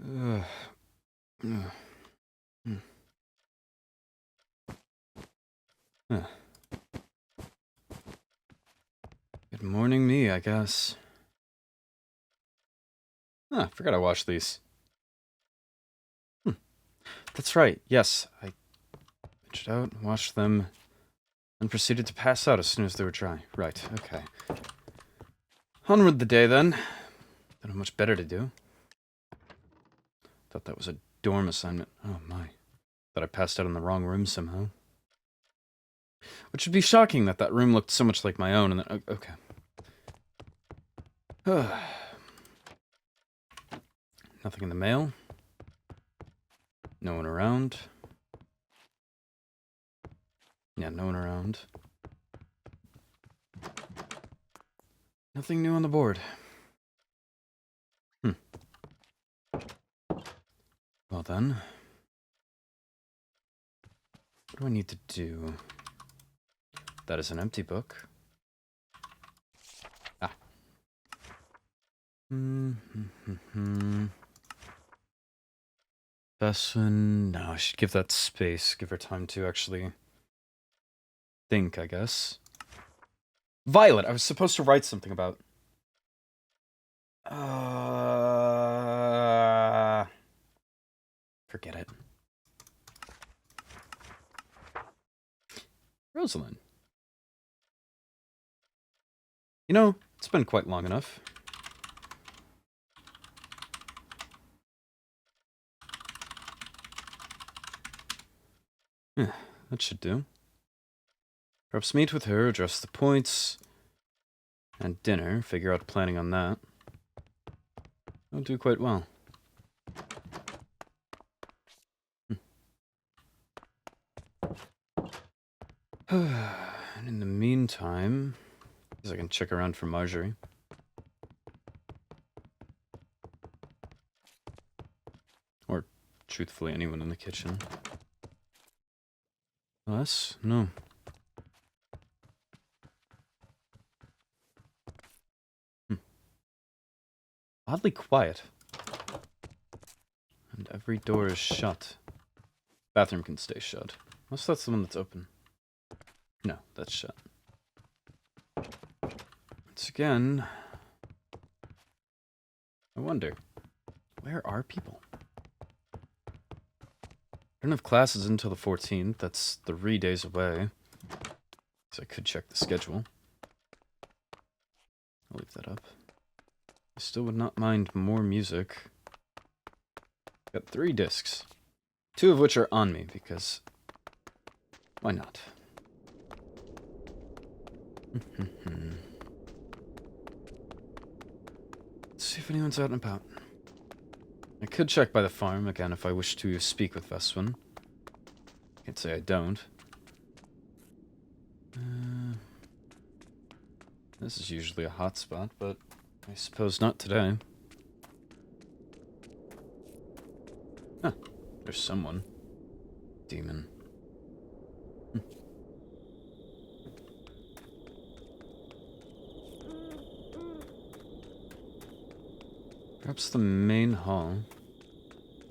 Ugh. Ugh. Hmm. Huh. Good morning, me, I guess. Huh, forgot I washed these. That's right, yes. I reached out, washed them, and proceeded to pass out as soon as they were dry. Right, okay. Onward the day, then. Don't have much better to do. Thought that was a dorm assignment. Oh, my. Thought I passed out in the wrong room somehow. Which would be shocking that that room looked so much like my own, and then... Okay. Nothing in the mail. No one around. Yeah, no one around. Nothing new on the board. Well then. What do I need to do? That is an empty book. Ah. Besson. No, I should give that space. Give her time to actually think, I guess. Violet, I was supposed to write something about. Forget it. Rosalynn. You know, it's been quite long enough. Yeah, that should do. Perhaps meet with her, address the points, and dinner, figure out planning on that. I'll do quite well. And in the meantime, I guess I can check around for Marjorie. Or, truthfully, anyone in the kitchen. Us? No. Oddly quiet. And every door is shut. Bathroom can stay shut. Unless that's the one that's open. No, that's shut. Once again, I wonder, where are people? I don't have classes until the 14th. That's 3 days away. So I could check the schedule. I'll leave that up. I still would not mind more music. Got 3 discs. 2 of which are on me, because... why not? Let's see if anyone's out and about. I could check by the farm, again, if I wish to speak with Veswin. Can't say I don't. This is usually a hot spot, but I suppose not today. Huh, there's someone. Demon. Perhaps the main hall.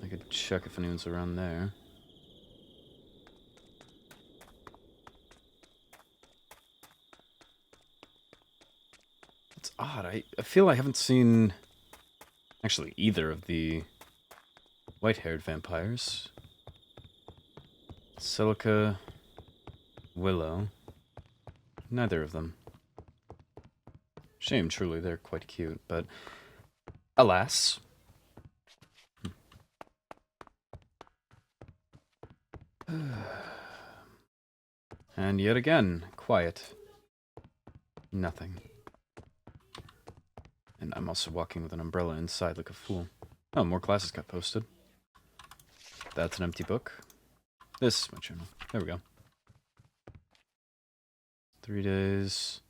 I could check if anyone's around there. It's odd. I feel I haven't seen... actually, either of the white-haired vampires. Silica, Willow. Neither of them. Shame, truly, they're quite cute, but... alas. And yet again, quiet. Nothing. And I'm also walking with an umbrella inside like a fool. Oh, more classes got posted. That's an empty book. This is my journal. There we go. 3 days.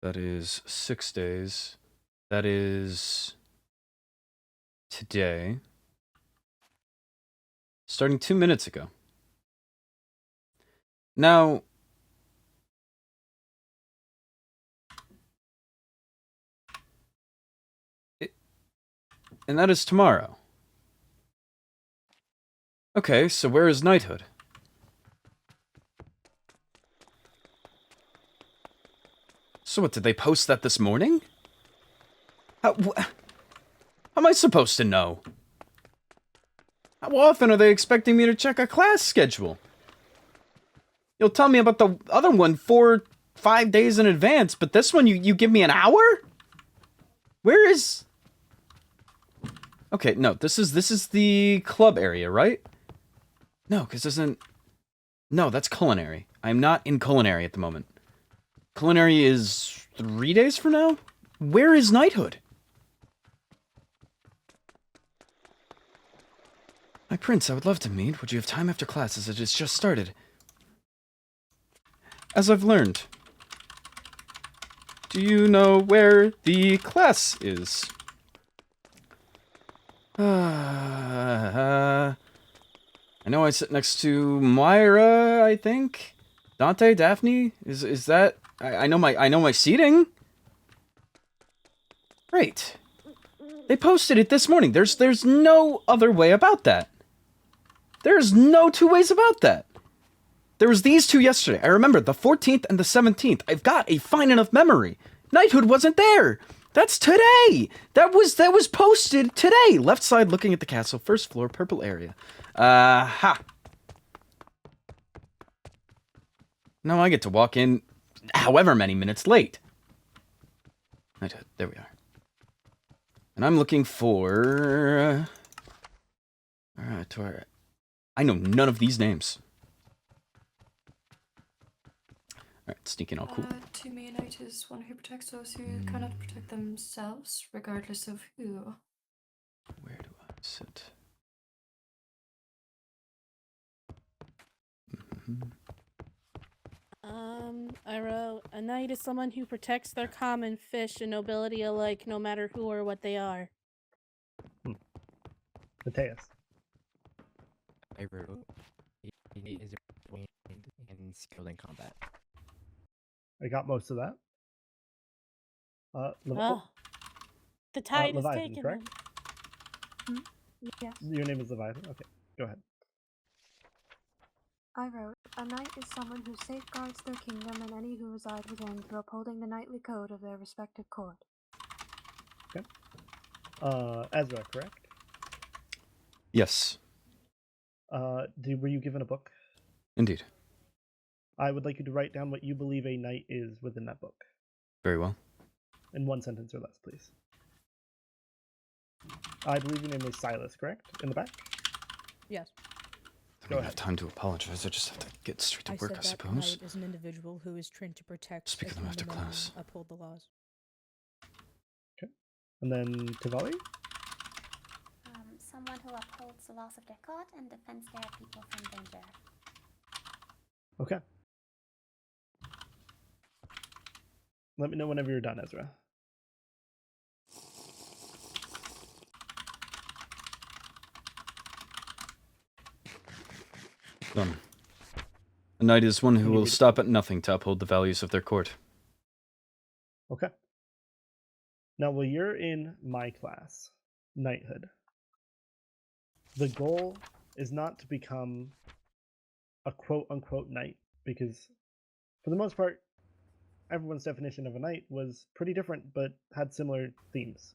That is 6 days. That is... today. Starting 2 minutes ago. Now... and that is tomorrow. Okay, so where is knighthood? So what, did they post that this morning? How am I supposed to know? How often are they expecting me to check a class schedule? You'll tell me about the other one 4-5 days in advance, but this one you give me an hour? Where is... Okay, no, this is the club area, right? No, because isn't... No, that's culinary. I'm not in culinary at the moment. Culinary is 3 days from now? Where is knighthood? My prince, I would love to meet. Would you have time after classes? It has just started. As I've learned. Do you know where the class is? I know I sit next to Myra, I think. Dante, Daphne? Is that... I know my seating. Great. They posted it this morning. There's no other way about that. There's no two ways about that. There was these two yesterday. I remember the 14th and the 17th. I've got a fine enough memory. Knighthood wasn't there. That's today. That was posted today. Left side looking at the castle. First floor, purple area. Ha. Now I get to walk in however many minutes late. Knighthood. There we are. And I'm looking for... Alright, I know none of these names. Alright, sneaking all cool. To me, a knight is one who protects those who cannot protect themselves, regardless of who. Where do I sit? I wrote, a knight is someone who protects their common fish and nobility alike, no matter who or what they are. Mateus. I wrote, he is trained and skilled in combat. I got most of that. The tide is Leviathan, taken. correct? Yes. Your name is Leviathan? Okay, go ahead. I wrote, a knight is someone who safeguards their kingdom and any who reside within through upholding the knightly code of their respective court. Okay. Ezra, correct? Yes. Were you given a book? Indeed. I would like you to write down what you believe a knight is within that book. Very well. In one sentence or less, please. I believe your name was Silas, correct? In the back? Yes. I don't even have time to apologize. I just have to get straight to work, I suppose. Knight is an individual who is trained to protect. Speak of them after class. Uphold the laws. Okay. And then Tivali? Someone who upholds the laws of their court and defends their people from danger. Okay. Let me know whenever you're done, Ezra. Done. A knight is one who will stop at nothing to uphold the values of their court. Okay. Now, while you're in my class, knighthood, the goal is not to become a quote-unquote knight, because for the most part, everyone's definition of a knight was pretty different, but had similar themes.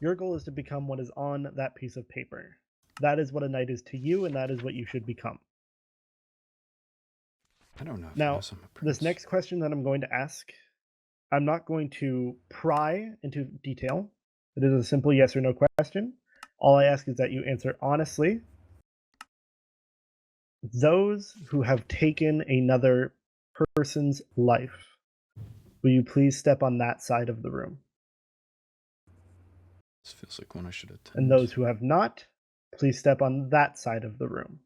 Your goal is to become what is on that piece of paper. That is what a knight is to you, and that is what you should become. I don't know if now, I'm a prince. this next question that I'm going to ask, I'm not going to pry into detail. It is a simple yes or no question. All I ask is that you answer honestly. Those who have taken another person's life, will you please step on that side of the room? This feels like one I should attend. And those who have not, please step on that side of the room.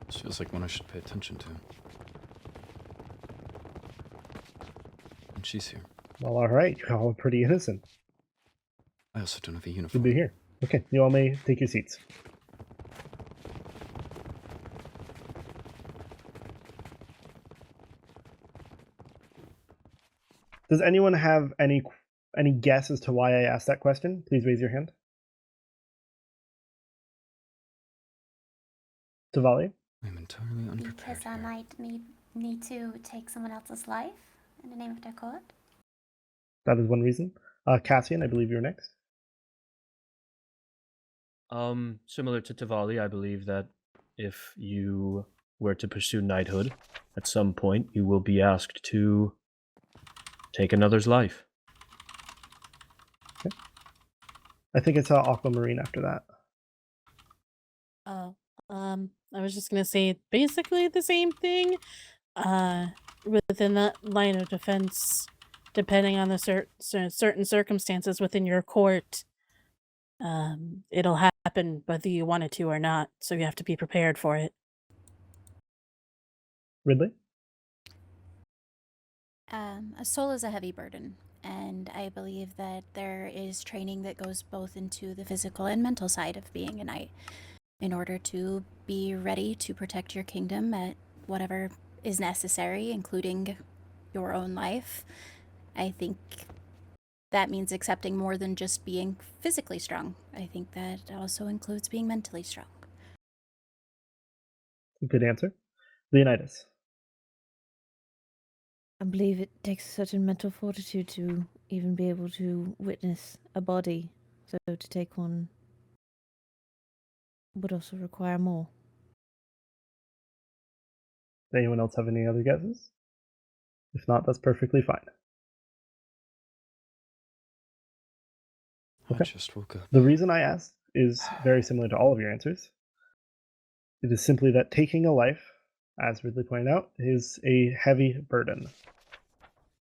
This feels like one I should pay attention to. And she's here. Well, all right. You all are pretty innocent. I also don't have a Good uniform. to be here. Okay, you all may take your seats. Does anyone have any guess as to why I asked that question? Please raise your hand. Tavali? I'm entirely unprepared Because I here. might need to take someone else's life in the name of their code. That is one reason. Cassian, I believe you're next. Similar to Tavali, I believe that if you were to pursue knighthood, at some point you will be asked to take another's life. Okay. I think it's Aquamarine after that. Oh, I was just gonna say basically the same thing. Within that line of defense, depending on the certain circumstances within your court, it'll happen whether you want it to or not. So you have to be prepared for it. Ridley? A soul is a heavy burden, and I believe that there is training that goes both into the physical and mental side of being a knight in order to be ready to protect your kingdom at whatever is necessary, including your own life. I think that means accepting more than just being physically strong. I think that also includes being mentally strong. Good answer. Leonidas? I believe it takes a certain mental fortitude to even be able to witness a body, so to take one would also require more. Does anyone else have any other guesses? If not, that's perfectly fine. I just woke up. The reason I asked is very similar to all of your answers. It is simply that taking a life, as Ridley pointed out, is a heavy burden.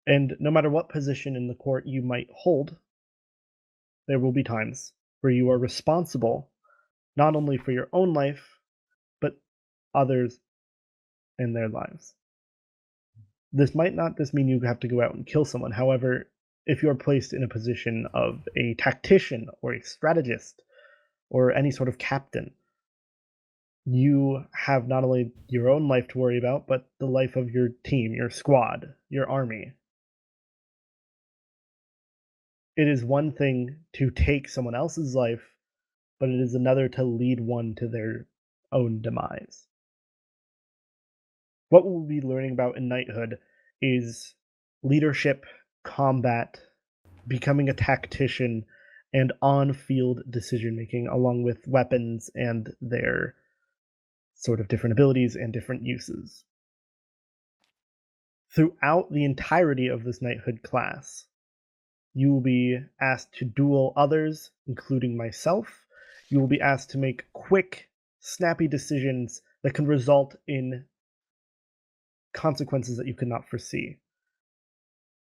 And no matter what position in the court you might hold, there will be times where you are responsible not only for your own life, but others and their lives. This might not just mean you have to go out and kill someone. However, if you are placed in a position of a tactician or a strategist or any sort of captain, you have not only your own life to worry about, but the life of your team, your squad, your army. It is one thing to take someone else's life, but it is another to lead one to their own demise. What we'll be learning about in knighthood is leadership, combat, becoming a tactician, and on-field decision-making, along with weapons and their sort of different abilities and different uses. Throughout the entirety of this knighthood class, you will be asked to duel others, including myself. You will be asked to make quick, snappy decisions that can result in consequences that you could not foresee.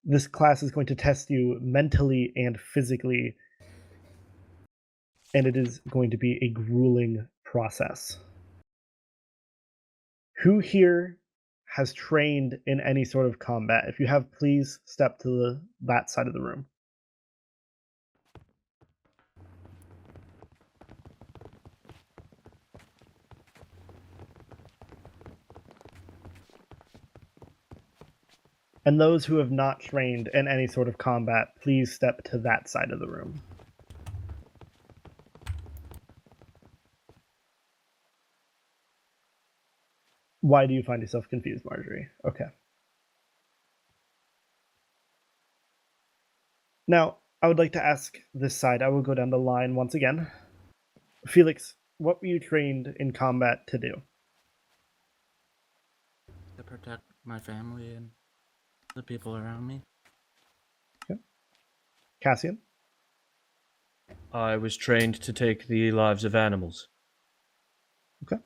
This class is going to test you mentally and physically, and it is going to be a grueling process. Who here has trained in any sort of combat? If you have, please step to that side of the room. And those who have not trained in any sort of combat, please step to that side of the room. Why do you find yourself confused, Marjorie? Okay. Now, I would like to ask this side. I will go down the line once again. Felix, what were you trained in combat to do? To protect my family and the people around me. Okay. Cassian? I was trained to take the lives of animals. Okay.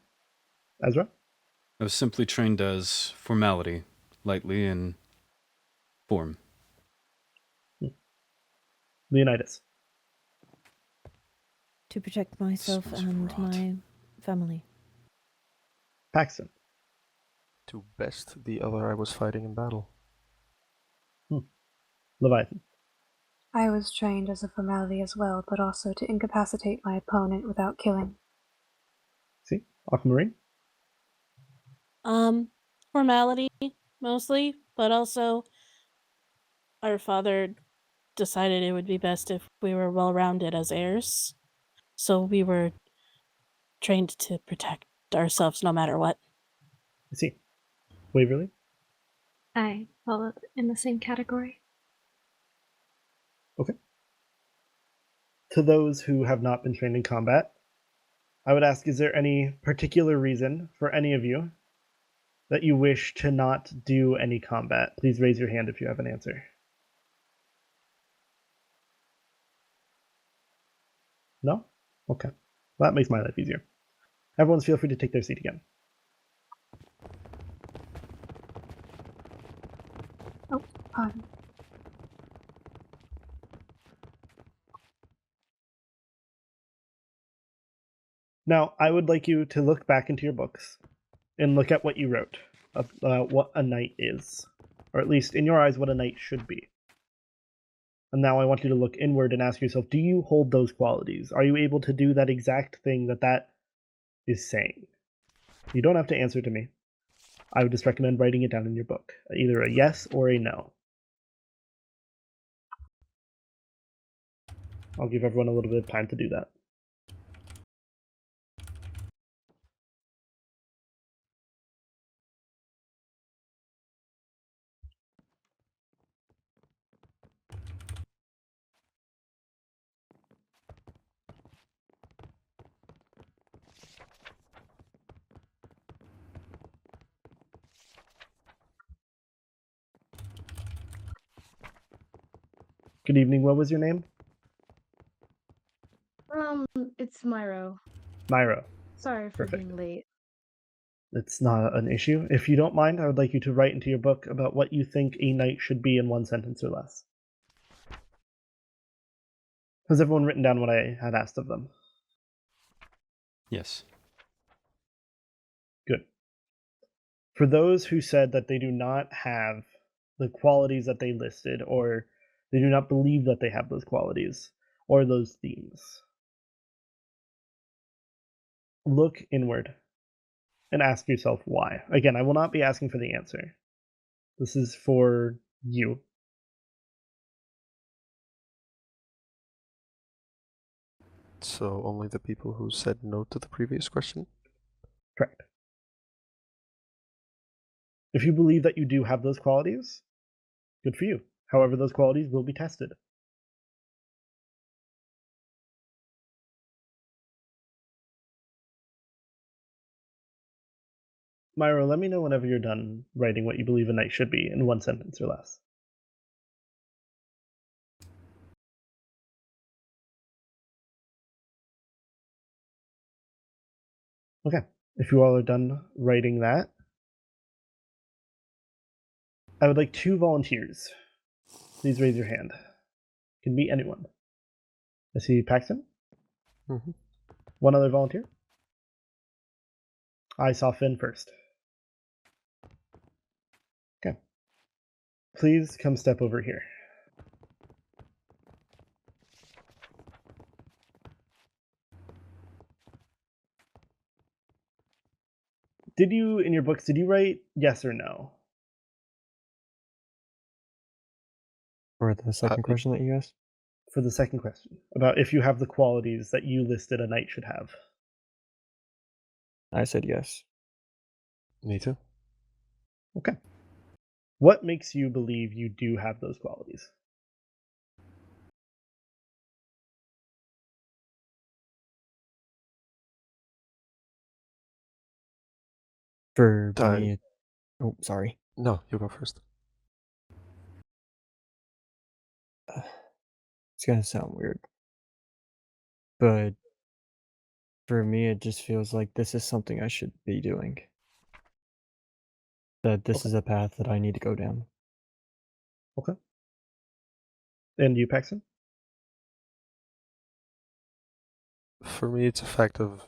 Ezra? I was simply trained as formality, lightly in form. Leonidas? To protect myself and my family. Paxton? To best the other I was fighting in battle. Leviathan? I was trained as a formality as well, but also to incapacitate my opponent without killing. See? Aquamarine? Formality mostly, but also our father decided it would be best if we were well-rounded as heirs. So we were trained to protect ourselves no matter what. I see. Waverly? I fall in the same category. Okay. To those who have not been trained in combat, I would ask, is there any particular reason for any of you that you wish to not do any combat? Please raise your hand if you have an answer. No? Okay. Well, that makes my life easier. Everyone's feel free to take their seat again. Oh, pardon. Now, I would like you to look back into your books and look at what you wrote about what a knight is, or at least in your eyes, what a knight should be. And now I want you to look inward and ask yourself, do you hold those qualities? Are you able to do that exact thing that is saying? You don't have to answer to me. I would just recommend writing it down in your book, either a yes or a no. I'll give everyone a little bit of time to do that. Good evening. What was your name? It's Myro. Myro. Sorry for Perfect. being late. It's not an issue. If you don't mind, I would like you to write into your book about what you think a knight should be in one sentence or less. Has everyone written down what I had asked of them? Yes. Good. For those who said that they do not have the qualities that they listed, or they do not believe that they have those qualities, or those themes, look inward and ask yourself why. Again, I will not be asking for the answer. This is for you. So only the people who said no to the previous question? Correct. If you believe that you do have those qualities, good for you. However, those qualities will be tested. Myro, let me know whenever you're done writing what you believe a knight should be in one sentence or less. Okay, if you all are done writing that, I would like 2 volunteers. Please raise your hand. Can be anyone. I see Paxton. Mm-hmm. One other volunteer. I saw Finn first. Okay. Please come step over here. Did you, in your books, did you write yes or no? For the second question that you asked? For the second question, about if you have the qualities that you listed a knight should have. I said yes. Me too. Okay. What makes you believe you do have those qualities? For me, oh, sorry. No, you go first. It's gonna sound weird, but for me, it just feels like this is something I should be doing. That this is a path that I need to go down. Okay. And you, Paxton? For me, it's a fact of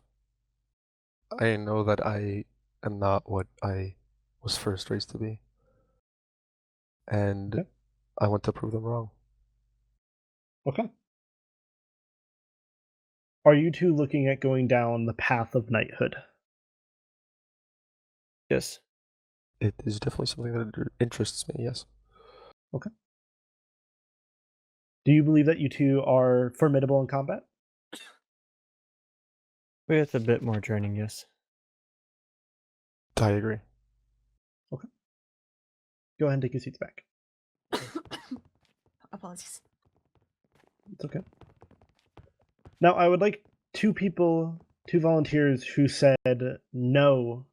I know that I am not what I was first raised to be. And I want to prove them wrong. Okay. Are you two looking at going down the path of knighthood? Yes. It is definitely something that interests me, yes. Okay. Do you believe that you two are formidable in combat? With a bit more training, yes. I agree. Okay. Go ahead and take your seats back. Apologies. It's okay. Now, I would like two volunteers who said no,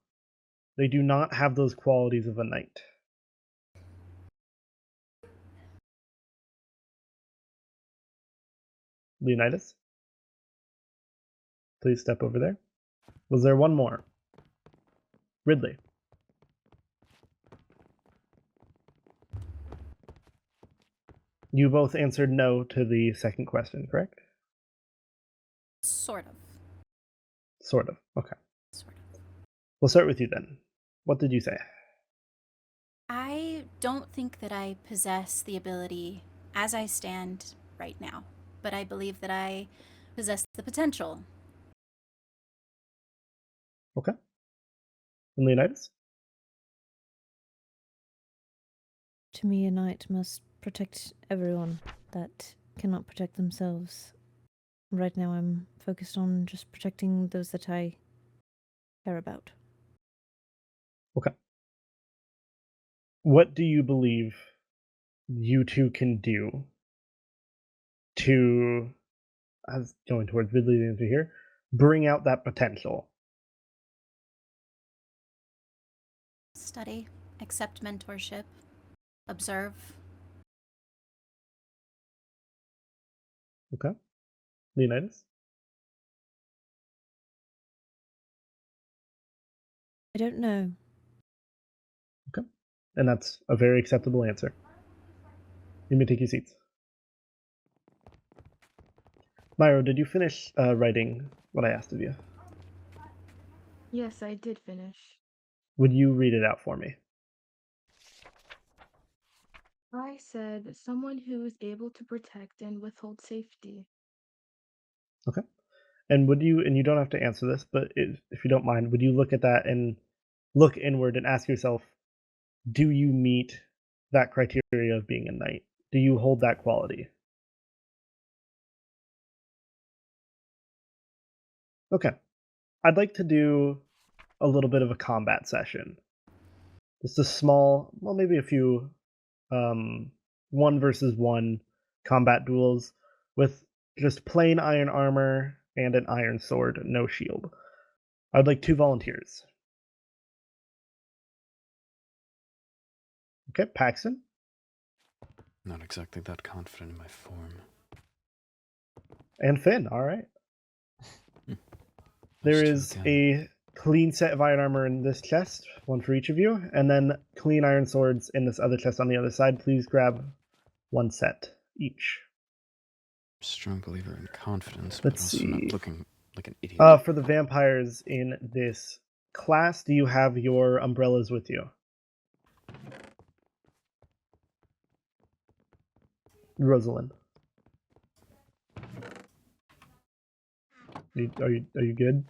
they do not have those qualities of a knight. Leonidas? Please step over there. Was there one more? Ridley? You both answered no to the second question, correct? Sort of. Sort of. Okay. Sort of. We'll start with you then. What did you say? I don't think that I possess the ability as I stand right now, but I believe that I possess the potential. Okay. And Leonidas? To me, a knight must protect everyone that cannot protect themselves. Right now, I'm focused on just protecting those that I care about. Okay. What do you believe you two can do to, as going towards Ridley the answer here, bring out that potential? Study, accept mentorship, observe. Okay. Leonidas? I don't know. Okay. And that's a very acceptable answer. You may take your seats. Myro, did you finish writing what I asked of you? Yes, I did finish. Would you read it out for me? I said someone who is able to protect and withhold safety. Okay. And you don't have to answer this, but if you don't mind, would you look at that and look inward and ask yourself, do you meet that criteria of being a knight? Do you hold that quality? Okay. I'd like to do a little bit of a combat session. Just a small, well, maybe a few 1-versus-1 combat duels with just plain iron armor and an iron sword, no shield. I'd like 2 volunteers. Okay, Paxton. Not exactly that confident in my form. And Finn, all right. There is a clean set of iron armor in this chest, one for each of you, and then clean iron swords in this other chest on the other side. Please grab 1 set each. Strong believer in confidence, Let's but also see. not looking like an idiot. For the vampires in this class, do you have your umbrellas with you? Rosalynn. Are you good?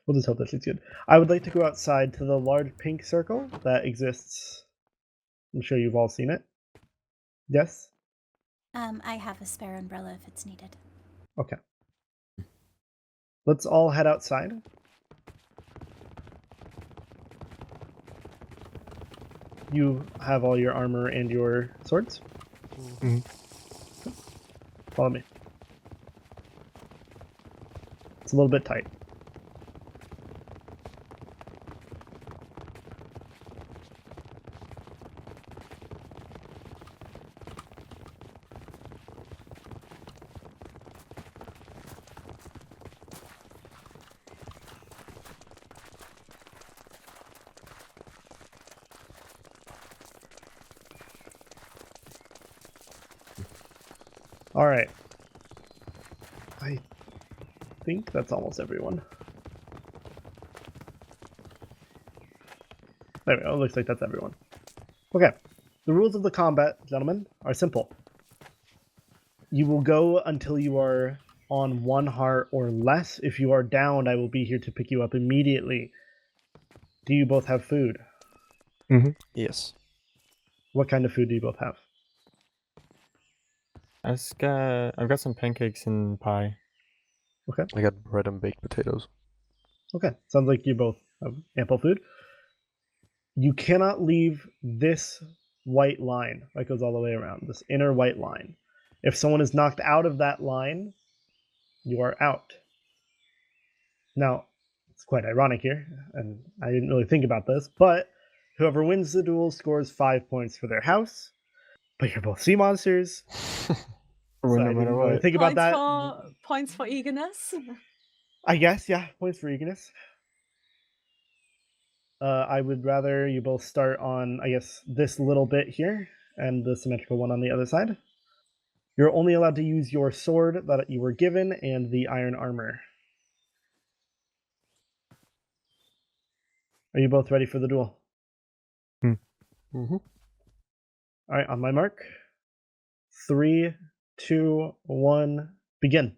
We'll just hope that she's good. I would like to go outside to the large pink circle that exists. I'm sure you've all seen it. Yes? I have a spare umbrella if it's needed. Okay. Let's all head outside. You have all your armor and your swords? Mm-hmm. Follow me. It's a little bit tight. All right. I think that's almost everyone. There we go. It looks like that's everyone. Okay. The rules of the combat, gentlemen, are simple. You will go until you are on 1 heart or less. If you are downed, I will be here to pick you up immediately. Do you both have food? Mm-hmm. Yes. What kind of food do you both have? I've got some pancakes and pie. Okay. I got bread and baked potatoes. Okay, sounds like you both have ample food. You cannot leave this white line that goes all the way around, this inner white line. If someone is knocked out of that line, you are out. Now, it's quite ironic here, and I didn't really think about this, but whoever wins the duel scores 5 points for their house, but you're both sea monsters. Or So no I matter didn't really what. think about that. Points for eagerness. I guess, yeah, points for eagerness. I would rather you both start on, I guess, this little bit here, and the symmetrical one on the other side. You're only allowed to use your sword that you were given and the iron armor. Are you both ready for the duel? Mm-hmm. All right, on my mark. 3, 2, 1, begin.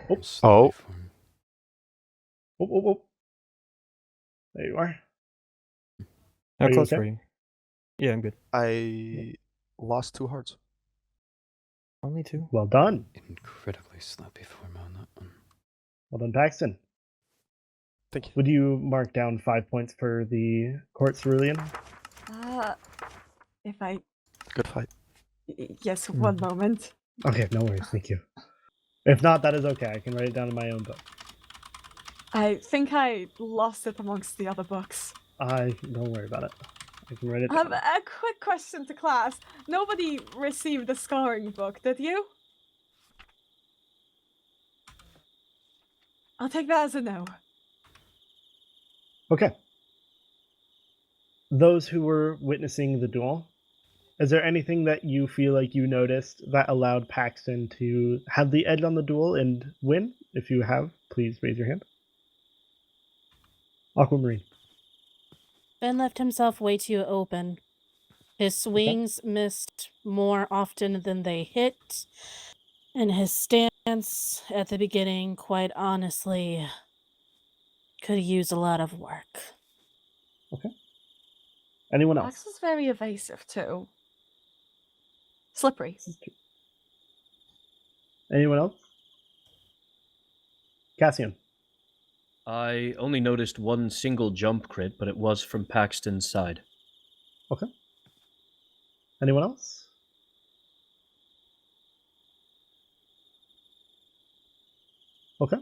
Oops. Oh. Oh. There you are. How Are you close okay? were you? Yeah, I'm good. I lost 2 hearts. Only 2? Well done. Incredibly sloppy form on that one. Well done, Paxton. Thank you. Would you mark down 5 points for the court cerulean? If I... Good fight. Yes, one moment. Okay, no worries. Thank you. If not, that is okay. I can write it down in my own book. I think I lost it amongst the other books. Don't worry about it. I can write it I have down. a quick question to class. Nobody received the scoring book, did you? I'll take that as a no. Okay. Those who were witnessing the duel, is there anything that you feel like you noticed that allowed Paxton to have the edge on the duel and win? If you have, please raise your hand. Aquamarine. Ben left himself way too open. His swings missed more often than they hit, and his stance at the beginning, quite honestly, could use a lot of work. Okay. Anyone else? Max is very evasive too. Slippery. Anyone else? Cassian. I only noticed one single jump crit, but it was from Paxton's side. Okay. Anyone else? Okay.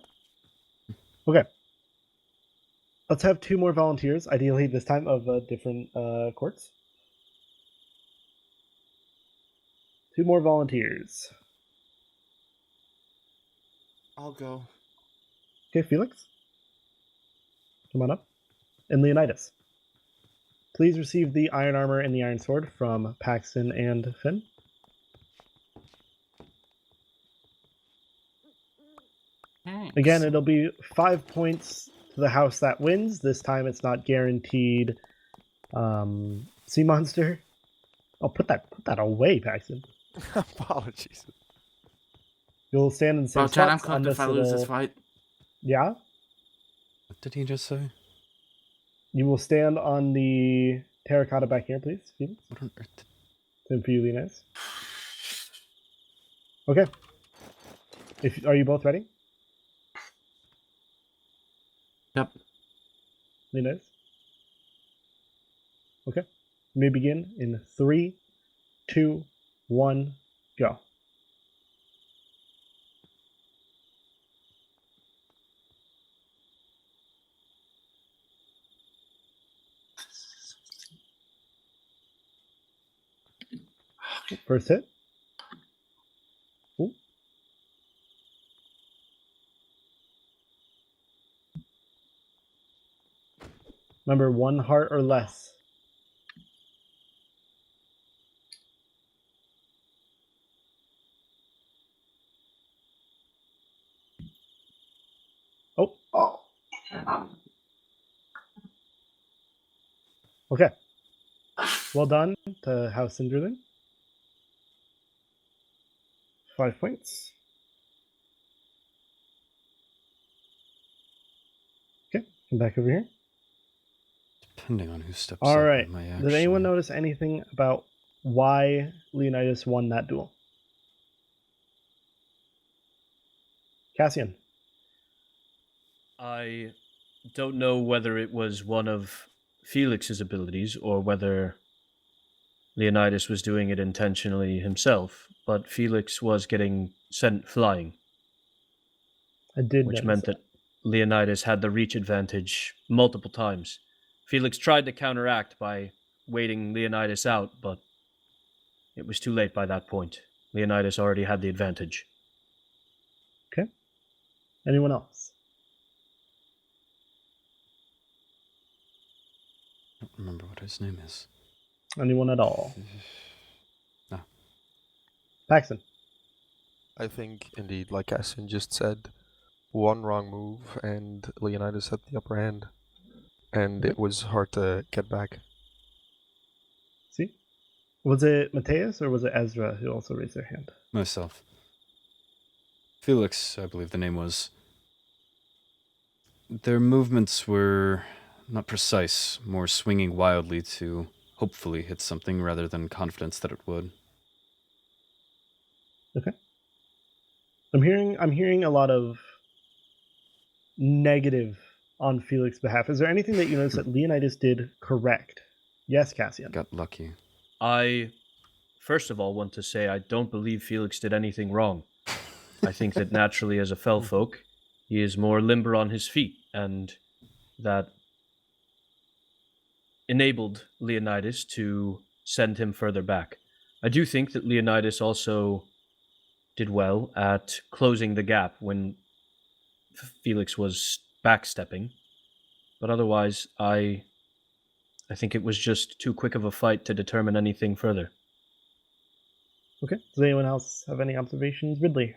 Let's have 2 more volunteers, ideally this time of different courts. 2 more volunteers. I'll go. Okay, Felix. Come on up. And Leonidas. Please receive the iron armor and the iron sword from Paxton and Finn. Thanks. Again, it'll be 5 points to the house that wins. This time it's not guaranteed sea monster. Oh, put that away, Paxton. Apologies. You'll stand in the same Well, Chad, I'm spots on cooked if this I lose this little... fight. Yeah? What did he just say? You will stand on the terracotta back here, please. Felix. What on earth? Same for you, Leonidas. Okay. Are you both ready? Yep. Leonidas? Okay. You may begin in 3, 2, 1, go. First hit. Ooh. Remember, 1 heart or less. Oh. Okay. Well done to House Cinderlin. 5 points. Back over here. Depending on who steps All up, right. I may Did anyone actually- notice anything about why Leonidas won that duel? Cassian. I don't know whether it was one of Felix's abilities or whether Leonidas was doing it intentionally himself, but Felix was getting sent flying. I did Which notice meant that Leonidas had the reach advantage multiple times. Felix tried to counteract by waiting Leonidas out, but it was too late by that point. Leonidas already had the advantage. Okay. Anyone else? I don't remember what his name is. Anyone at all? No. Paxton. I think, indeed, like Cassian just said, one wrong move and Leonidas had the upper hand. And it was hard to get back. See? Was it Mateus or was it Ezra who also raised their hand? Myself. Felix, I believe the name was. Their movements were not precise, more swinging wildly to hopefully hit something rather than confidence that it would. Okay. I'm hearing a lot of negative on Felix's behalf. Is there anything that you noticed that Leonidas did correct? Yes, Cassian. Got lucky. I, first of all, want to say I don't believe Felix did anything wrong. I think that naturally as a fell folk, he is more limber on his feet, and that enabled Leonidas to send him further back. I do think that Leonidas also did well at closing the gap when Felix was backstepping, but otherwise I think it was just too quick of a fight to determine anything further. Okay. Does anyone else have any observations? Ridley.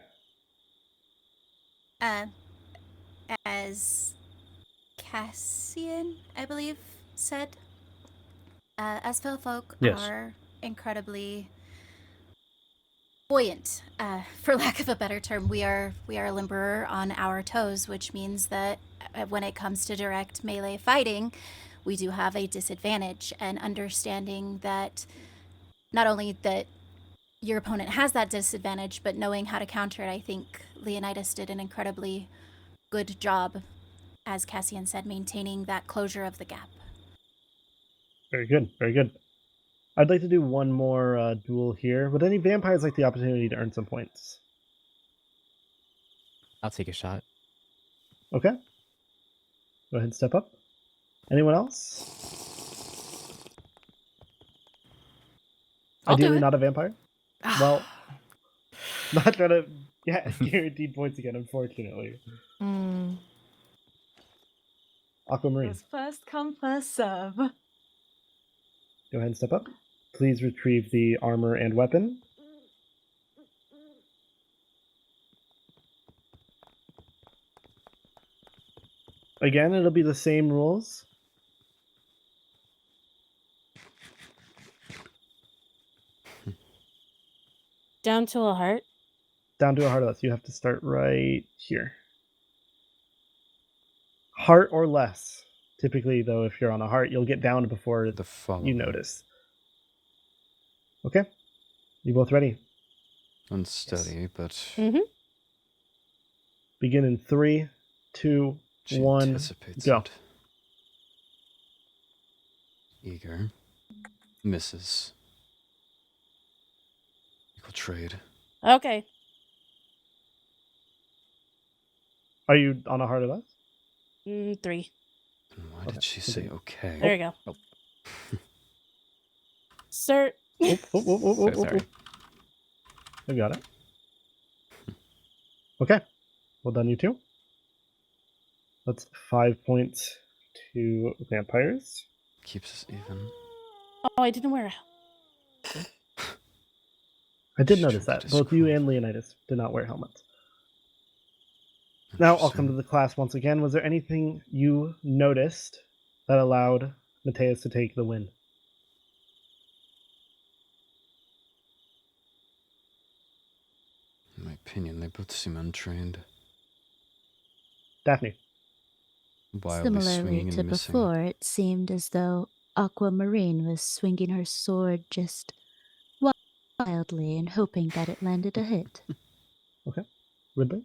As Cassian, I believe, said, as fell folk Yes. are incredibly buoyant, for lack of a better term. We are limberer on our toes, which means that when it comes to direct melee fighting, we do have a disadvantage. And understanding that not only that your opponent has that disadvantage, but knowing how to counter it, I think Leonidas did an incredibly good job, as Cassian said, maintaining that closure of the gap. Very good. Very good. I'd like to do one more duel here. Would any vampires like the opportunity to earn some points? I'll take a shot. Okay. Go ahead and step up. Anyone else? I'll do Ideally it. not a vampire? Well, not trying to get guaranteed points again, unfortunately. Aquamarine, It's first come, first serve. go ahead and step up. Please retrieve the armor and weapon. Again, it'll be the same rules. Down to a heart. Down to a heart or less. You have to start right here. Heart or less. Typically, though, if you're on a heart, you'll get down before The follow. you notice. Okay. You both ready? Unsteady, but Begin in 3, 2, she 1, anticipates go. it. Eager. Misses. Equal trade. Okay. Are you on a heart or less? 3. And why did she say okay? There you go. Oh. Sir. So sorry. I got it. Okay. Well done, you two. That's 5 points to vampires. Keeps us even. Oh, I didn't wear a I did notice that. Both you and Leonidas did not wear helmets. Now I'll come to the class once again. Was there anything you noticed that allowed Mateus to take the win? In my opinion, they both seem untrained. Daphne. Wildly swinging Similarly and to missing. before, it seemed as though Aquamarine was swinging her sword just wildly and hoping that it landed a hit. Okay. Ridley?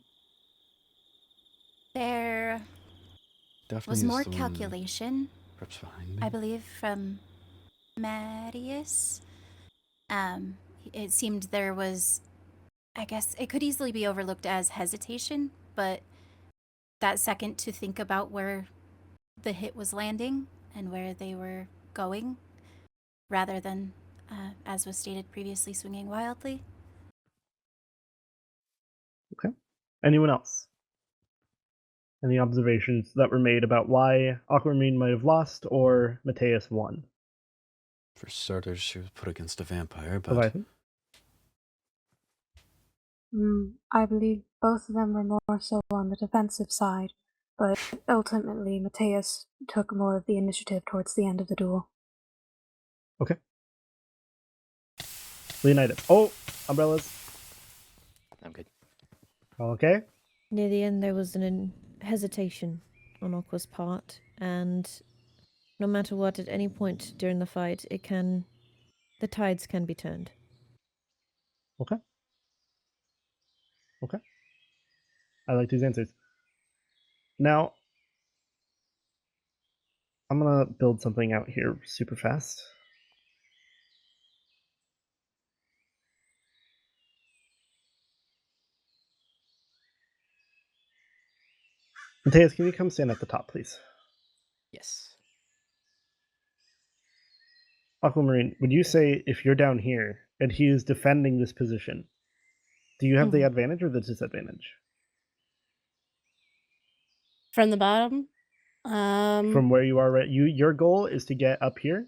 There Daphne was is more the one calculation, perhaps behind me. I believe, from Marius. It seemed there was, I guess, it could easily be overlooked as hesitation, but that second to think about where the hit was landing and where they were going, rather than, as was stated previously, swinging wildly. Okay. Anyone else? Any observations that were made about why Aquamarine might have lost or Mateus won? For starters, she was put against a vampire, but Leviathan? I believe both of them were more so on the defensive side, but ultimately Mateus took more of the initiative towards the end of the duel. Okay. Leonidas. Oh, umbrellas. I'm good. Okay. Near the end, there was an hesitation on Aqua's part, and no matter what, at any point during the fight, the tides can be turned. Okay. Okay. I like these answers. Now, I'm going to build something out here super fast. Mateus, can you come stand at the top, please? Yes. Aquamarine, would you say if you're down here and he is defending this position, do you have the advantage or the disadvantage? From the bottom? From where you are, right? Your goal is to get up here.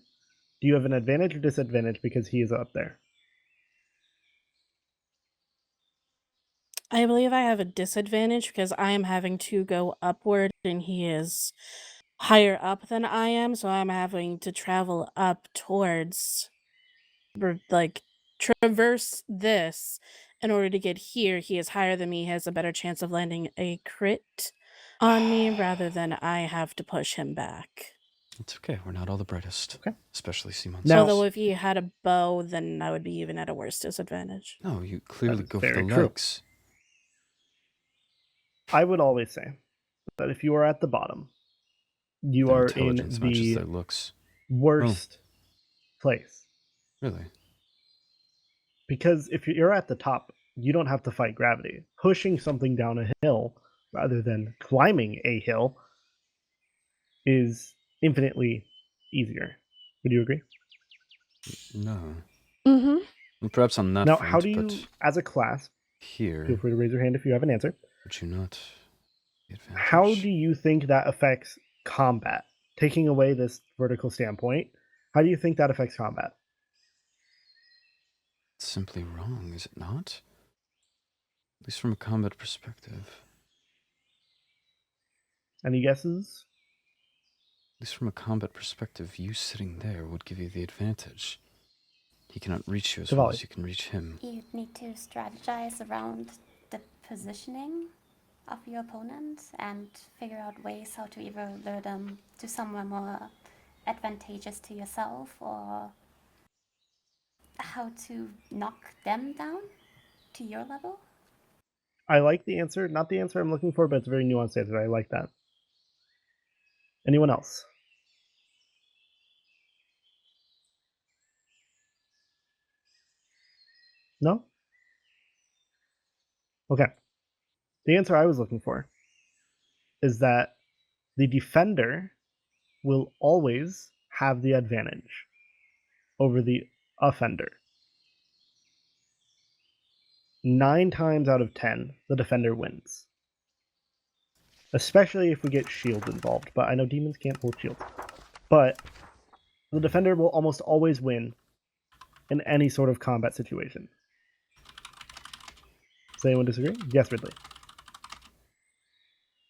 Do you have an advantage or disadvantage because he is up there? I believe I have a disadvantage because I am having to go upward and he is higher up than I am, so I'm having to travel up towards, like, traverse this in order to get here. He is higher than me, has a better chance of landing a crit on me rather than I have to push him back. it's okay. We're not all the brightest. Okay. Especially Simon. Although if he had a bow, then I would be even at a worse disadvantage. No, you clearly That is go for the very true. legs. I would always say that if you are at the bottom, you Their are in intelligence matches the their looks. worst place. Really? Because if you're at the top, you don't have to fight gravity. Pushing something down a hill rather than climbing a hill is infinitely easier. Would you agree? No. Mm-hmm. Well, perhaps on that Now, front, how do but you, as a class, here, feel free to raise your hand if you have an answer. would you not the advantage? How do you think that affects combat? Taking away this vertical standpoint, how do you think that affects combat? It's simply wrong, is it not? At least from a combat perspective. Any guesses? At least from a combat perspective, you sitting there would give you the advantage. He cannot reach you as well as you can reach him. You'd need to strategize around the positioning of your opponent and figure out ways how to either lure them to somewhere more advantageous to yourself or how to knock them down to your level. I like the answer. Not the answer I'm looking for, but it's a very nuanced answer. I like that. Anyone else? No? Okay. The answer I was looking for is that the defender will always have the advantage over the offender. 9 times out of 10, the defender wins. Especially if we get shields involved, but I know demons can't hold shields. But the defender will almost always win in any sort of combat situation. Does anyone disagree? Yes, Ridley.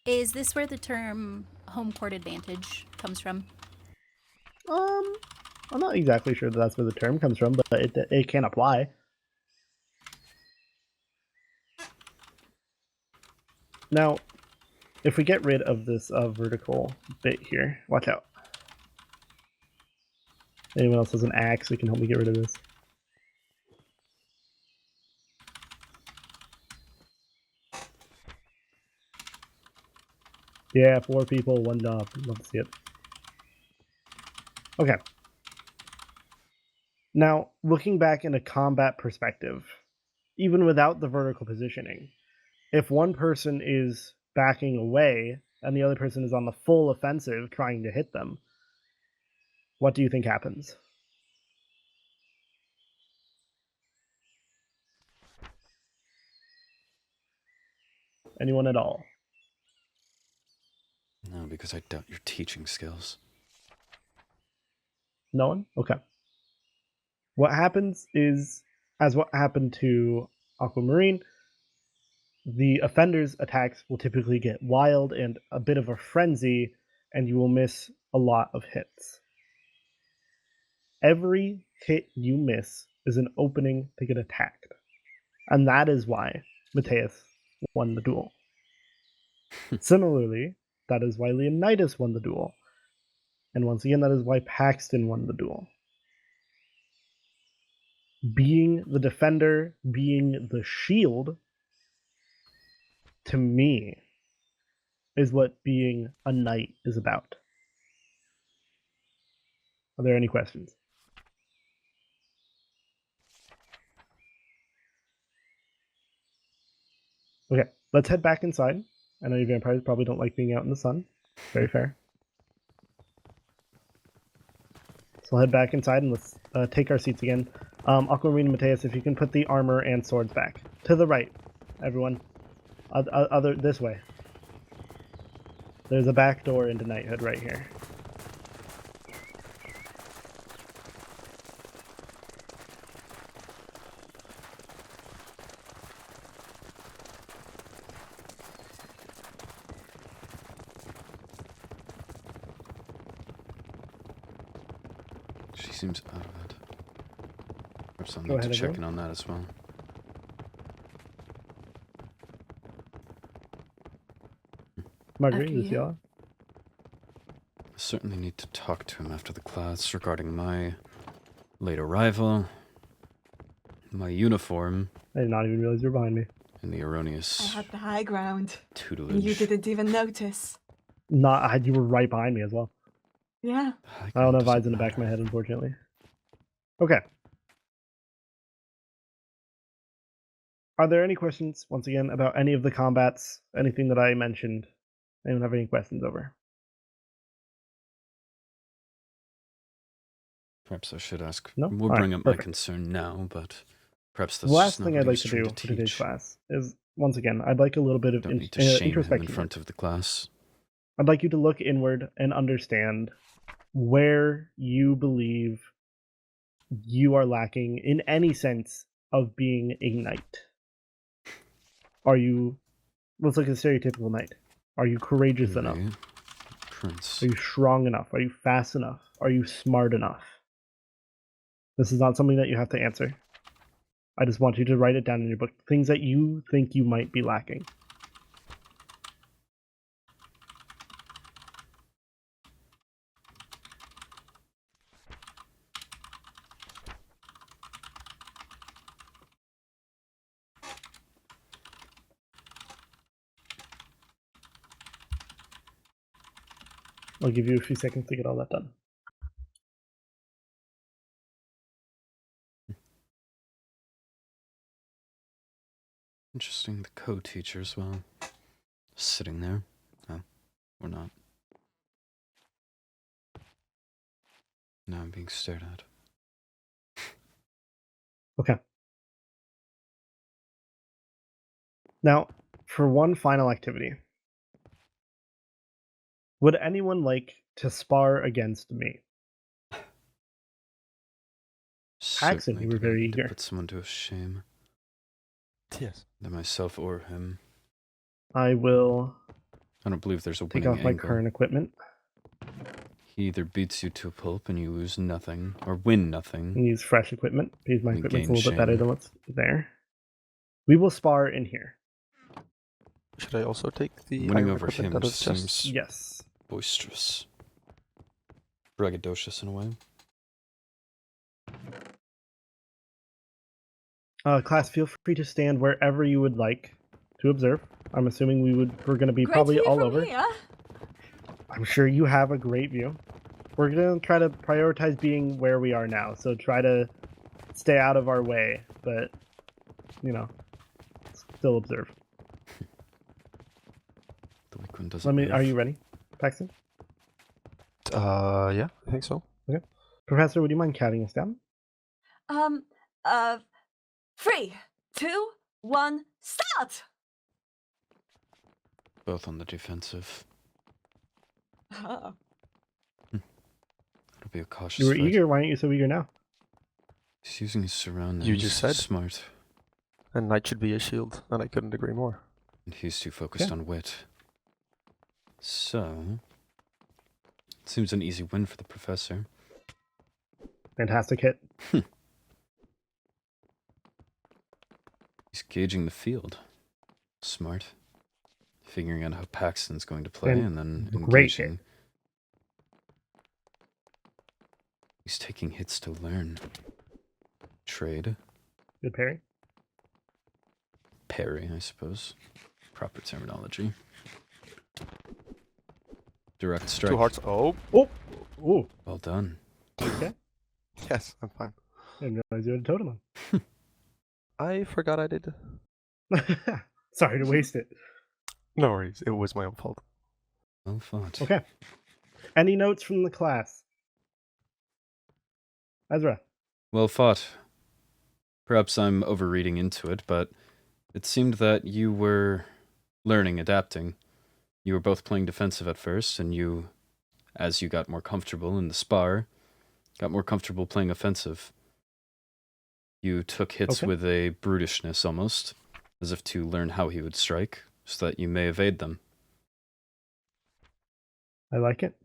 Is this where the term home court advantage comes from? I'm not exactly sure that that's where the term comes from, but it can apply. Now, if we get rid of this vertical bit here, watch out. Anyone else has an axe that can help me get rid of this? Yeah, 4 people, 1 job. Love to see it. Okay. Now, looking back in a combat perspective, even without the vertical positioning, if one person is backing away and the other person is on the full offensive trying to hit them, what do you think happens? Anyone at all? No, because I doubt your teaching skills. No one? Okay. What happens is, as what happened to Aquamarine, the offender's attacks will typically get wild and a bit of a frenzy, and you will miss a lot of hits. Every hit you miss is an opening to get attacked. And that is why Mateus won the duel. Similarly, that is why Leonidas won the duel. And once again, that is why Paxton won the duel. Being the defender, being the shield, to me, is what being a knight is about. Are there any questions? Okay, let's head back inside. I know you vampires probably don't like being out in the sun. Very fair. So we'll head back inside and let's take our seats again. Aquamarine and Mateus, if you can put the armor and swords back. To the right, everyone. Other this way. There's a back door into knighthood right here. She seems out of it. Perhaps I'll Go need to ahead, check everyone. in on that as well. Marjorie, After this you. y'all? I certainly need to talk to him after the class regarding my late arrival, my uniform, I did not even realize you were behind me. and the I erroneous had the high ground. And tutelage. you didn't even notice. You were right behind me as well. Yeah. High I don't ground have eyes doesn't in the back of my matter. head, unfortunately. Okay. Are there any questions, once again, about any of the combats? Anything that I mentioned? Anyone have any questions over? Perhaps I should ask. No? We'll All bring right, up my perfect. concern now, but perhaps The that's last just not thing what I'd he like was to trying do to for today's teach. class is, once again, I'd like a little bit of Don't need to shame him in introspection. front of the class. I'd like you to look inward and understand where you believe you are lacking in any sense of being a knight. Are you, let's look at a stereotypical knight. Are you courageous enough? Right. Prince. Are you strong enough? Are you fast enough? Are you smart enough? This is not something that you have to answer. I just want you to write it down in your book. Things that you think you might be lacking. I'll give you a few seconds to get all that done. Interesting, the co-teacher as well. Sitting there. Oh, or not. Now I'm being stared at. Okay. Now, for one final activity, would anyone like to spar against me? Paxton, Certainly you were do not very need to eager. put someone to shame. Yes. Either myself or him. I will I don't believe there's a take winning off my angle. current equipment He either beats you to a pulp and you lose nothing, or win nothing. and use fresh equipment because my You equipment's a gain little bit better shame. than what's there. We will spar in here. Should I also take the Winning iron over equipment him out of the chest? seems Yes. boisterous. Braggadocious in a way. Class, feel free to stand wherever you would like to observe. I'm assuming we're going to be Great probably view all from over. here. I'm sure you have a great view. We're going to try to prioritize being where we are now, so try to stay out of our way, but, still observe. The weak one doesn't move. Are you ready, Paxton? Yeah, I think so. Okay. Professor, would you mind counting us down? 3, 2, 1, start! Both on the defensive. Oh. It'll be a cautious You were fight. eager. Why aren't you so eager now? He's using his surroundings. You just said. Smart. And knight should be a shield, and I couldn't agree more. And he's too focused on wit. So, it seems an easy win for the professor. Fantastic hit. He's gauging the field. Smart. Figuring out how Paxton's going to play and then great engaging. He's taking hits to learn. Trade. Good parry. Parry, I suppose. Proper terminology. Direct strike. 2 hearts. Oh. Oh. Ooh. Well done. Okay. Yes, I'm fine. I didn't realize you had a totem on. I forgot I did. Sorry to waste it. No worries. It was my own fault. Well fought. Okay. Any notes from the class? Ezra. Well fought. Perhaps I'm overreading into it, but it seemed that you were learning, adapting. You were both playing defensive at first, and you, as you got more comfortable in the spar, got more comfortable playing offensive. You took hits with a brutishness almost, as if to learn how he would strike, so that you may evade them. I like it.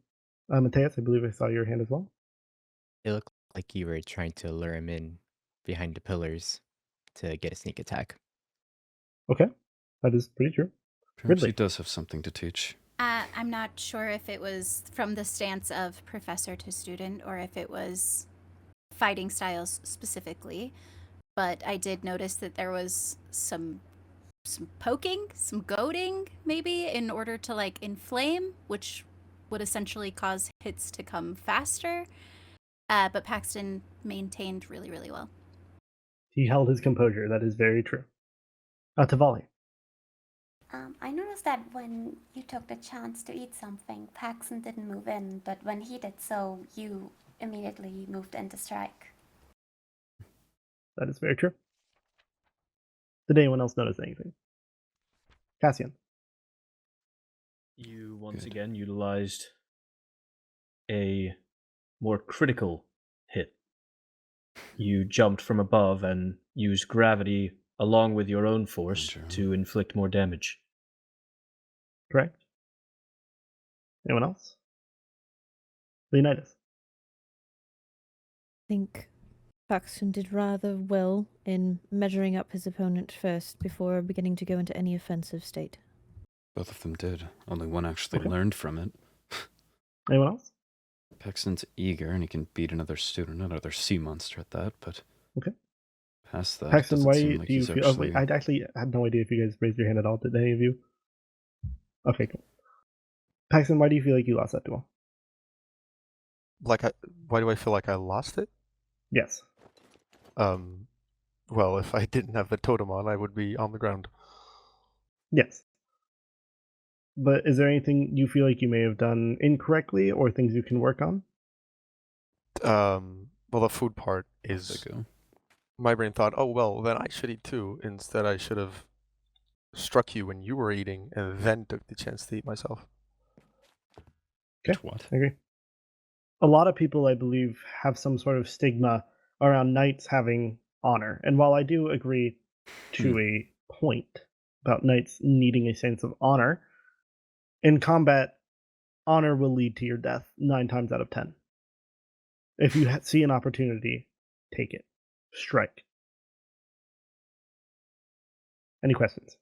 Mateus, I believe I saw your hand as well. It looked like you were trying to lure him in behind the pillars to get a sneak attack. Okay. That is pretty true. Perhaps he does have something to teach. I'm not sure if it was from the stance of professor to student or if it was fighting styles specifically, but I did notice that there was some poking, some goading maybe in order to like inflame, which would essentially cause hits to come faster. But Paxton maintained really, really well. He held his composure. That is very true. Tavali. I noticed that when you took the chance to eat something, Paxton didn't move in, but when he did so, you immediately moved in to strike. That is very true. Did anyone else notice anything? Cassian. You once again utilized a more critical hit. You jumped from above and used gravity along with your own force to inflict more damage. Correct. Anyone else? Leonidas. I think Paxton did rather well in measuring up his opponent first before beginning to go into any offensive state. Both of them did. Only one actually learned from it. Anyone else? Paxton's eager, and he can beat another student, another sea monster at that, but past that, Paxton, why seem do like you he's feel... actually... Oh, wait, I actually had no idea if you guys raised your hand at all. Did any of you? Okay, cool. Paxton, why do you feel like you lost that duel? Why do I feel like I lost it? Yes. Well, if I didn't have the totem on, I would be on the ground. Yes. But is there anything you feel like you may have done incorrectly or things you can work on? Well, the food part is... My brain thought, oh, well, then I should eat too. Instead, I should have struck you when you were eating and then took the chance to eat myself. Okay, I agree. A lot of people, I believe, have some sort of stigma around knights having honor. And while I do agree to a point about knights needing a sense of honor, in combat, honor will lead to your death 9 times out of 10. If you see an opportunity, take it. Strike. Any questions?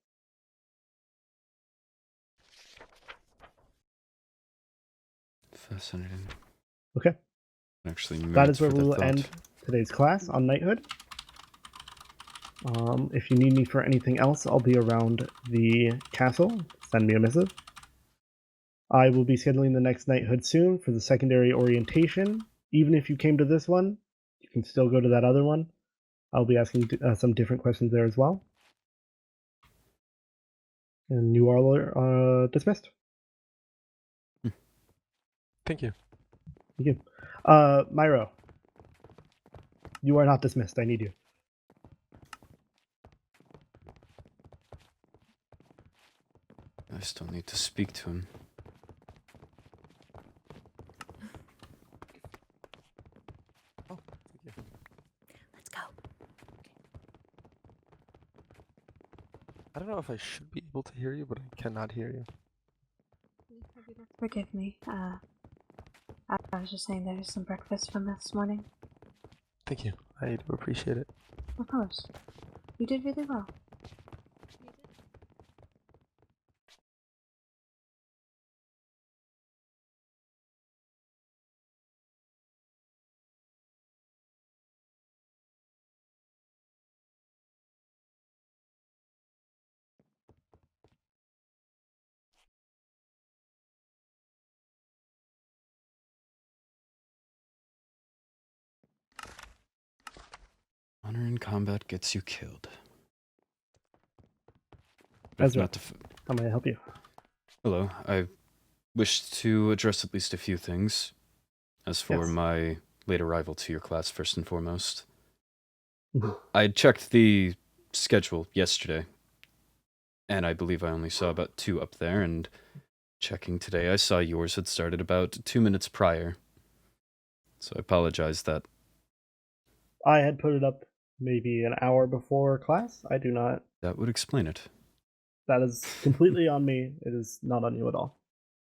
Fascinating. Okay. Actually, That is where for we that will thought. end today's class on knighthood. If you need me for anything else, I'll be around the castle. Send me a missive. I will be scheduling the next knighthood soon for the secondary orientation. Even if you came to this one, you can still go to that other one. I'll be asking some different questions there as well. And you are dismissed. Thank you. Thank you. Myro, you are not dismissed. I need you. I still need to speak to him. Oh, thank you. Let's go. I don't know if I should be able to hear you, but I cannot hear you. Forgive me. I was just saying there's some breakfast from this morning. Thank you. I do appreciate it. Of course. You did really well. Honor in combat gets you killed. Ezra, how may I help you? Hello. I wish to address at least a few things. As for Yes. my late arrival to your class, first and foremost. Mhm. I checked the schedule yesterday, and I believe I only saw about 2 up there, and checking today, I saw yours had started about 2 minutes prior. So I apologize that... I had put it up maybe an hour before class. I do not... That would explain it. That is completely on me. It is not on you at all.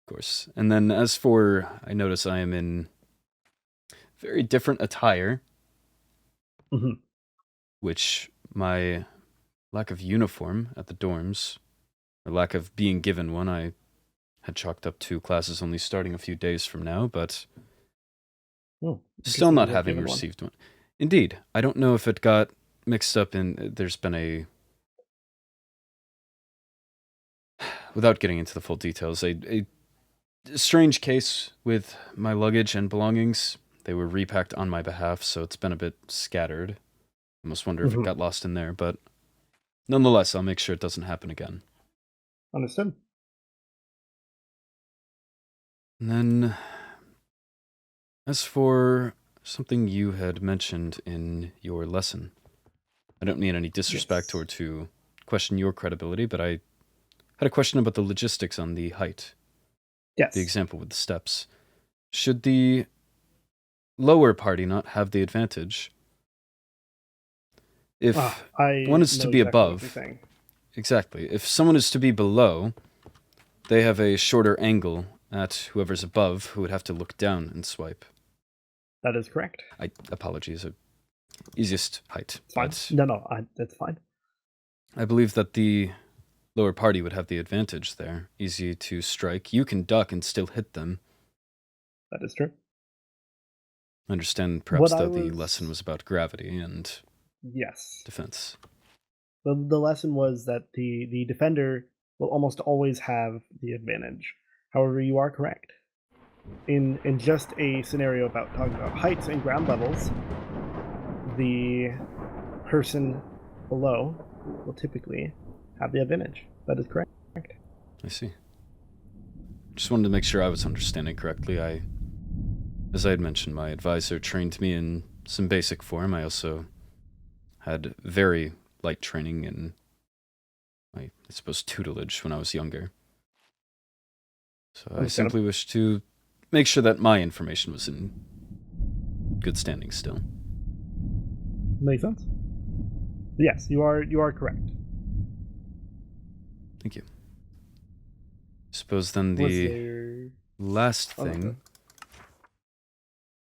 Of course. And then as for... I notice I am in very different attire. Mm-hmm. Which my lack of uniform at the dorms, or lack of being given one, I had chalked up to classes only starting a few days from now, but still not having received one. Indeed, I don't know if it got mixed up in... There's been a... Without getting into the full details, a strange case with my luggage and belongings. They were repacked on my behalf, so it's been a bit scattered. I almost wonder if it got lost in there, but nonetheless, I'll make sure it doesn't happen again. Understood. And then, as for something you had mentioned in your lesson, I don't mean any disrespect or to question your credibility, but I had a question about the logistics on the height. Yes. The example with the steps. Should the lower party not have the advantage? If one is to be above, exactly. If someone is to be below, they have a shorter angle at whoever's above, who would have to look down and swipe. That is correct. Apologies. Easiest height. Fine. No, that's fine. I believe that the lower party would have the advantage there. Easy to strike. You can duck and still hit them. That is true. I understand perhaps though the lesson was about gravity and defense. The lesson was that the defender will almost always have the advantage. However, you are correct. In just a scenario about talking about heights and ground levels, the person below will typically have the advantage. That is correct. I see. Just wanted to make sure I was understanding correctly. As I had mentioned, my advisor trained me in some basic form. I also had very light training in, I suppose, tutelage when I was younger. So I simply wish to make sure that my information was in good standing still. Makes sense. Yes, you are correct. Thank you. Suppose then the last thing,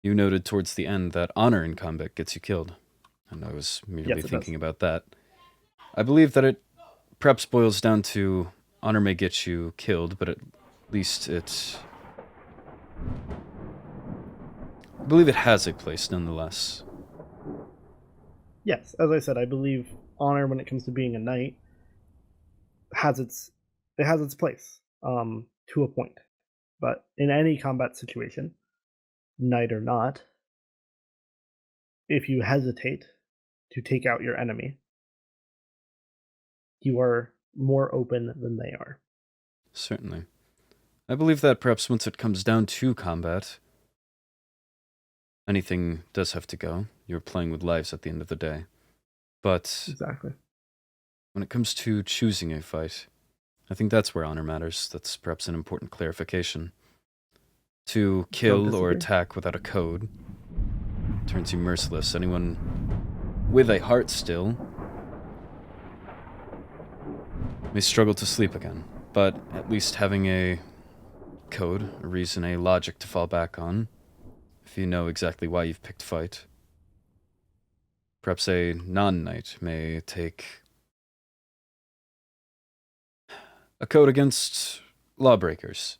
you noted towards the end that honor in combat gets you killed. And I was merely thinking about that. I believe that it perhaps boils down to honor may get you killed, but at least it I believe it has a place nonetheless. Yes, as I said, I believe honor when it comes to being a knight has its place to a point. But in any combat situation, knight or not, if you hesitate to take out your enemy, you are more open than they are. Certainly. I believe that perhaps once it comes down to combat, anything does have to go. You're playing with lives at the end of the day. But exactly, when it comes to choosing a fight, I think that's where honor matters. That's perhaps an important clarification. To kill or attack without a code turns you merciless. Anyone with a heart still may struggle to sleep again, but at least having a code, a reason, a logic to fall back on, if you know exactly why you've picked fight. Perhaps a non-knight may take a code against lawbreakers.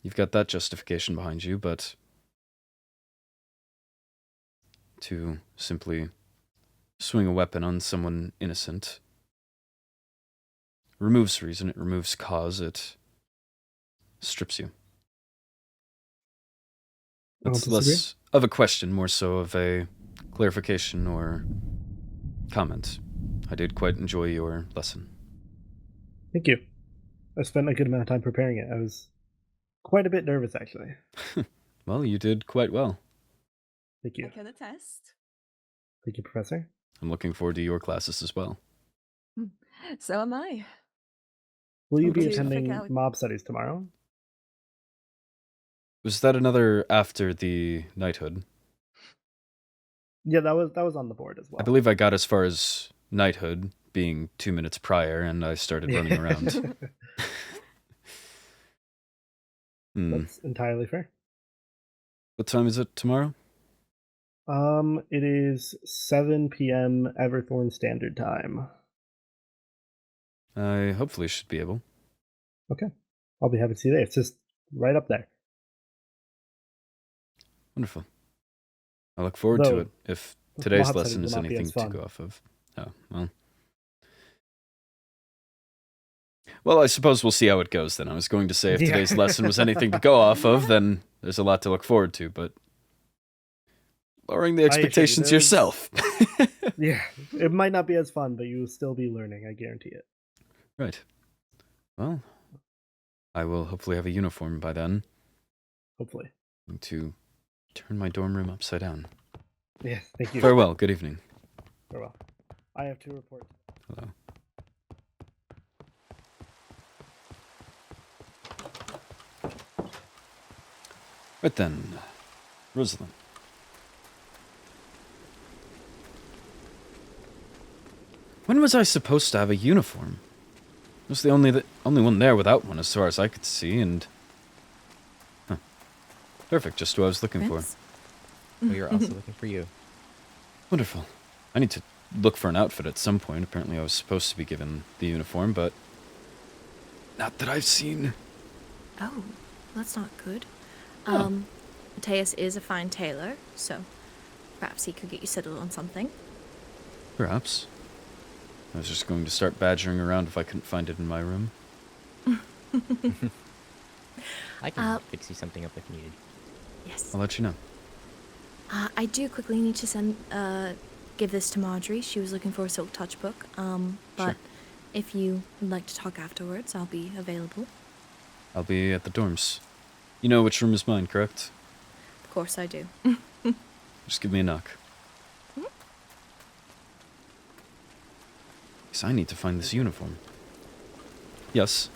You've got that justification behind you, but to simply swing a weapon on someone innocent removes reason, it removes cause, it strips you. It's less of a question, more so of a clarification or comment. I did quite enjoy your lesson. Thank you. I spent a good amount of time preparing it. I was quite a bit nervous, actually. Well, you did quite well. Thank you. I can attest. Thank you, Professor. I'm looking forward to your classes as well. So am I. Will you be To attending figure out- mob studies tomorrow? Was that another after the knighthood? Yeah, that was on the board as well. I believe I got as far as knighthood, being 2 minutes prior, and I started running around. That's entirely fair. What time is it tomorrow? It is 7 p.m. Everthorne Standard Time. I hopefully should be able. Okay. I'll be happy to see you there. It's just right up there. Wonderful. I look forward to Though, it, if today's mob lesson studies is will not be anything as to fun. go off of. Oh, well. Well, I suppose we'll see how it goes then. I was going to say if Yeah. today's lesson was anything to go off of, then there's a lot to look forward to, but lowering the I assure you, expectations there's- yourself. Yeah, it might not be as fun, but you will still be learning, I guarantee it. Right. Well, I will hopefully have a uniform by then. Hopefully. I'm going to turn my dorm room upside down. Yeah, thank you. Farewell, good evening. Farewell. I have to report. Hello. Right then, Rosalynn. When was I supposed to have a uniform? I was the only one there without one as far as I could see, and... Huh. Perfect, just what I was looking Prince? Oh, you're also looking for you. Wonderful. I need to look for an outfit at some point. Apparently I was supposed to be given the uniform, but... not that I've seen. Oh, that's not good. Oh. Mateus is a fine tailor, so perhaps he could get you settled on something. Perhaps. I was just going to start badgering around if I couldn't find it in my room. I can fix you something up if needed. Yes. I'll let you know. I do quickly need to give this to Marjorie. She was looking for a silk touch book. But Sure. if you would like to talk afterwards, I'll be available. I'll be at the dorms. You know which room is mine, correct? Of course I do. Just give me a knock. Because I need to find this uniform. Yes?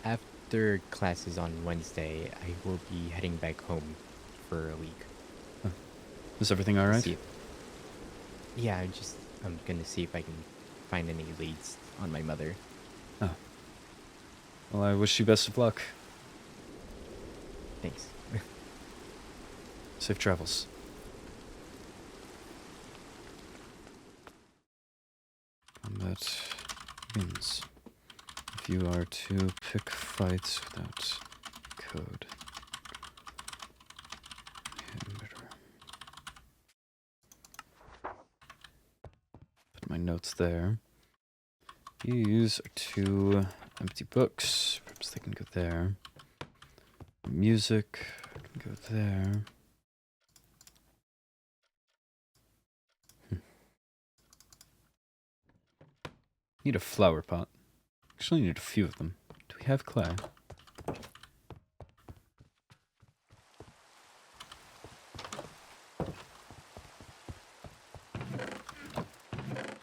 After classes on Wednesday, I will be heading back home for a week. Huh. Is everything alright? Yeah, I'm gonna see if I can find any leads on my mother. Oh. Well, I wish you best of luck. Thanks. Safe travels. Combat wins. If you are to pick fights without code. Put my notes there. These are 2 empty books. Perhaps they can go there. Music can go there. Need a flower pot. Actually, need a few of them. Do we have clay?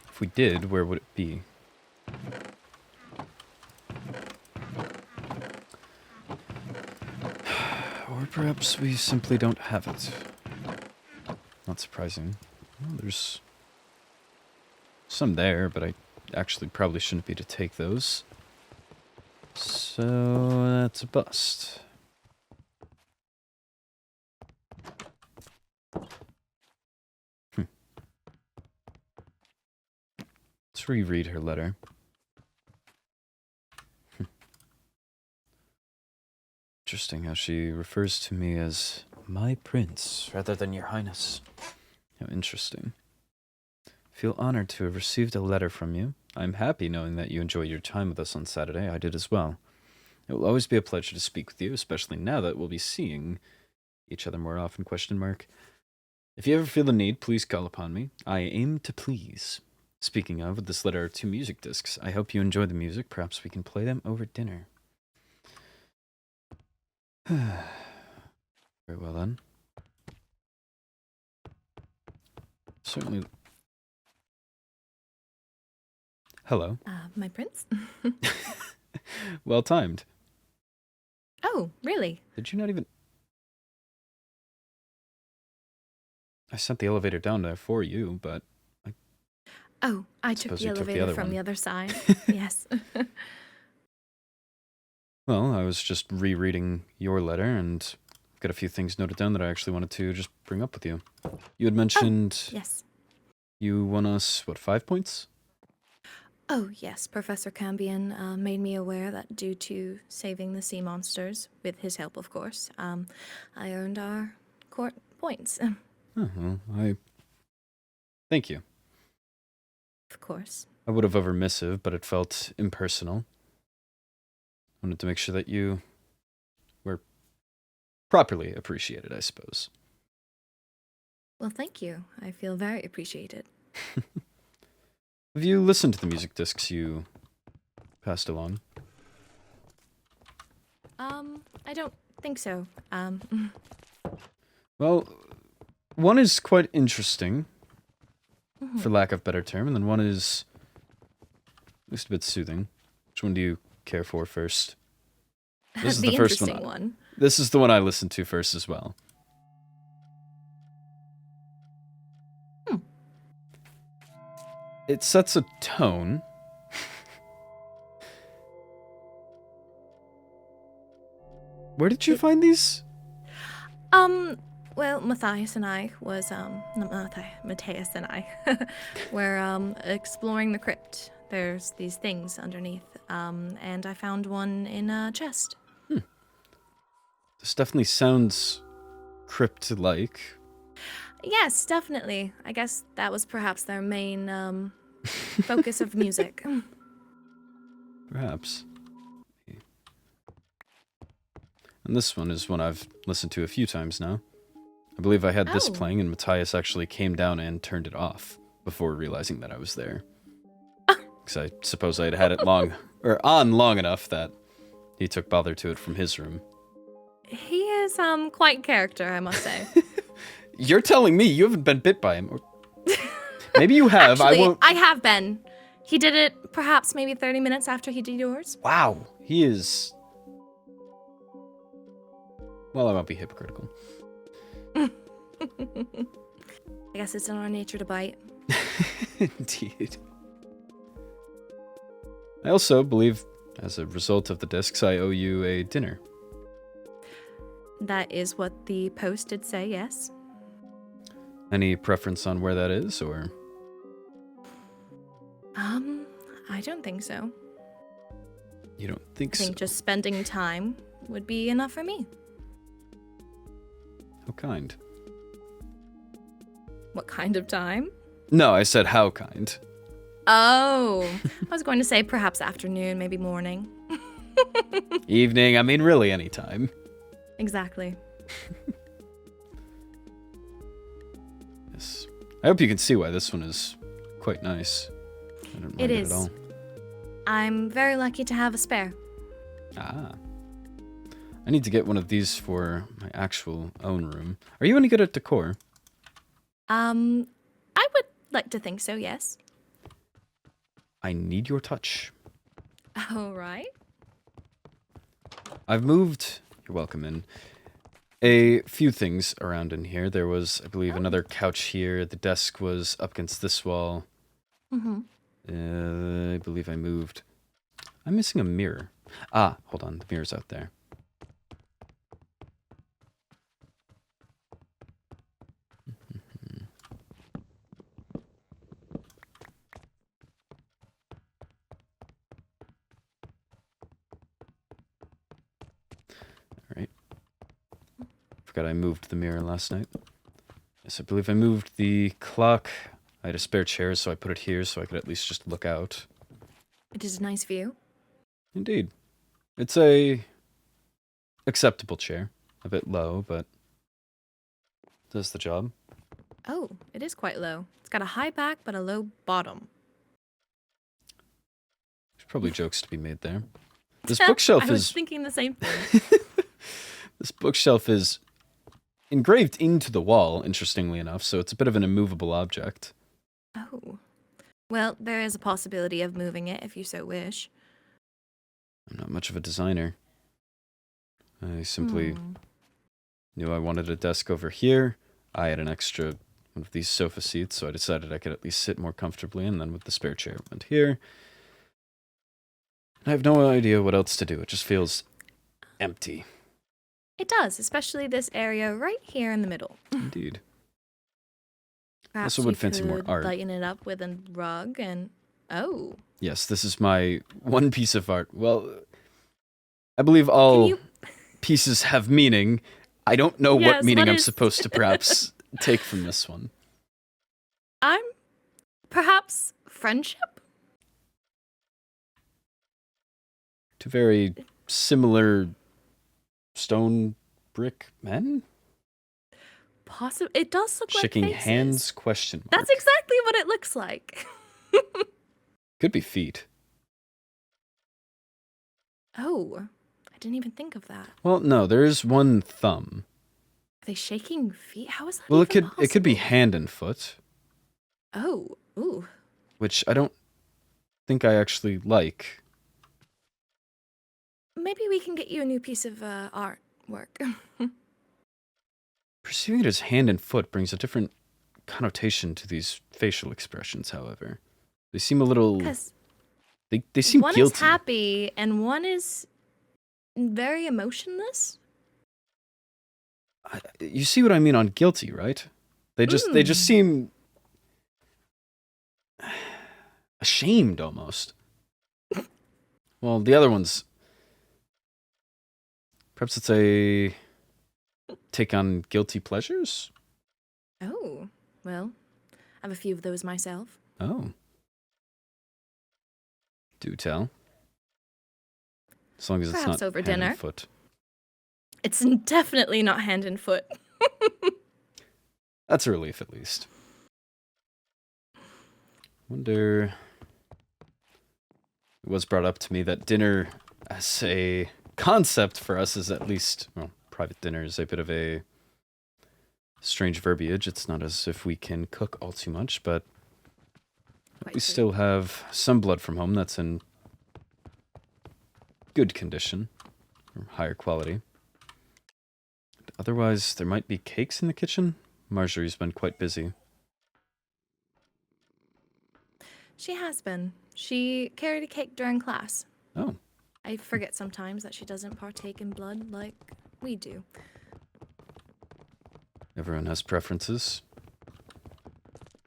If we did, where would it be? Or perhaps we simply don't have it. Not surprising. Well, there's some there, but I actually probably shouldn't be to take those. So that's a bust. Let's reread her letter. Interesting how she refers to me as my prince rather than your highness. How interesting. Feel honored to have received a letter from you. I'm happy knowing that you enjoyed your time with us on Saturday. I did as well. It will always be a pleasure to speak with you, especially now that we'll be seeing each other more often, ? If you ever feel the need, please call upon me. I aim to please. Speaking of, with this letter are 2 music discs. I hope you enjoy the music. Perhaps we can play them over dinner. Very well then. Certainly. Hello. My prince? Well timed. Oh, really? Did you not even... I sent the elevator down there for you, but... Oh, I took suppose the you took the elevator other from one. the other side. Yes. Well, I was just rereading your letter and got a few things noted down that I actually wanted to just bring up with you. You had mentioned... Yes. You won us, what, 5 points? Oh, yes. Professor Cambion made me aware that due to saving the sea monsters, with his help, of course, I earned our court points. Oh, well, thank you. Of course. I would have over-missive, but it felt impersonal. I wanted to make sure that you were properly appreciated, I suppose. Well, thank you. I feel very appreciated. Have you listened to the music discs you passed along? I don't think so. Well, one is quite interesting, for lack of a better term, and then one is at least a bit soothing. Which one do you care for first? This is The the first interesting one. This is the one I listened to first as well. It sets a tone. Where did you find these? Well, Matthias and I was, Matthias and I were, exploring the crypt. There's these things underneath, and I found one in a chest. This definitely sounds crypt-like. Yes, definitely. I guess that was perhaps their main, focus of music. Perhaps. And this one is one I've listened to a few times now. I believe I had this playing, and Matthias actually came down and turned it off before realizing that I was there. Because I suppose I had it on long enough that he took bother to it from his room. He is, quite character, I must say. You're telling me you haven't been bit by him? Or... Maybe you have. Actually, I have been. He did it perhaps maybe 30 minutes after he did yours. Wow. He is... Well, I won't be hypocritical. I guess it's in our nature to bite. Indeed. I also believe, as a result of the discs, I owe you a dinner. That is what the post did say, yes. Any preference on where that is, or? I don't think so. You don't think I so? think just spending time would be enough for me. How kind. What kind of time? No, I said how kind. Oh, I was going to say perhaps afternoon, maybe morning. Evening, I mean really any time. Exactly. Yes. I hope you can see why this one is quite nice. I don't mind It it is. at all. I'm very lucky to have a spare. Ah. I need to get one of these for my actual own room. Are you any good at decor? I would like to think so, yes. I need your touch. All right. I've moved, you're welcome in, a few things around in here. There was, I believe, another couch here. The desk was up against this wall. Mm-hmm. I believe I moved. I'm missing a mirror. Ah, hold on. The mirror's out there. Alright. Forgot I moved the mirror last night. Yes, I believe I moved the clock. I had a spare chair, so I put it here so I could at least just look out. It is a nice view. Indeed. It's a acceptable chair. A bit low, but does the job. Oh, it is quite low. It's got a high back but a low bottom. There's probably jokes to be made there. This bookshelf I was is... thinking the same thing. This bookshelf is engraved into the wall, interestingly enough, so it's a bit of an immovable object. Oh. Well, there is a possibility of moving it if you so wish. I'm not much of a designer. I simply knew I wanted a desk over here. I had an extra one of these sofa seats, so I decided I could at least sit more comfortably, and then with the spare chair it went here. I have no idea what else to do. It just feels empty. It does, especially this area right here in the middle. Indeed. Perhaps Also would you fancy more could art. lighten it up with a rug and... Oh. Yes, this is my one piece of art. Well, I believe all pieces have meaning. I don't know Yes, what meaning what I'm is- supposed to perhaps take from this one. I'm... Perhaps friendship? Two very similar stone brick men? Possibly. It does look Shaking like faces. hands, question mark. That's exactly what it looks like. Could be feet. Oh, I didn't even think of that. Well, no, there is one thumb. Are they shaking feet? How is that Well, even it could be hand and foot, Oh, ooh. which I don't think I actually like. Maybe we can get you a new piece of artwork. Perceiving it as hand and foot brings a different connotation to these facial expressions, however. They seem a little... 'Cause They seem one guilty. is happy and one is very emotionless. You see what I mean on guilty, right? They just seem... ashamed, almost. Well, the other one's... Perhaps it's a... take on guilty pleasures? Oh, well, I have a few of those myself. Oh. Do tell. As long as it's Perhaps not over hand dinner. and foot. It's definitely not hand and foot. That's a relief, at least. Wonder... It was brought up to me that dinner as a concept for us is at least... Well, private dinner is a bit of a strange verbiage. It's not as if we can cook all too much, but we still have some blood from home that's in good condition, or higher quality. Otherwise, there might be cakes in the kitchen. Marjorie's been quite busy. She has been. She carried a cake during class. Oh. I forget sometimes that she doesn't partake in blood like we do. Everyone has preferences.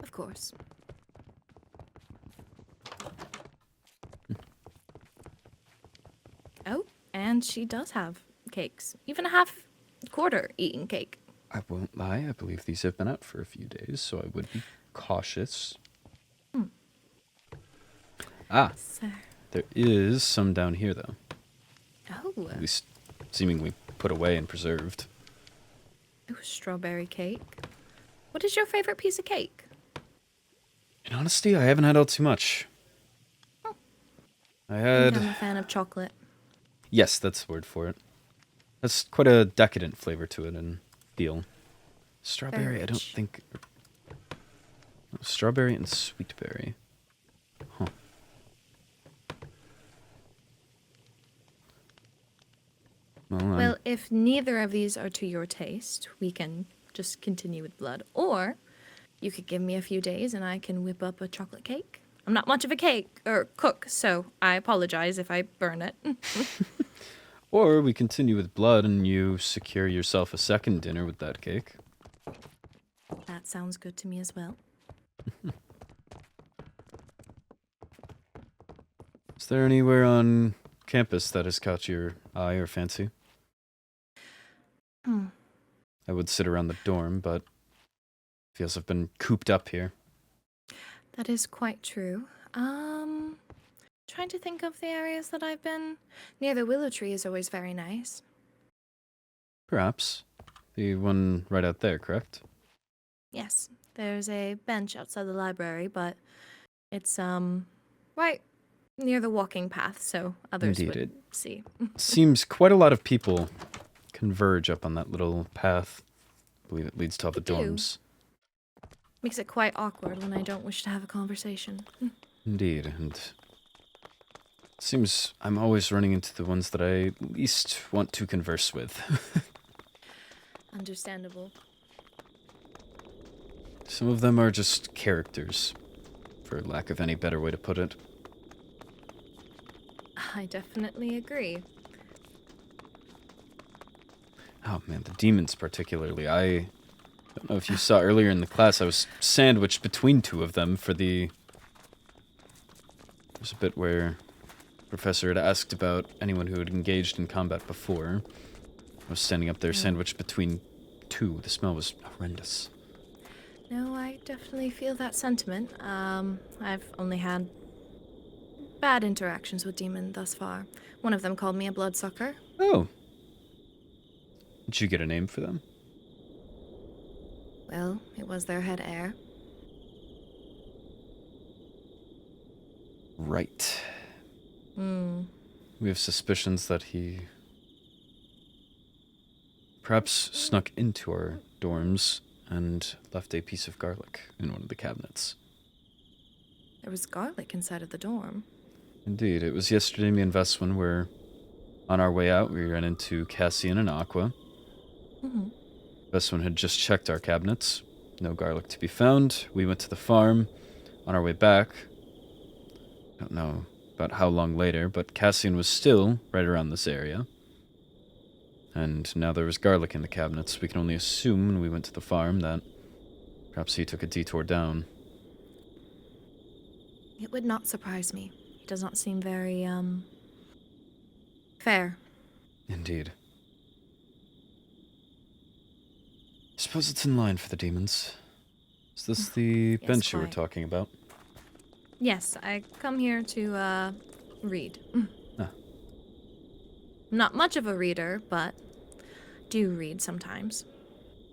Of course. Oh, and she does have cake. cakes, even a quarter eaten cake. I won't lie, I believe these have been out for a few days, so I would be cautious. Ah, So, there is some down here, though. oh, At least seemingly put away and preserved. ooh, strawberry cake. What is your favorite piece of cake? In honesty, I haven't had all too much. I had... I'm a fan of chocolate. Yes, that's the word for it. That's quite a decadent flavor to it and feel. Strawberry, I don't rich. think... Strawberry and sweetberry. Huh. Well, if neither of these are to your taste, we can just continue with blood. Or you could give me a few days and I can whip up a chocolate cake. I'm not much of a cook, so I apologize if I burn it. Or we continue with blood and you secure yourself a second dinner with that cake. That sounds good to me as well. Is there anywhere on campus that has caught your eye or fancy? I would sit around the dorm, but feels I've been cooped up here. That is quite true. Trying to think of the areas that I've been. Near the willow tree is always very nice. Perhaps. The one right out there, correct? Yes, there's a bench outside the library, but it's right near the walking path, so others Indeed, would see. Seems quite a lot of people converge up on that little path. I believe it leads to all the They do. dorms. Makes it quite awkward when I don't wish to have a conversation. Indeed, and it seems I'm always running into the ones that I least want to converse with. Understandable. Some of them are just characters, for lack of any better way to put it. I definitely agree. Oh man, the demons particularly. I don't know if you saw earlier in the class, I was sandwiched between two of them for the... There's a bit where the professor had asked about anyone who had engaged in combat before. I was standing up there sandwiched between two. The smell was horrendous. No, I definitely feel that sentiment. I've only had bad interactions with demon thus far. One of them called me a bloodsucker. Oh. Did you get a name for them? Well, it was their head heir. Right. Hmm. We have suspicions that he perhaps snuck into our dorms and left a piece of garlic in one of the cabinets. There was garlic inside of the dorm. Indeed. It was yesterday me and Veswin were on our way out. We ran into Cassian and Aqua. Mm-hmm. Veswin had just checked our cabinets. No garlic to be found. We went to the farm. On our way back, I don't know about how long later, but Cassian was still right around this area. And now there was garlic in the cabinets. We can only assume when we went to the farm that perhaps he took a detour down. It would not surprise me. He does not seem very, fair. Indeed. I suppose it's in line for the demons. Is this the Yes, bench you were quite. talking about? Yes, I come here to, read. Ah. I'm not much of a reader, but do read sometimes.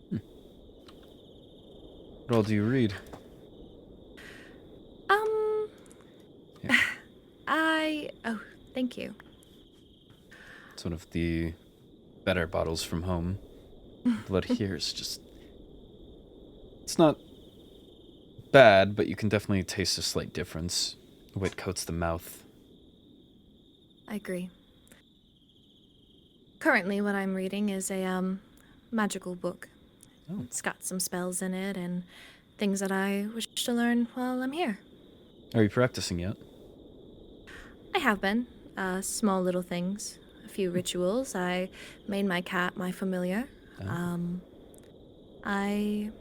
What all do you read? Yeah. Oh, thank you. It's one of the better bottles from home. Blood here is just... It's not bad, but you can definitely taste a slight difference. The way it coats the mouth. I agree. Currently, what I'm reading is a, magical book. Oh. It's got some spells in it and things that I wish to learn while I'm here. Are you practicing yet? I have been. Small little things. A few rituals. I made my cat my familiar. Oh. I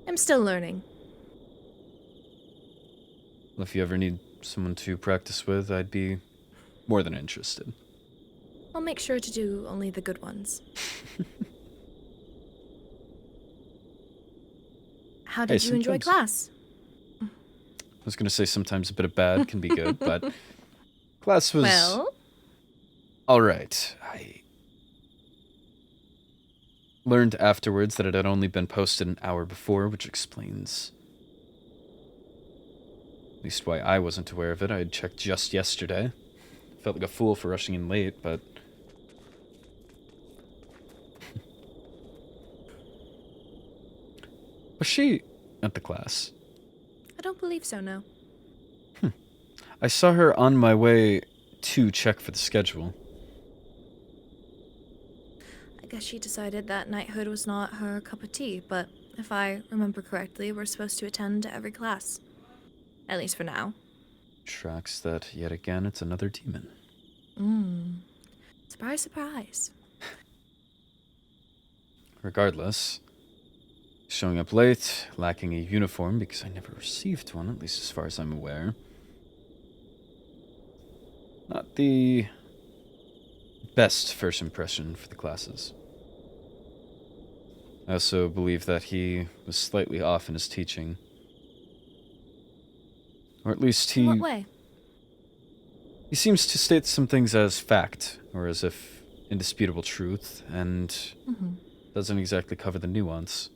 am still learning. Well, if you ever need someone to practice with, I'd be more than interested. I'll make sure to do only the good ones. How did you enjoy class? I was going to say sometimes a bit of bad can be good, but class was Well, all right. I learned afterwards that it had only been posted an hour before, which explains at least why I wasn't aware of it. I had checked just yesterday. Felt like a fool for rushing in late, but was she at the class? I don't believe so, no. I saw her on my way to check for the schedule. I guess she decided that knighthood was not her cup of tea, but if I remember correctly, we're supposed to attend every class. At least for now. Tracks that yet again it's another demon. Surprise, surprise. Regardless, showing up late, lacking a uniform because I never received one, at least as far as I'm aware. Not the best first impression for the classes. I also believe that he was slightly off in his teaching. Or at least In what way? He seems to state some things as fact, or as if indisputable truth, and doesn't exactly cover the nuance.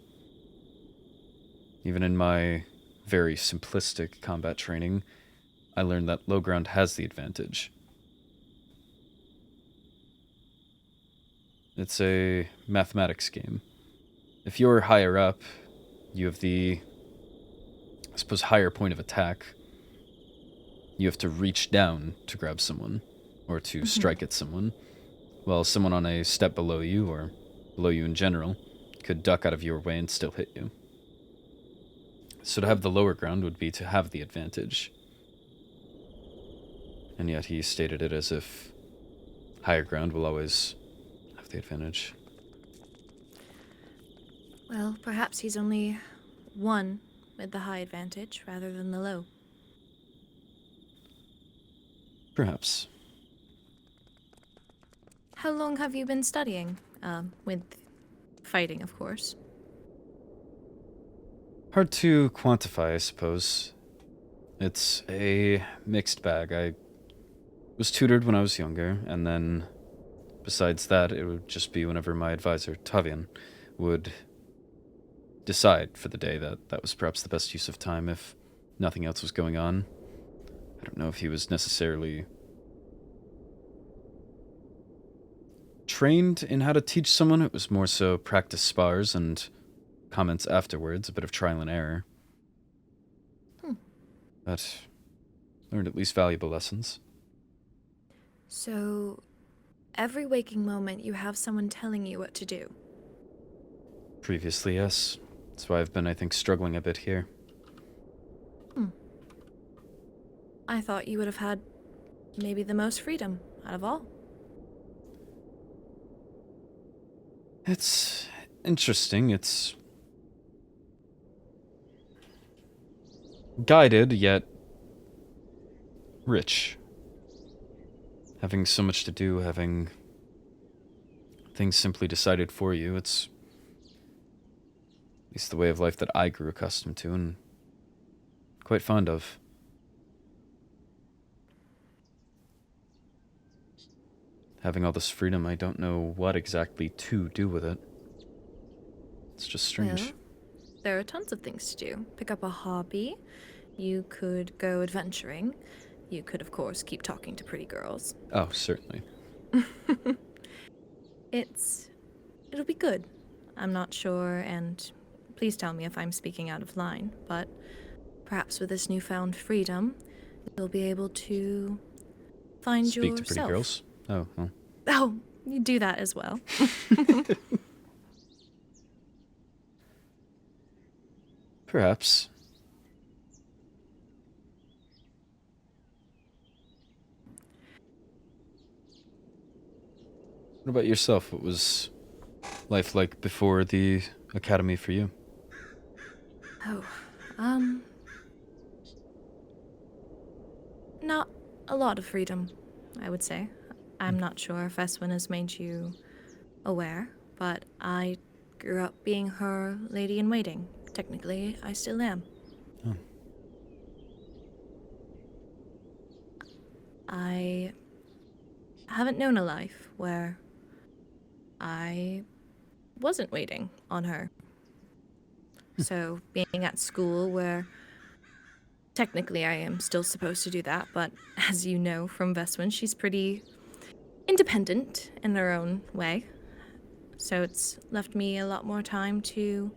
Even in my very simplistic combat training, I learned that low ground has the advantage. It's a mathematics game. If you're higher up, you have the, I suppose, higher point of attack. You have to reach down to grab someone, or to strike at someone, while someone on a step below you, or below you in general, could duck out of your way and still hit you. So to have the lower ground would be to have the advantage. And yet he stated it as if higher ground will always have the advantage. Well, perhaps he's only one with the high advantage rather than the low. Perhaps. How long have you been studying? With fighting, of course. Hard to quantify, I suppose. It's a mixed bag. I was tutored when I was younger, and then besides that, it would just be whenever my advisor, Tavian, would decide for the day that that was perhaps the best use of time if nothing else was going on. I don't know if he was necessarily trained in how to teach someone. It was more so practice spars and comments afterwards, a bit of trial and error. But learned at least valuable lessons. So, every waking moment you have someone telling you what to do. Previously, yes. That's why I've been, I think, struggling a bit here. I thought you would have had maybe the most freedom out of all. It's interesting. It's guided, yet rich. Having so much to do, having things simply decided for you, it's at least the way of life that I grew accustomed to and quite fond of. Having all this freedom, I don't know what exactly to do with it. It's just strange. Well, there are tons of things to do. Pick up a hobby. You could go adventuring. You could, of course, keep talking to pretty girls. Oh, certainly. It'll be good. I'm not sure, and please tell me if I'm speaking out of line, but perhaps with this newfound freedom, you'll be able to find Speak yourself. to pretty girls? Oh, well. Oh, you do that as well. Perhaps. What about yourself? What was life like before the academy for you? Oh, not a lot of freedom, I would say. I'm not sure if Eswin has made you aware, but I grew up being her lady-in-waiting. Technically, I still am. Oh. I haven't known a life where I wasn't waiting on her. So, being at school where technically I am still supposed to do that, but as you know from Veswin, she's pretty independent in her own way. So it's left me a lot more time to,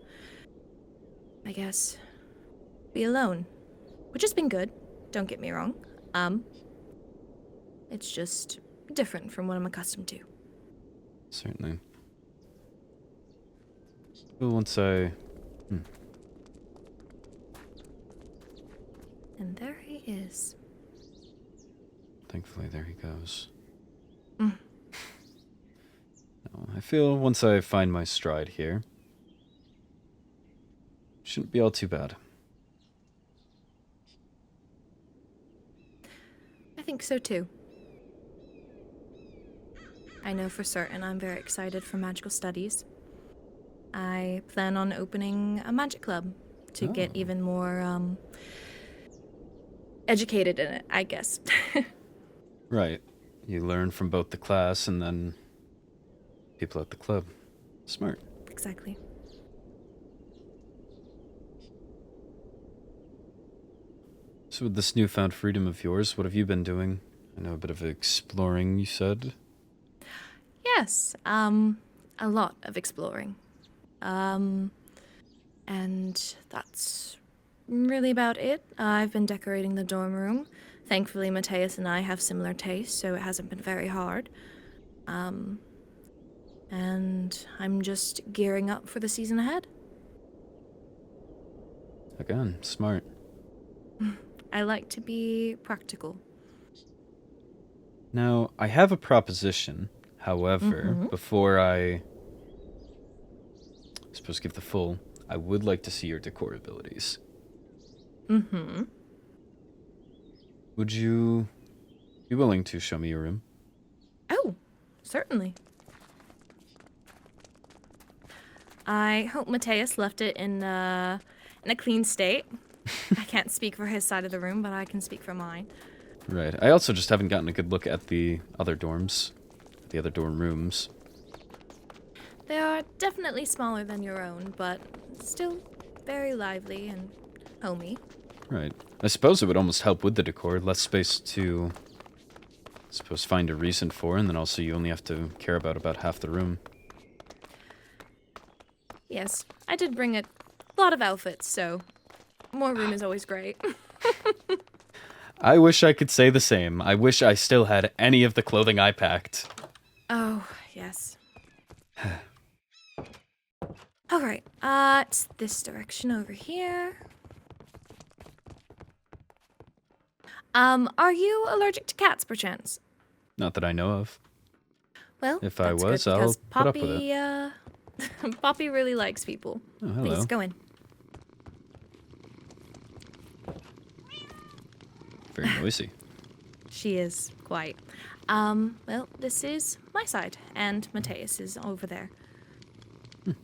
I guess, be alone. Which has been good, don't get me wrong. It's just different from what I'm accustomed to. Certainly. Well, once I... And there he is. Thankfully, there he goes. Mm. No, I feel once I find my stride here, shouldn't be all too bad. I think so too. I know for certain I'm very excited for magical studies. I plan on opening a magic club to get even more educated in it, I guess. Right. You learn from both the class and then people at the club. Smart. Exactly. So with this newfound freedom of yours, what have you been doing? I know a bit of exploring, you said. Yes, a lot of exploring. And that's really about it. I've been decorating the dorm room. Thankfully, Mateus and I have similar tastes, so it hasn't been very hard. And I'm just gearing up for the season ahead. Again, smart. I like to be practical. Now, I have a proposition. However, before I suppose give the full, I would like to see your decor abilities. Would you be willing to show me your room? Oh, certainly. I hope Mateus left it in a clean state. I can't speak for his side of the room, but I can speak for mine. Right. I also just haven't gotten a good look at the other dorms, the other dorm rooms. They are definitely smaller than your own, but still very lively and homey. Right. I suppose it would almost help with the decor, less space to, I suppose, find a reason for, and then also you only have to care about half the room. Yes, I did bring a lot of outfits, so more room is always great. I wish I could say the same. I wish I still had any of the clothing I packed. Oh, yes. Alright, it's this direction over here. Are you allergic to cats, perchance? Not that I know of. Well, if I that's was, good, I'll because put up with it. Poppy really likes people. Oh, hello. Please, go in. Very noisy. She is quite. Well, this is my side, and Mateus is over there. You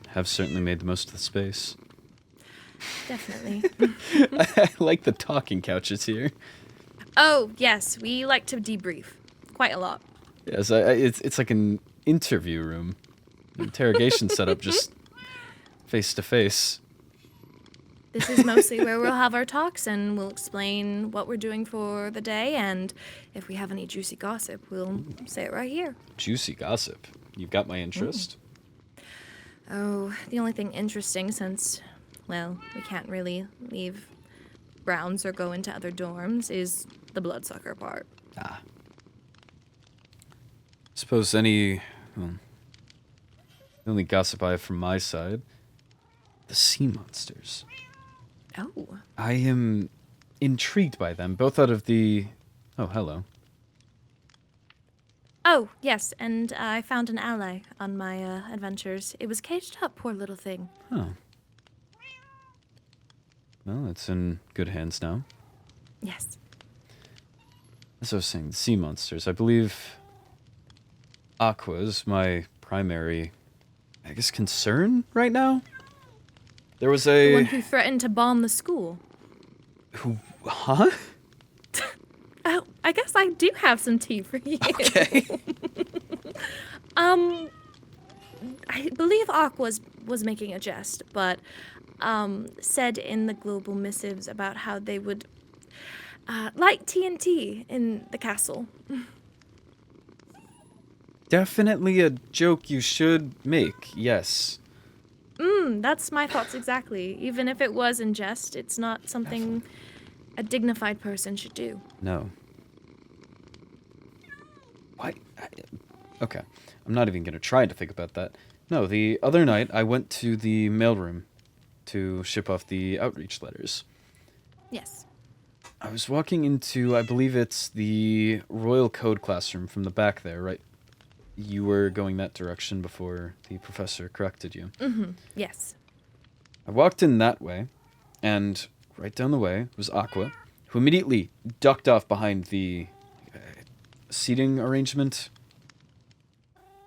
have certainly made the most of the space. Definitely. I like the talking couches here. Oh, yes, we like to debrief. Quite a lot. Yes, it's like an interview room. Interrogation setup, just face to face. This is mostly where we'll have our talks, and we'll explain what we're doing for the day, and if we have any juicy gossip, we'll say it right here. Juicy gossip. You've got my interest. Oh, the only thing interesting since, well, we can't really leave grounds or go into other dorms is the bloodsucker part. Ah. Suppose any... Well, the only gossip I have from my side... The sea monsters. Oh. I am intrigued by them, both out of the... Oh, hello. Oh, yes, and I found an ally on my adventures. It was caged up, poor little thing. Oh. Well, it's in good hands now. Yes. As I was saying, the sea monsters. I believe Aqua is my primary, I guess, concern right now. There was The one a... who threatened to bomb the school. Who... Huh? Oh, I guess I do have some tea for you. Okay. I believe Aqua was making a jest, but said in the global missives about how they would light TNT in the castle. Definitely a joke you should make, yes. That's my thoughts exactly. Even if it was in jest, it's not something a dignified person should do. No. Why? Okay. I'm not even going to try to think about that. No, the other night I went to the mailroom to ship off the outreach letters. Yes. I was walking into, I believe it's the Royal Code classroom from the back there, right? You were going that direction before the professor corrected you. Yes. I walked in that way, and right down the way was Aqua, who immediately ducked off behind the seating arrangement.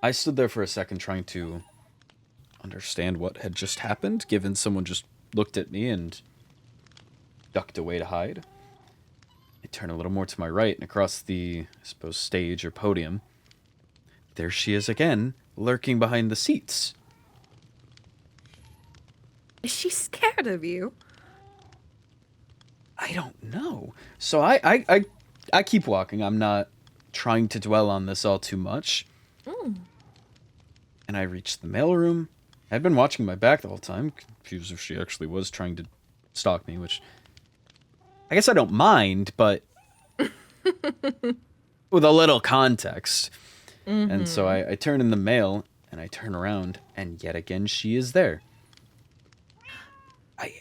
I stood there for a second trying to understand what had just happened, given someone just looked at me and ducked away to hide. I turn a little more to my right, and across the, I suppose, stage or podium, there she is again, lurking behind the seats. Is she scared of you? I don't know. So I keep walking. I'm not trying to dwell on this all too much. And I reached the mailroom. I'd been watching my back the whole time, confused if she actually was trying to stalk me, which I guess I don't mind, but with a little context. And so I turn in the mail, and I turn around, and yet again she is there.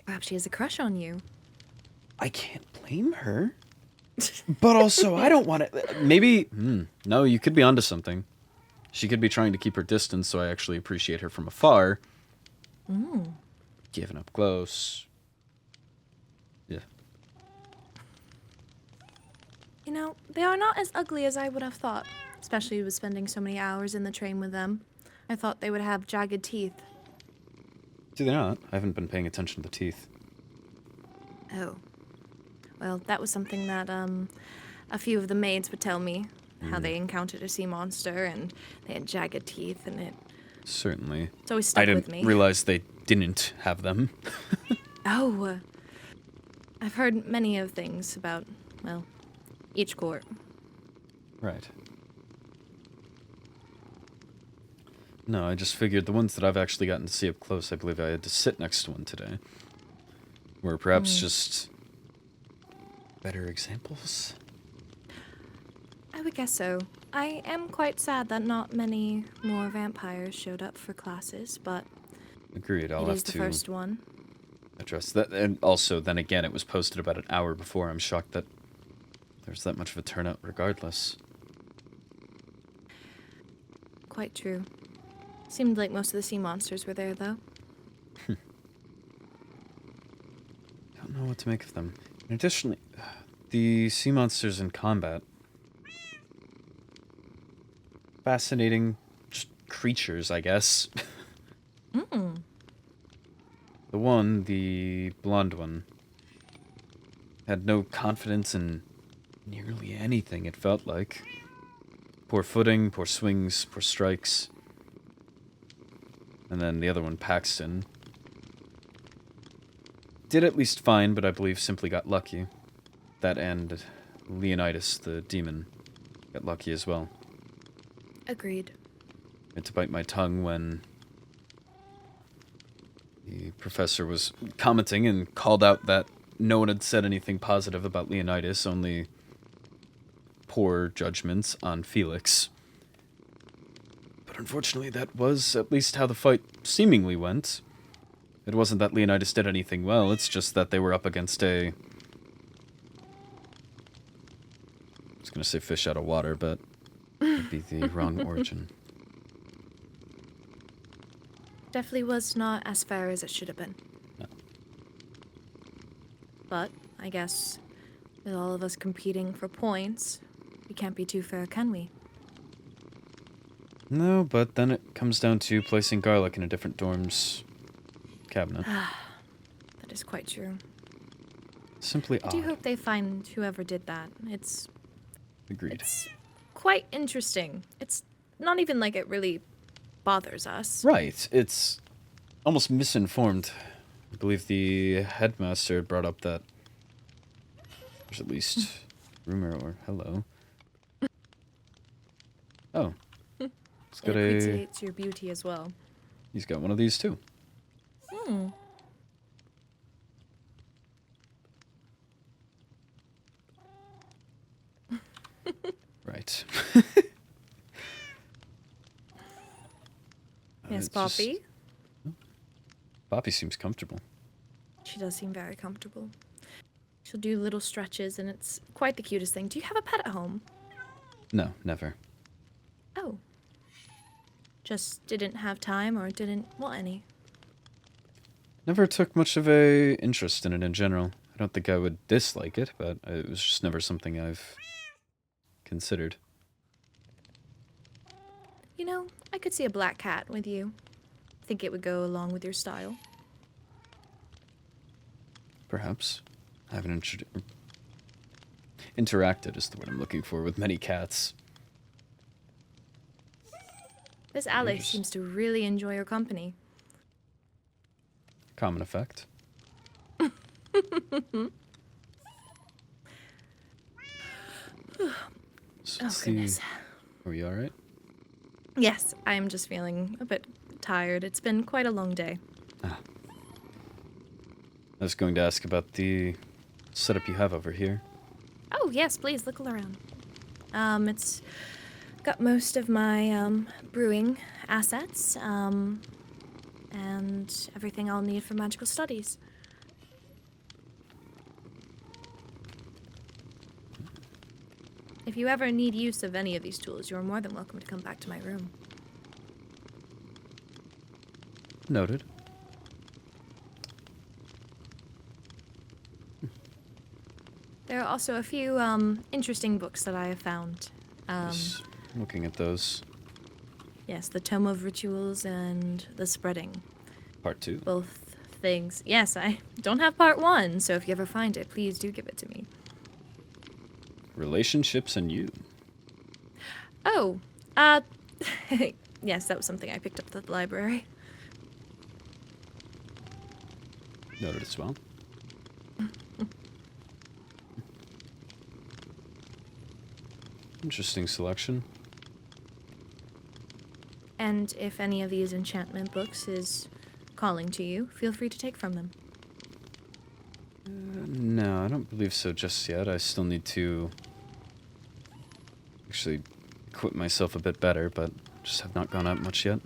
Perhaps she has a crush on you. I can't blame her. But also, I don't want to... Maybe... no, you could be onto something. She could be trying to keep her distance, so I actually appreciate her from afar. Giving up close. Yeah. You know, they are not as ugly as I would have thought, especially with spending so many hours in the train with them. I thought they would have jagged teeth. Do they not? I haven't been paying attention to the teeth. Oh. Well, that was something that a few of the maids would tell me, how they encountered a sea monster and they had jagged teeth, and it... Certainly. It's always stuck with me. I didn't realize they didn't have them. Oh. I've heard many of things about, well, each court. Right. No, I just figured the ones that I've actually gotten to see up close, I believe I had to sit next to one today. Were perhaps just better examples? I would guess so. I am quite sad that not many more vampires showed up for classes, but Agreed, I'll it have is the to first one. address that. And also, then again, it was posted about an hour before. I'm shocked that there's that much of a turnout regardless. Quite true. Seemed like most of the sea monsters were there, though. Don't know what to make of them. And additionally, the sea monsters in combat. Fascinating just creatures, I guess. The one, the blonde one, had no confidence in nearly anything, it felt like. Poor footing, poor swings, poor strikes. And then the other one, Paxton, did at least fine, but I believe simply got lucky. That and Leonidas, the demon, got lucky as well. Agreed. I had to bite my tongue when the professor was commenting and called out that no one had said anything positive about Leonidas, only poor judgments on Felix. But unfortunately, that was at least how the fight seemingly went. It wasn't that Leonidas did anything well, it's just that they were up against a... I was going to say fish out of water, but that'd be the wrong origin. Definitely was not as fair as it should have been. No. But, I guess, with all of us competing for points, We can't be too fair, can we? No, but then it comes down to placing garlic in a different dorm's cabinet. That is quite true. Simply I do odd. hope they find whoever did that. It's Agreed. quite interesting. It's not even like it really bothers us. Right. It's almost misinformed. I believe the headmaster had brought up that there's at least rumor or hello. Oh. He's It got appreciates your beauty as well. He's got one of these too. Hmm. Right. Yes, It's just- Poppy. Poppy seems comfortable. She does seem very comfortable. She'll do little stretches, and it's quite the cutest thing. Do you have a pet at home? No, never. Oh. Just didn't have time or didn't want any. Never took much of a interest in it in general. I don't think I would dislike it, but it was just never something I've considered. You know, I could see a black cat with you. Think it would go along with your style. Perhaps. I haven't interacted is the word I'm looking for with many cats. This Alex seems to really enjoy your company. Common effect. So let's see. Goodness. Are we alright? Yes, I am just feeling a bit tired. It's been quite a long day. I was going to ask about the setup you have over here. Oh, yes, please look around. It's got most of my brewing assets, and everything I'll need for magical studies. If you ever need use of any of these tools, you're more than welcome to come back to my room. Noted. There are also a few interesting books that I have found. Just looking at those. Yes, the Tome of Rituals and the Spreading. Part 2. Both things. Yes, I don't have part 1, so if you ever find it, please do give it to me. Relationships and you. Oh, yes, that was something I picked up at the library. Noted as well. Interesting selection. And if any of these enchantment books is calling to you, feel free to take from them. No, I don't believe so just yet. I still need to actually equip myself a bit better, but just have not gone out much yet.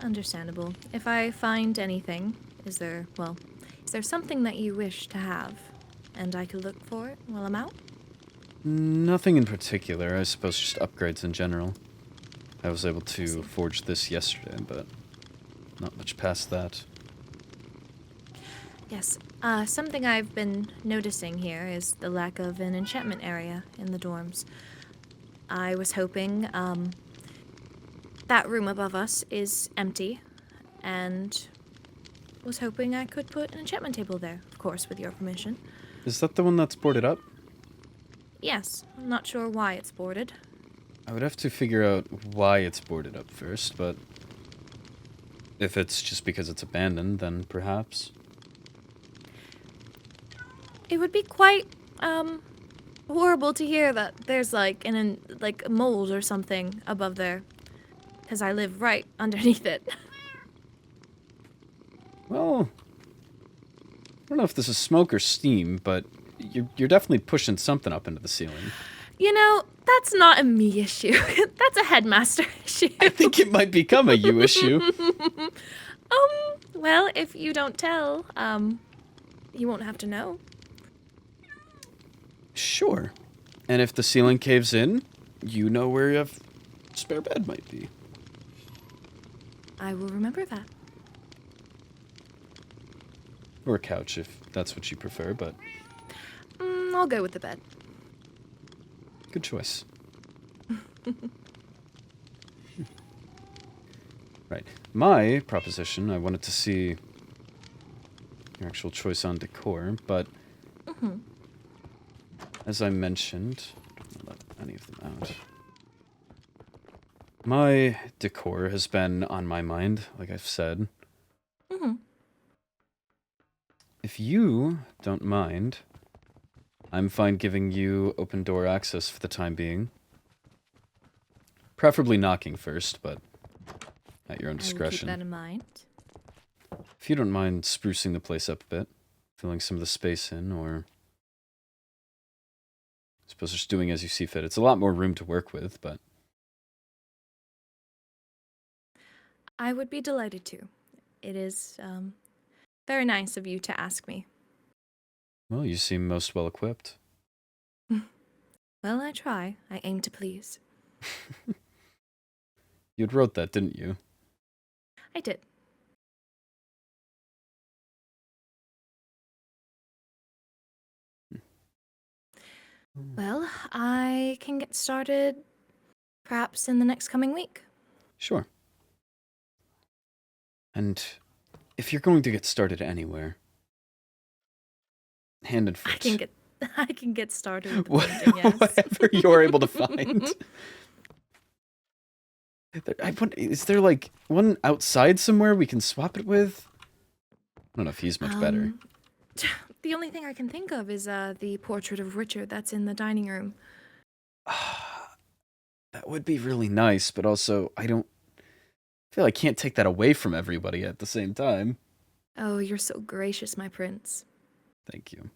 Understandable. If I find anything, is there something that you wish to have, and I could look for it while I'm out? Nothing in particular. I suppose just upgrades in general. I was able to forge this yesterday, but not much past that. Yes. Something I've been noticing here is the lack of an enchantment area in the dorms. I was hoping, that room above us is empty, and was hoping I could put an enchantment table there, of course, with your permission. Is that the one that's boarded up? Yes, I'm not sure why it's boarded. I would have to figure out why it's boarded up first, but if it's just because it's abandoned, then perhaps. It would be quite, horrible to hear that there's, like, a mold or something above there. Because I live right underneath it. Well, I don't know if this is smoke or steam, but you're definitely pushing something up into the ceiling. You know, that's not a me issue. That's a headmaster issue. I think it might become a you issue. Well, if you don't tell, you won't have to know. Sure. And if the ceiling caves in, you know where your spare bed might be. I will remember that. Or a couch, if that's what you prefer, but... I'll go with the bed. Good choice. Right. My proposition, I wanted to see your actual choice on decor, but as I mentioned, don't let any of them out. My decor has been on my mind, like I've said. If you don't mind, I'm fine giving you open door access for the time being. Preferably knocking first, but at your own discretion. I will keep that in mind. If you don't mind sprucing the place up a bit, filling some of the space in, or I suppose just doing as you see fit. It's a lot more room to work with, but I would be delighted to. It is very nice of you to ask me. well, you seem most well equipped. Well, I try. I aim to please. You'd wrote that, didn't you? I did. Well, I can get started perhaps in the next coming week. Sure. And if you're going to get started anywhere, hand and foot. I can get started with the painting, yes. Whatever you're able to find. Is there like one outside somewhere we can swap it with? I don't know if he's much better. The only thing I can think of is the portrait of Richard that's in the dining room. That would be really nice, but also I feel I can't take that away from everybody at the same time. Oh, you're so gracious, my prince. Thank you.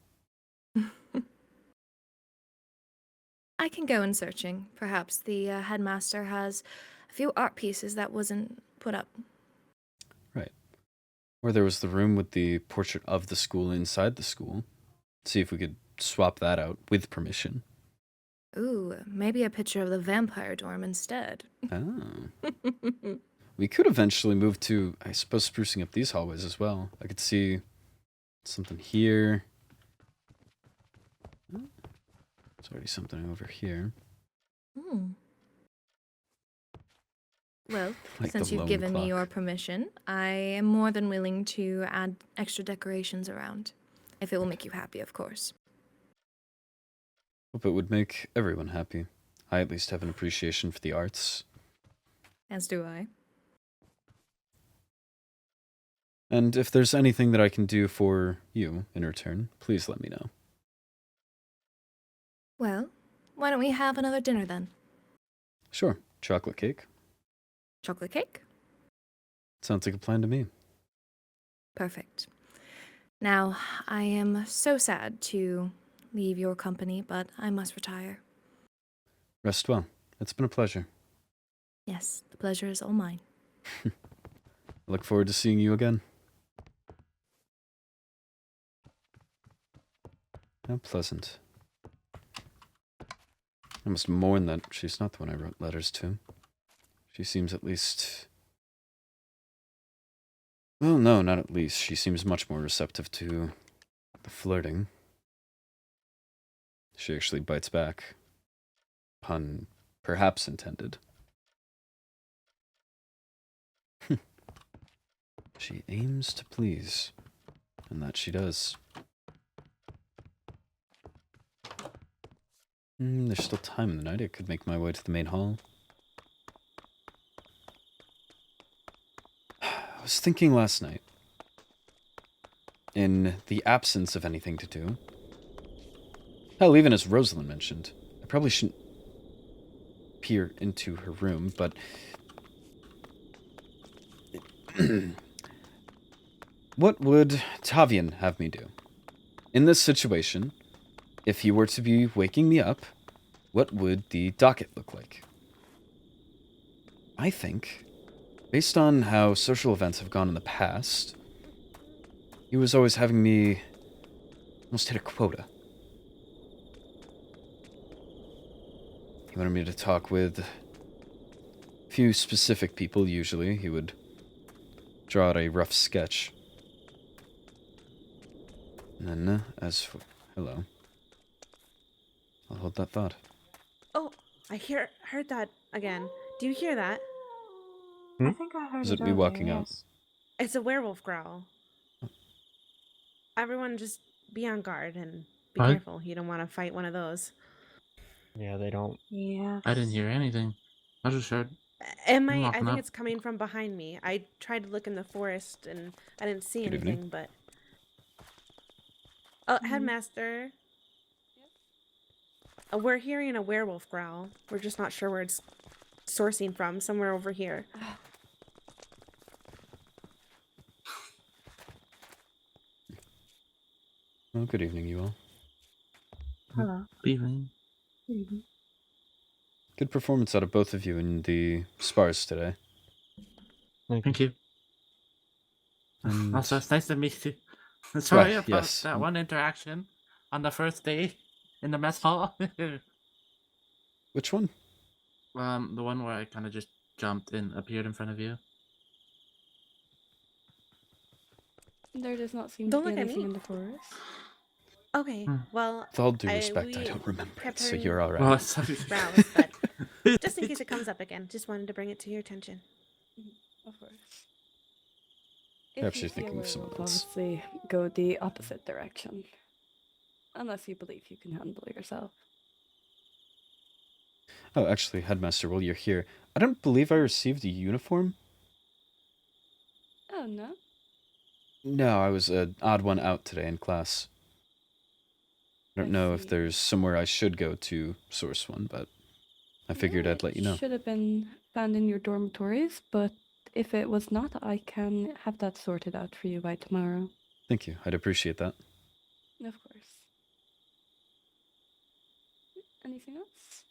I can go in searching. Perhaps the headmaster has a few art pieces that wasn't put up. Right. Or there was the room with the portrait of the school inside the school. See if we could swap that out with permission. Ooh, maybe a picture of the vampire dorm instead. Oh. We could eventually move to, I suppose, sprucing up these hallways as well. I could see something here. There's already something over here. Well, Like since the you've lone given me clock. your permission, I am more than willing to add extra decorations around. If it will make you happy, of course. Hope it would make everyone happy. I at least have an appreciation for the arts. As do I. And if there's anything that I can do for you in return, please let me know. Well, why don't we have another dinner then? Sure. Chocolate cake. Chocolate cake? Sounds like a plan to me. Perfect. Now, I am so sad to leave your company, but I must retire. Rest well. It's been a pleasure. Yes, the pleasure is all mine. I look forward to seeing you again. How pleasant. I must mourn that she's not the one I wrote letters to. She seems at least... Well, no, not at least. She seems much more receptive to the flirting. She actually bites back. Pun perhaps intended. She aims to please. And that she does. There's still time in the night. I could make my way to the main hall. I was thinking last night, in the absence of anything to do, hell, even as Rosalynn mentioned, I probably shouldn't peer into her room, but what would Tavian have me do? In this situation, if he were to be waking me up, what would the docket look like? I think, based on how social events have gone in the past, he was always having me almost hit a quota. He wanted me to talk with a few specific people, usually. He would draw out a rough sketch. And then, as for... Hello. I'll hold that thought. I heard that again. Do you hear that? I think I heard Is it it me earlier, walking out? yes. It's a werewolf growl. Everyone just be on guard and be What? careful. You don't want to fight one of those. Yeah, they don't. Yes. I didn't hear anything. I just heard. I walking think up. it's coming from behind me. I tried to look in the forest and I didn't see Good anything, evening. but... Oh, Headmaster. We're hearing a werewolf growl. We're just not sure where it's sourcing from. Somewhere over here. Well, good evening, you all. Hello. Evening. Good evening. Good performance out of both of you in the spars today. Thank you. And Also, it's nice to meet you. Sorry about yes. that one interaction on the first day in the mess hall. Which one? The one where I kind of just jumped and appeared in front of you. There does not seem Don't to be look at anything me. in the forest. Okay, well... With all due respect, I we don't remember it, kept so hearing you're all right. Oh, sorry. growls, but just in case it comes up again, just wanted to bring it to your attention. Of course. Perhaps If you're you see a thinking of someone werewolf, else. obviously go the opposite direction. Unless you believe you can handle it yourself. Oh, actually, Headmaster, while you're here, I don't believe I received a uniform. Oh, no? No, I was an odd one out today in class. I don't know if there's somewhere I should go to source one, but I figured I'd let you know. Should have been found in your dormitories, but if it was not, I can have that sorted out for you by tomorrow. Thank you. I'd appreciate that. Of course. Anything else?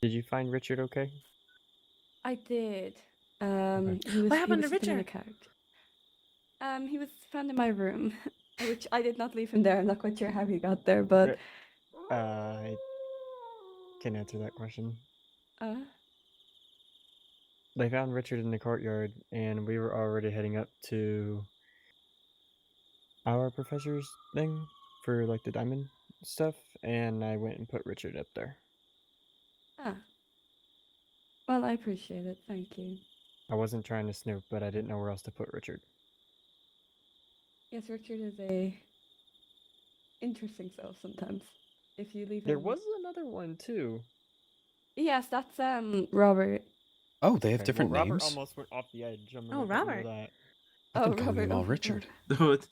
Did you find Richard okay? I did. Okay. He was, What happened to sleeping in a Richard? couch. He was found in my room, which I did not leave him there. I'm not quite sure how he got there, but... I can answer that question. They found Richard in the courtyard, and we were already heading up to our professor's thing for like the diamond stuff, and I went and put Richard up there. Well, I appreciate it. Thank you. I wasn't trying to snoop, but I didn't know where else to put Richard. Yes, Richard is a interesting self sometimes. If you leave him... There was another one too. Yes, that's Robert. Oh, they have Okay, different well, Robert names? almost went off the edge. I'm Oh, gonna let you know Robert. that. I've been Oh, calling them Robert, all oh my Richard. Dude.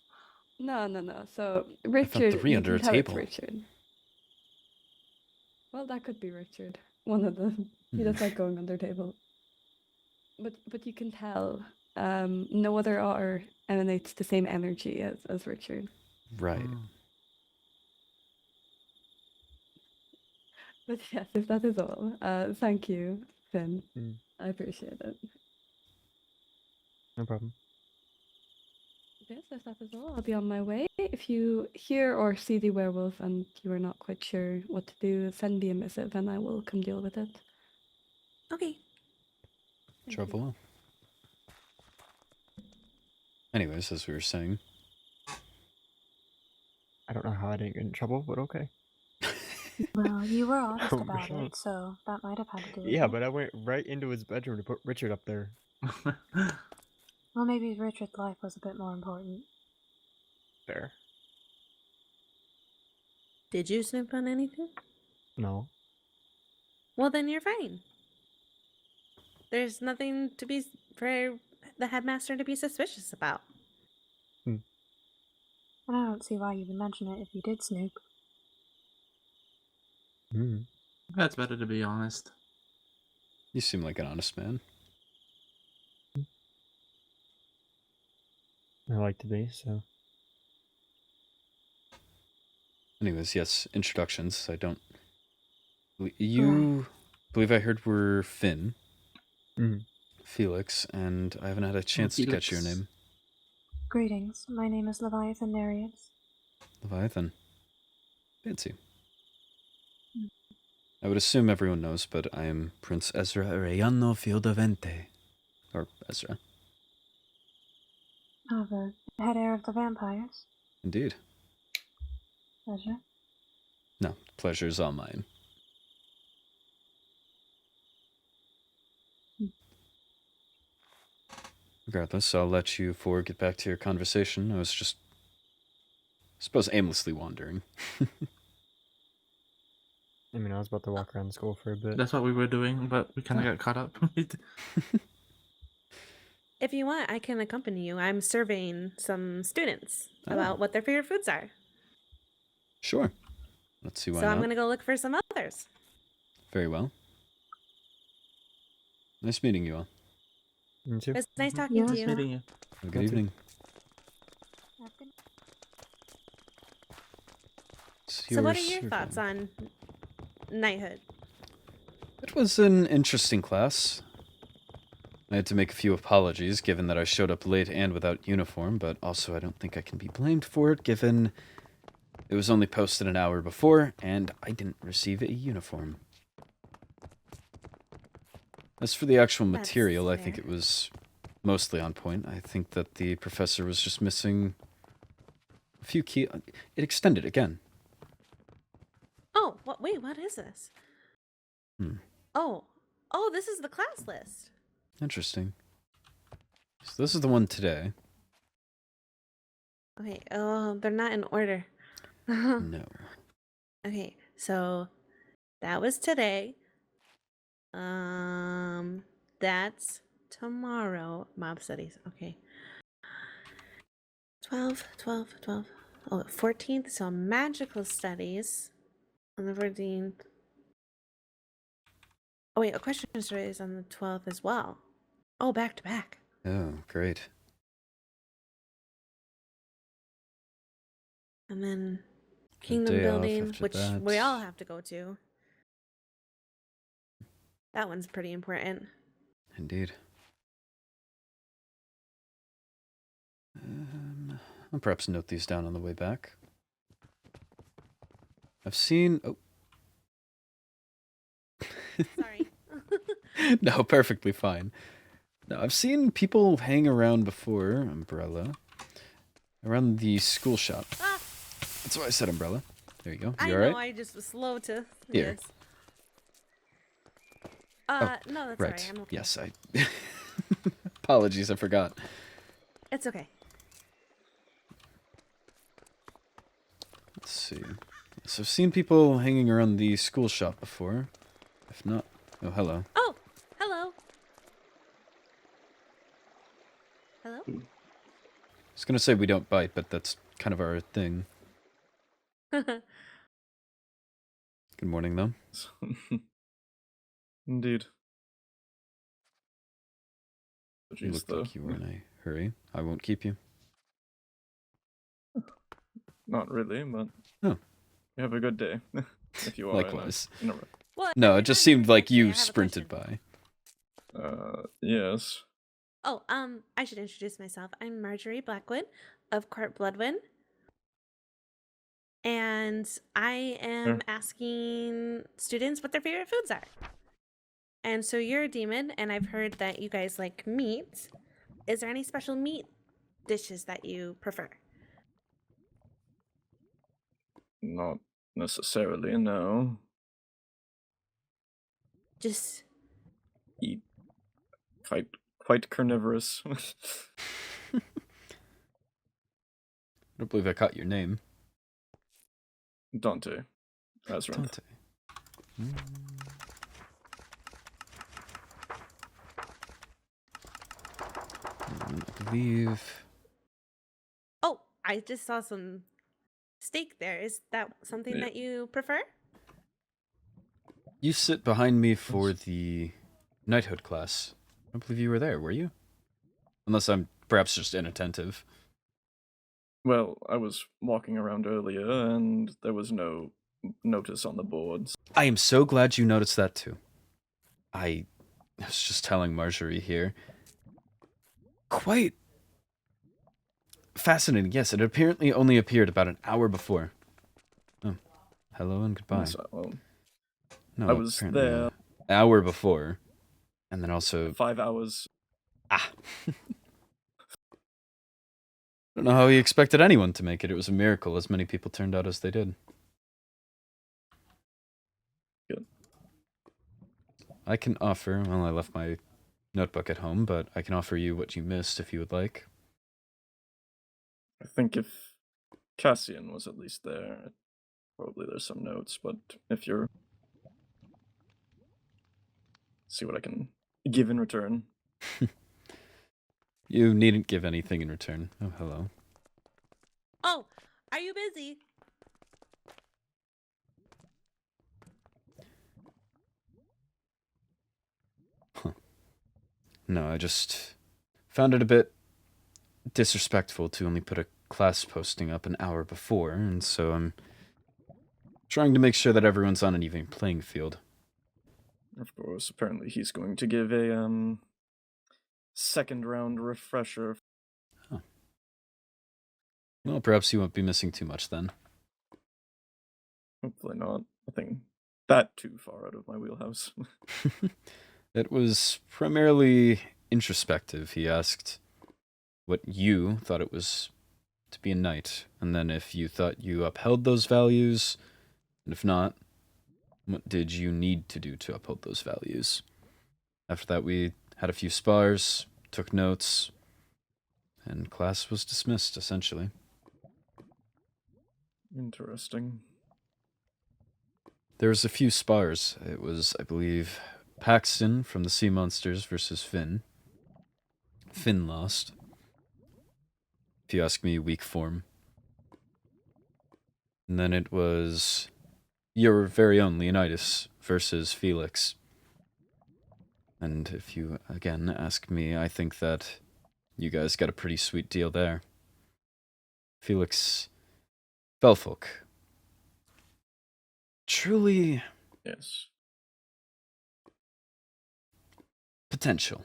No. So Richard, three you under can a tell it's table. Richard. Well, that could be Richard. One of them. He does like going under table. But you can tell. No other R emanates the same energy as Richard. Right. But yes, if that is all, thank you, Finn. Mm. I appreciate it. No problem. Yes, if that is all, I'll be on my way. If you hear or see the werewolf and you are not quite sure what to do, send me a missive and I will come deal with it. Okay. Travel well. Anyways, as we were saying. I don't know how I didn't get in trouble, but okay. Well, you were honest Oh, about really? it, so that might have had to do with Yeah, it. but I went right into his bedroom to put Richard up there. Well, maybe Richard's life was a bit more important. Fair. Did you snoop on anything? No. Well, then you're fine. There's nothing to be for the headmaster to be suspicious about. And I don't see why you would mention it if you did snoop. That's better, to be honest. You seem like an honest man. I like to be, so. Anyways, yes, introductions. I don't... You believe I heard were Finn, Felix, and I haven't had a chance to catch your name. Greetings, my name is Leviathan Nereids. Leviathan. Fancy. I would assume everyone knows, but I am Prince Ezra Arellano Fiodavente. Or Ezra. The head heir of the vampires. Indeed. Pleasure. No, pleasure's all mine. regardless, I'll let you four get back to your conversation. I was just, I suppose, aimlessly wandering. I mean, I was about to walk around school for a bit. That's what we were doing, but we kind of got caught up. If you want, I can accompany you. I'm surveying some students about what their favorite foods are. Sure. Let's see why So not. I'm going to go look for some others. Very well. Nice meeting you all. You too. It was nice talking to you. Meeting you. Have a good evening. So what are your thoughts on knighthood? It was an interesting class. I had to make a few apologies, given that I showed up late and without uniform, but also I don't think I can be blamed for it, given it was only posted an hour before, and I didn't receive a uniform. As for the actual material, I think it was mostly on point. I think that the professor was just missing a few key... It extended again. Oh, wait, what is this? Oh, this is the class list. Interesting. So this is the one today. Okay, they're not in order. No. Okay, so that was today. That's tomorrow. Mob studies. Okay. 12. Oh, 14th. So magical studies on the 14th. Oh, wait, a question is on the 12th as well. Oh, back to back. Oh, great. And then A Kingdom day off Building, after which that. we all have to go to. That one's pretty important. Indeed. I'll perhaps note these down on the way back. I've seen... Oh. Sorry. No, perfectly fine. No, I've seen people hang around before, umbrella, around the school shop. Ah, That's why I said umbrella. There you go. I You know, alright? I just was slow to... Here. Yes. No, that's Right. alright. I'm okay. Yes, I... Apologies, I forgot. It's okay. Let's see. So I've seen people hanging around the school shop before. If not... Oh, hello. Oh, hello. Hello? I was gonna say we don't bite, but that's kind of our thing. Good morning, though. Indeed. You look like you were in a hurry. I won't keep you. Not really, but Oh. you have a good day. If you are. Likewise. Well, No, it just seemed like you sprinted by. Yes. Oh, I should introduce myself. I'm Marjorie Blackwood of Court Bloodwind. And I am asking students what their favorite foods are. And so you're a demon, and I've heard that you guys like meat. Is there any special meat dishes that you prefer? Not necessarily, no. Just Eat quite carnivorous. I don't believe I caught your name. Dante. Ezra. Dante. I believe... Oh, I just saw some steak there. Is that something that you prefer? You sit behind me for the knighthood class. I don't believe you were there, were you? Unless I'm perhaps just inattentive. Well, I was walking around earlier and there was no notice on the boards. I am so glad you noticed that too. I was just telling Marjorie here. Quite fascinating. Yes, it apparently only appeared about an hour before. Oh, hello and goodbye. Yes, well, No, I was apparently there. an hour before, and then also 5 hours. Ah. I don't know how he expected anyone to make it. It was a miracle as many people turned out as they did. Good. I can offer, well, I left my notebook at home, but I can offer you what you missed if you would like. I think if Cassian was at least there, probably there's some notes, but if you're... See what I can give in return. You needn't give anything in return. Oh, hello. Oh, are you busy? No, I just found it a bit disrespectful to only put a class posting up an hour before, and so I'm trying to make sure that everyone's on an even playing field. Of course, apparently he's going to give a second round refresher. Huh. Well, perhaps you won't be missing too much then. Hopefully not. Nothing that too far out of my wheelhouse. It was primarily introspective. He asked what you thought it was to be a knight, and then if you thought you upheld those values, and if not, what did you need to do to uphold those values? After that, we had a few spars, took notes, and class was dismissed, essentially. Interesting. There was a few spars. It was, I believe, Paxton from the Sea Monsters versus Finn. Finn lost. If you ask me, weak form. And then it was your very own Leonidas versus Felix. And if you, again, ask me, I think that you guys got a pretty sweet deal there. Felix Belfolk. Truly... Yes. Potential.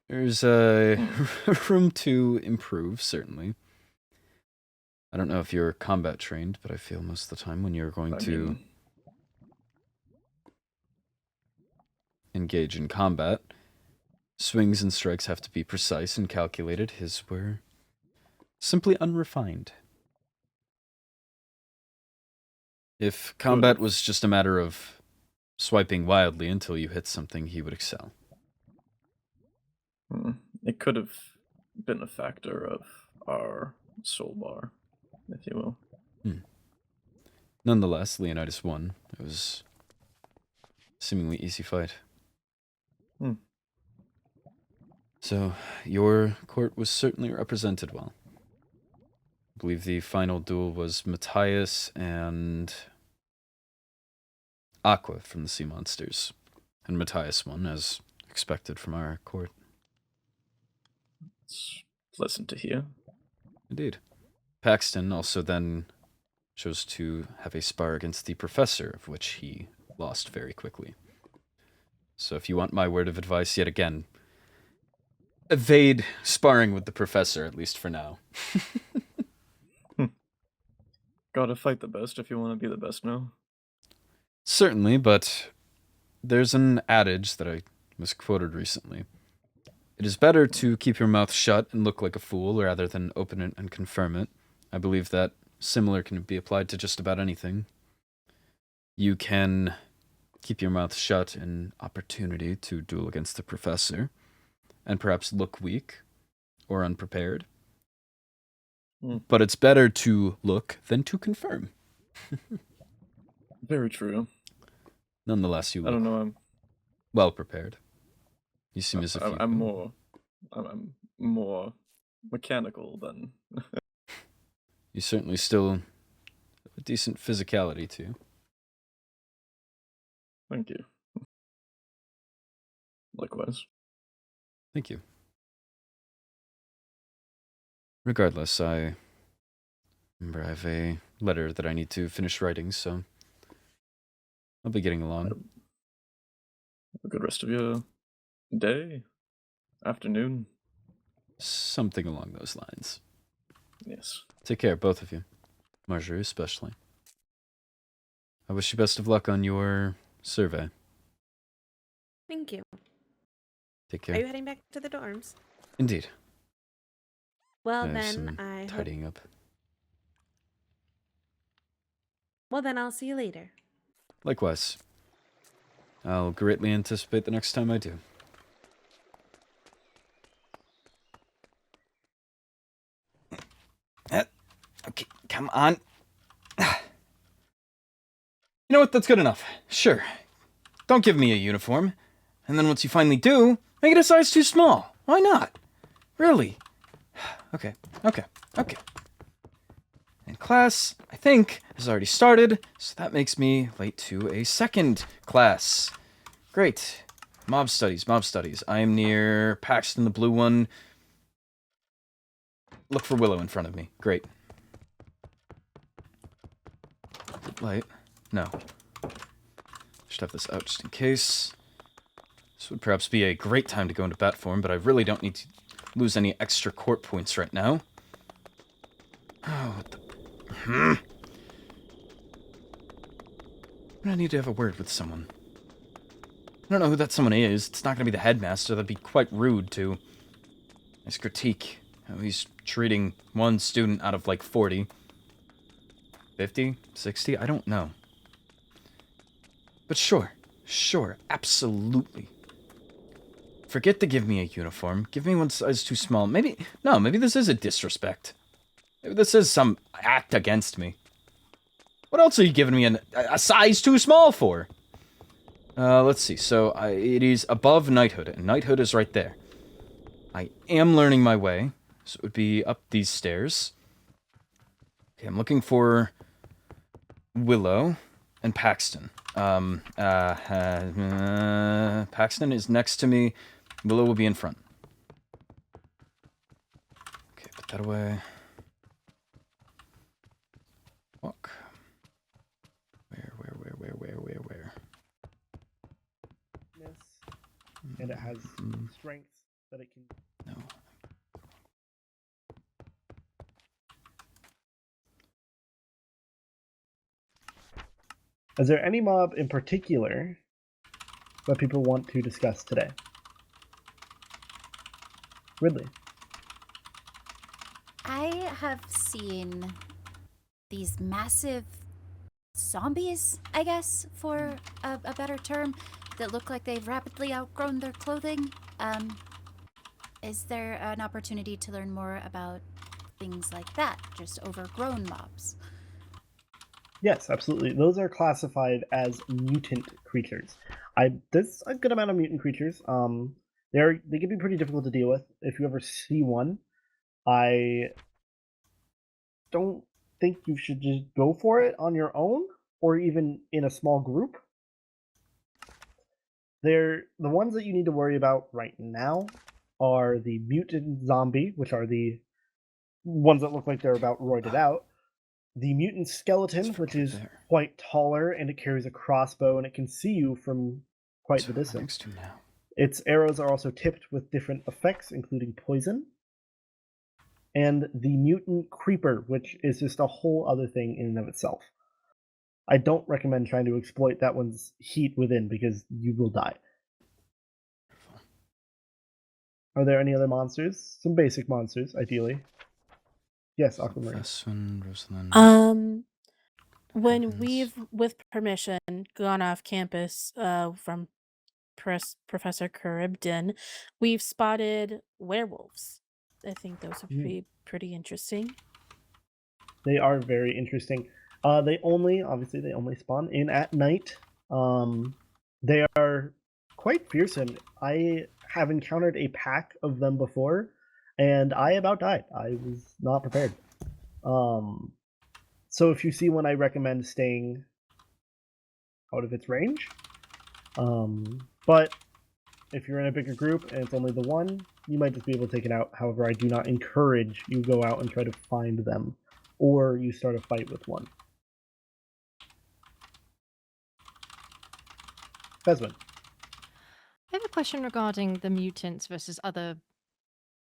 There's room to improve, certainly. I don't know if you're combat trained, but I feel most of the time when you're going to engage in combat, swings and strikes have to be precise and calculated. His were simply unrefined. If combat was just a matter of swiping wildly until you hit something, he would excel. It could have been a factor of our soul bar, if you will. Nonetheless, Leonidas won. It was a seemingly easy fight. So, your court was certainly represented well. I believe the final duel was Matthias and Aqua from the Sea Monsters. And Matthias won, as expected from our court. It's pleasant to hear. Indeed. Paxton also then chose to have a spar against the professor, of which he lost very quickly. So if you want my word of advice, yet again, evade sparring with the professor, at least for now. Gotta fight the best if you want to be the best now. Certainly, but there's an adage that I was quoted recently. It is better to keep your mouth shut and look like a fool rather than open it and confirm it. I believe that similar can be applied to just about anything. You can keep your mouth shut in opportunity to duel against the professor, and perhaps look weak or unprepared. But it's better to look than to confirm. Very true. Nonetheless, you look I don't know, I'm well prepared. You seem as if you... I'm more mechanical than... You certainly still have a decent physicality, too. Thank you. Likewise. Thank you. Regardless, I remember I have a letter that I need to finish writing, so I'll be getting along. Have a good rest of your day, afternoon. Something along those lines. Yes. Take care, both of you. Marjorie, especially. I wish you best of luck on your survey. Thank you. Take care. Are you heading back to the dorms? Indeed. Well, I have then some I hope... tidying up. Well, then I'll see you later. Likewise. I'll greatly anticipate the next time I do. come on. You know what? That's good enough. Sure. Don't give me a uniform. And then once you finally do, make it a size too small. Why not? Really? Okay. And class, I think, has already started, so that makes me late to a second class. Great. Mob studies. I am near Paxton, the blue one. Look for Willow in front of me. Great. Light. No. Should have this out just in case. This would perhaps be a great time to go into bat form, but I really don't need to lose any extra court points right now. Oh, what the... I need to have a word with someone. I don't know who that someone is. It's not going to be the headmaster. That'd be quite rude to... Nice critique. How he's treating one student out of like 40. 50? 60? I don't know. But sure, absolutely. Forget to give me a uniform. Give me one size too small. Maybe this is a disrespect. Maybe this is some act against me. What else are you giving me a size too small for? Let's see. So it is above knighthood, and knighthood is right there. I am learning my way, so it would be up these stairs. Okay, I'm looking for Willow and Paxton. Paxton is next to me. Willow will be in front. Okay, put that away. Walk. Where? Yes. And it has strength that it can... No. Is there any mob in particular that people want to discuss today? Ridley. I have seen these massive zombies, I guess, for a better term, that look like they've rapidly outgrown their clothing. Is there an opportunity to learn more about things like that, just overgrown mobs? Yes, absolutely. Those are classified as mutant creatures. There's a good amount of mutant creatures. They can be pretty difficult to deal with. If you ever see one, I don't think you should just go for it on your own or even in a small group. The ones that you need to worry about right now are the mutant zombie, which are the ones that look like they're about roided out. The mutant skeleton, which is quite taller, and it carries a crossbow, and it can see you from quite the distance. Its arrows are also tipped with different effects, including poison. And the mutant creeper, which is just a whole other thing in and of itself. I don't recommend trying to exploit that one's heat within, because you will die. Are there any other monsters? Some basic monsters, ideally. Yes, Aquamarine. Rosalynn. When we've, with permission, gone off campus from Professor Charybdin, we've spotted werewolves. I think those would be pretty interesting. They are very interesting. They only spawn in at night. They are quite fearsome. I have encountered a pack of them before, and I about died. I was not prepared. So if you see one, I recommend staying out of its range. But if you're in a bigger group and it's only the one, you might just be able to take it out. However, I do not encourage you go out and try to find them, or you start a fight with one. Fesman. I have a question regarding the mutants versus other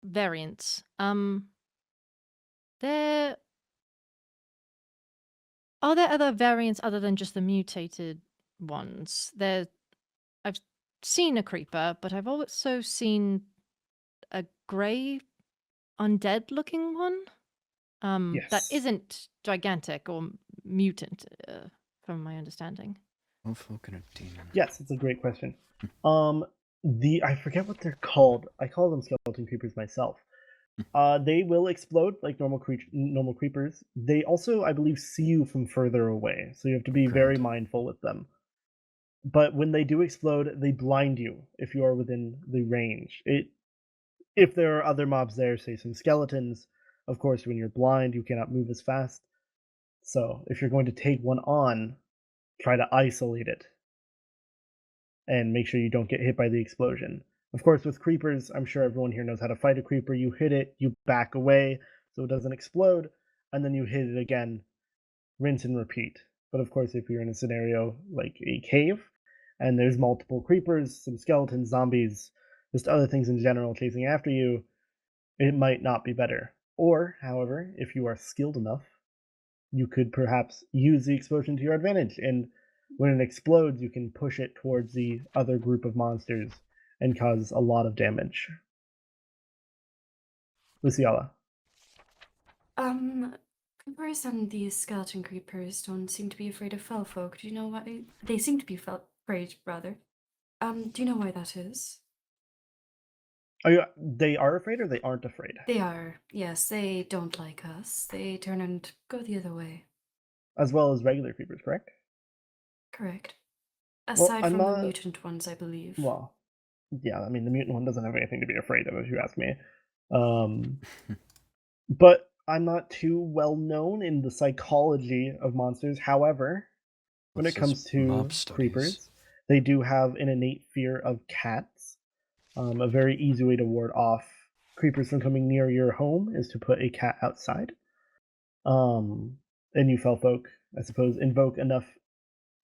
variants. Are there other variants other than just the mutated ones? I've seen a creeper, but I've also seen a grey undead-looking one. That isn't gigantic or mutant, from my understanding. Yes, it's a great question. I forget what they're called. I call them skeleton creepers myself. They will explode like normal creepers. They also, I believe, see you from further away, so you have to be very mindful with them. But when they do explode, they blind you if you are within the range. If there are other mobs there, say some skeletons, of course, when you're blind, you cannot move as fast. So if you're going to take one on, try to isolate it and make sure you don't get hit by the explosion. Of course, with creepers, I'm sure everyone here knows how to fight a creeper. You hit it, you back away so it doesn't explode, and then you hit it again, rinse and repeat. But of course, if you're in a scenario like a cave and there's multiple creepers, some skeletons, zombies, just other things in general chasing after you, it might not be better. Or, however, if you are skilled enough, you could perhaps use the explosion to your advantage, and when it explodes, you can push it towards the other group of monsters and cause a lot of damage. Luciala. Creepers and these skeleton creepers don't seem to be afraid of fell folk. Do you know why? They seem to be afraid, rather. Do you know why that is? They are afraid or they aren't afraid? They are. Yes, they don't like us. They turn and go the other way. As well as regular creepers, correct? Correct. Well, Aside I'm from not... the mutant ones, I believe. Well, yeah, I mean, the mutant one doesn't have anything to be afraid of, if you ask me. But I'm not too well known in the psychology of monsters. However, when it comes to creepers, they do have an innate fear of cats. A very easy way to ward off creepers from coming near your home is to put a cat outside. And you fell folk, I suppose, invoke enough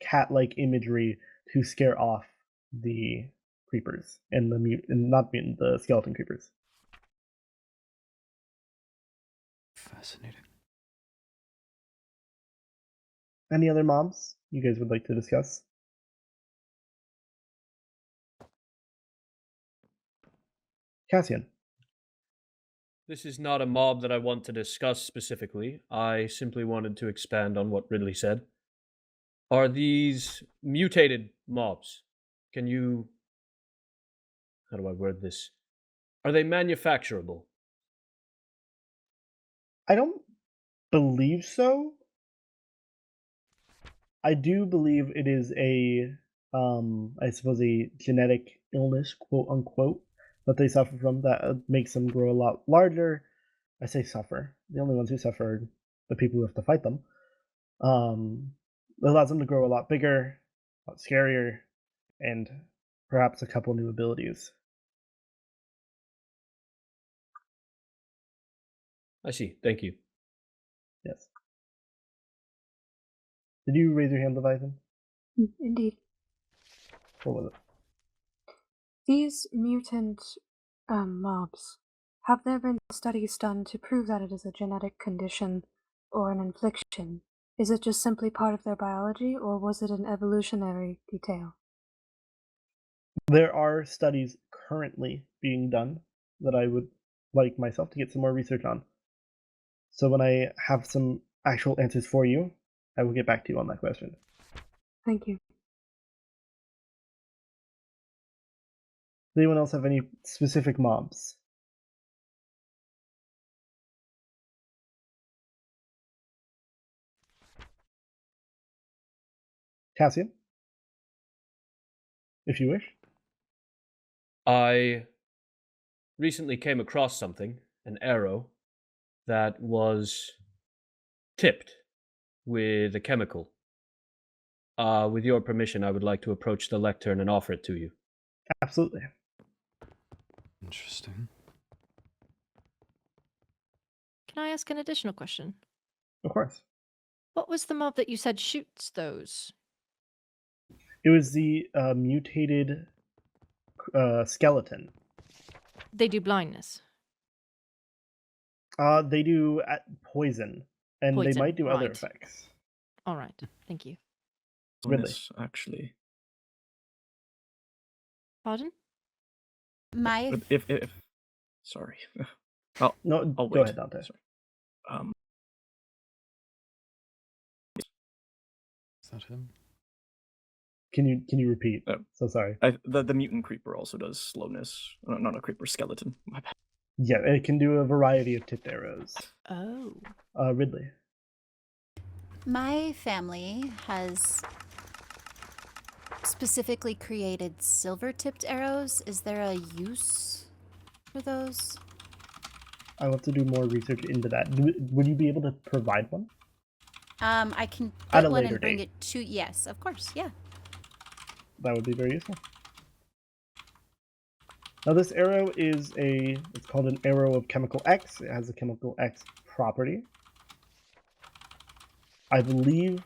cat-like imagery to scare off the creepers and the skeleton creepers. Fascinating. Any other mobs you guys would like to discuss? Cassian. This is not a mob that I want to discuss specifically. I simply wanted to expand on what Ridley said. Are these mutated mobs? Can you... How do I word this? Are they manufacturable? I don't believe so. I do believe it is I suppose a genetic illness, quote unquote, that they suffer from that makes them grow a lot larger. I say suffer. The only ones who suffer are the people who have to fight them. It allows them to grow a lot bigger, a lot scarier, and perhaps a couple new abilities. I see. Thank you. Yes. Did you raise your hand, Leviathan? Indeed. What was it? These mutant mobs, have there been studies done to prove that it is a genetic condition or an infliction? Is it just simply part of their biology, or was it an evolutionary detail? There are studies currently being done that I would like myself to get some more research on. So when I have some actual answers for you, I will get back to you on that question. Thank you. Does anyone else have any specific mobs? Cassian? If you wish. I recently came across something, an arrow, that was tipped with a chemical. With your permission, I would like to approach the lectern and offer it to you. Absolutely. Interesting. Can I ask an additional question? Of course. What was the mob that you said shoots those? It was the mutated skeleton. They do blindness. They do poison, and Poison, they might do other right. effects. All right, thank you. Ridley. Actually. Pardon? My If sorry. No, I'll go wait. ahead, Dante. Sorry. Is that him? Can you repeat? So sorry. The mutant creeper also does slowness. Not a creeper, skeleton. My bad. Yeah, it can do a variety of tipped arrows. Oh. Ridley. My family has specifically created silver-tipped arrows. Is there a use for those? I'll have to do more research into that. Would you be able to provide one? I can At get a one later and bring date. it to. Yes, of course. Yeah. That would be very useful. Now this arrow is it's called an arrow of chemical X. It has a chemical X property. I believe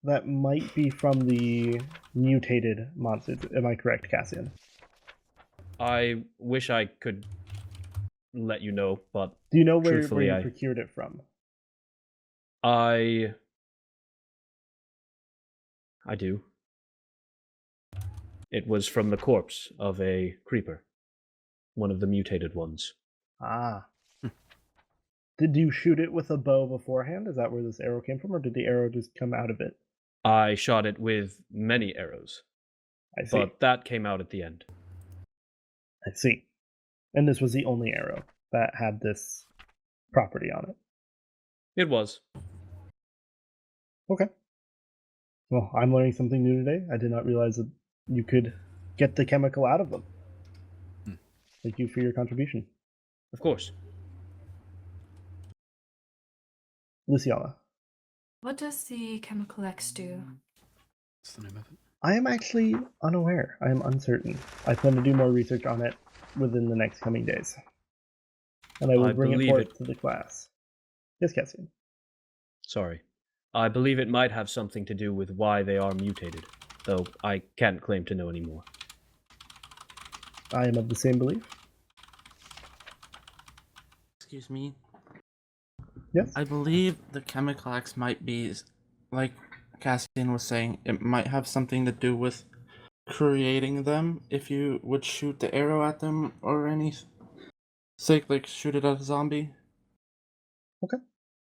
that might be from the mutated monsters. Am I correct, Cassian? I wish I could let you know, but Do you know where truthfully, you procured it from? I do. It was from the corpse of a creeper, one of the mutated ones. Ah. Did you shoot it with a bow beforehand? Is that where this arrow came from, or did the arrow just come out of it? I shot it with many arrows. I see. But that came out at the end. I see. And this was the only arrow that had this property on it. It was. Okay. Well, I'm learning something new today. I did not realize that you could get the chemical out of them. Thank you for your contribution. Of course. Luciana. What does the chemical X do? What's the name of it? I am actually unaware. I am uncertain. I plan to do more research on it within the next coming days. And I will bring it forth to the class. Yes, Cassian. Sorry. I believe it might have something to do with why they are mutated, though I can't claim to know any more. I am of the same belief. Excuse me. Yes? I believe the chemical X might be, like Cassian was saying, it might have something to do with creating them if you would shoot the arrow at them or anything. Say, like, shoot it at a zombie. Okay.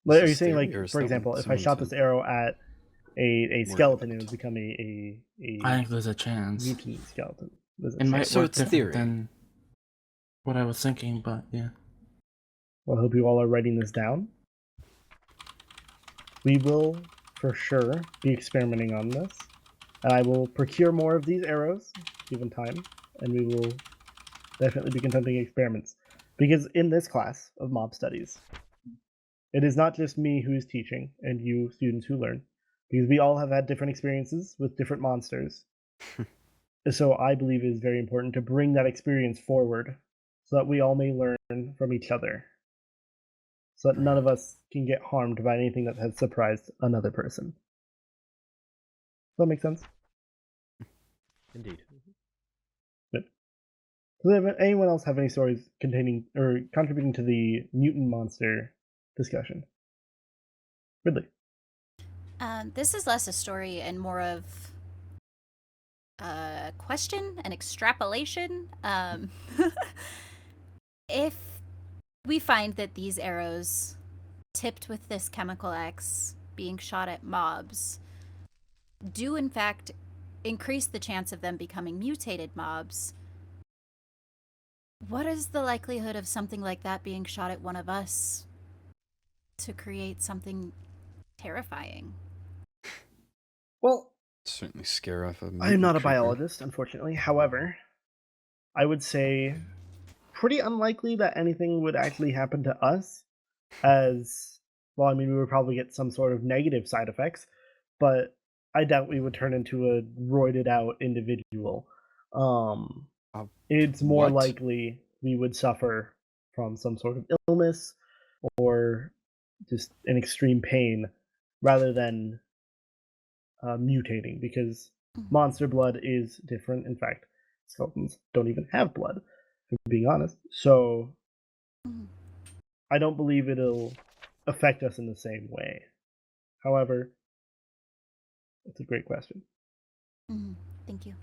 Like, are you saying, like, for example, if I shot this arrow at a skeleton, it would become a I think there's a chance. mutant skeleton. It might work different than what I was thinking, but yeah. Well, I hope you all are writing this down. We will, for sure, be experimenting on this. And I will procure more of these arrows, given time, and we will definitely be conducting experiments. Because in this class of mob studies, it is not just me who is teaching, and you students who learn, because we all have had different experiences with different monsters. So I believe it is very important to bring that experience forward, so that we all may learn from each other. So that none of us can get harmed by anything that has surprised another person. Does that make sense? Indeed. Good. Does anyone else have any stories containing or contributing to the mutant monster discussion? Ridley. This is less a story and more of a question, an extrapolation. If we find that these arrows tipped with this chemical X being shot at mobs do in fact increase the chance of them becoming mutated mobs, what is the likelihood of something like that being shot at one of us to create something terrifying? Well, certainly scare off a I am not a creeper. biologist, unfortunately. However, I would say pretty unlikely that anything would actually happen to us, as well. I mean, we would probably get some sort of negative side effects, but I doubt we would turn into a roided out individual. It's more likely we would suffer from some sort of illness or just an extreme pain rather than mutating, because monster blood is different. In fact, skeletons don't even have blood, if I'm being honest. So I don't believe it'll affect us in the same way. However, it's a great question. Thank you.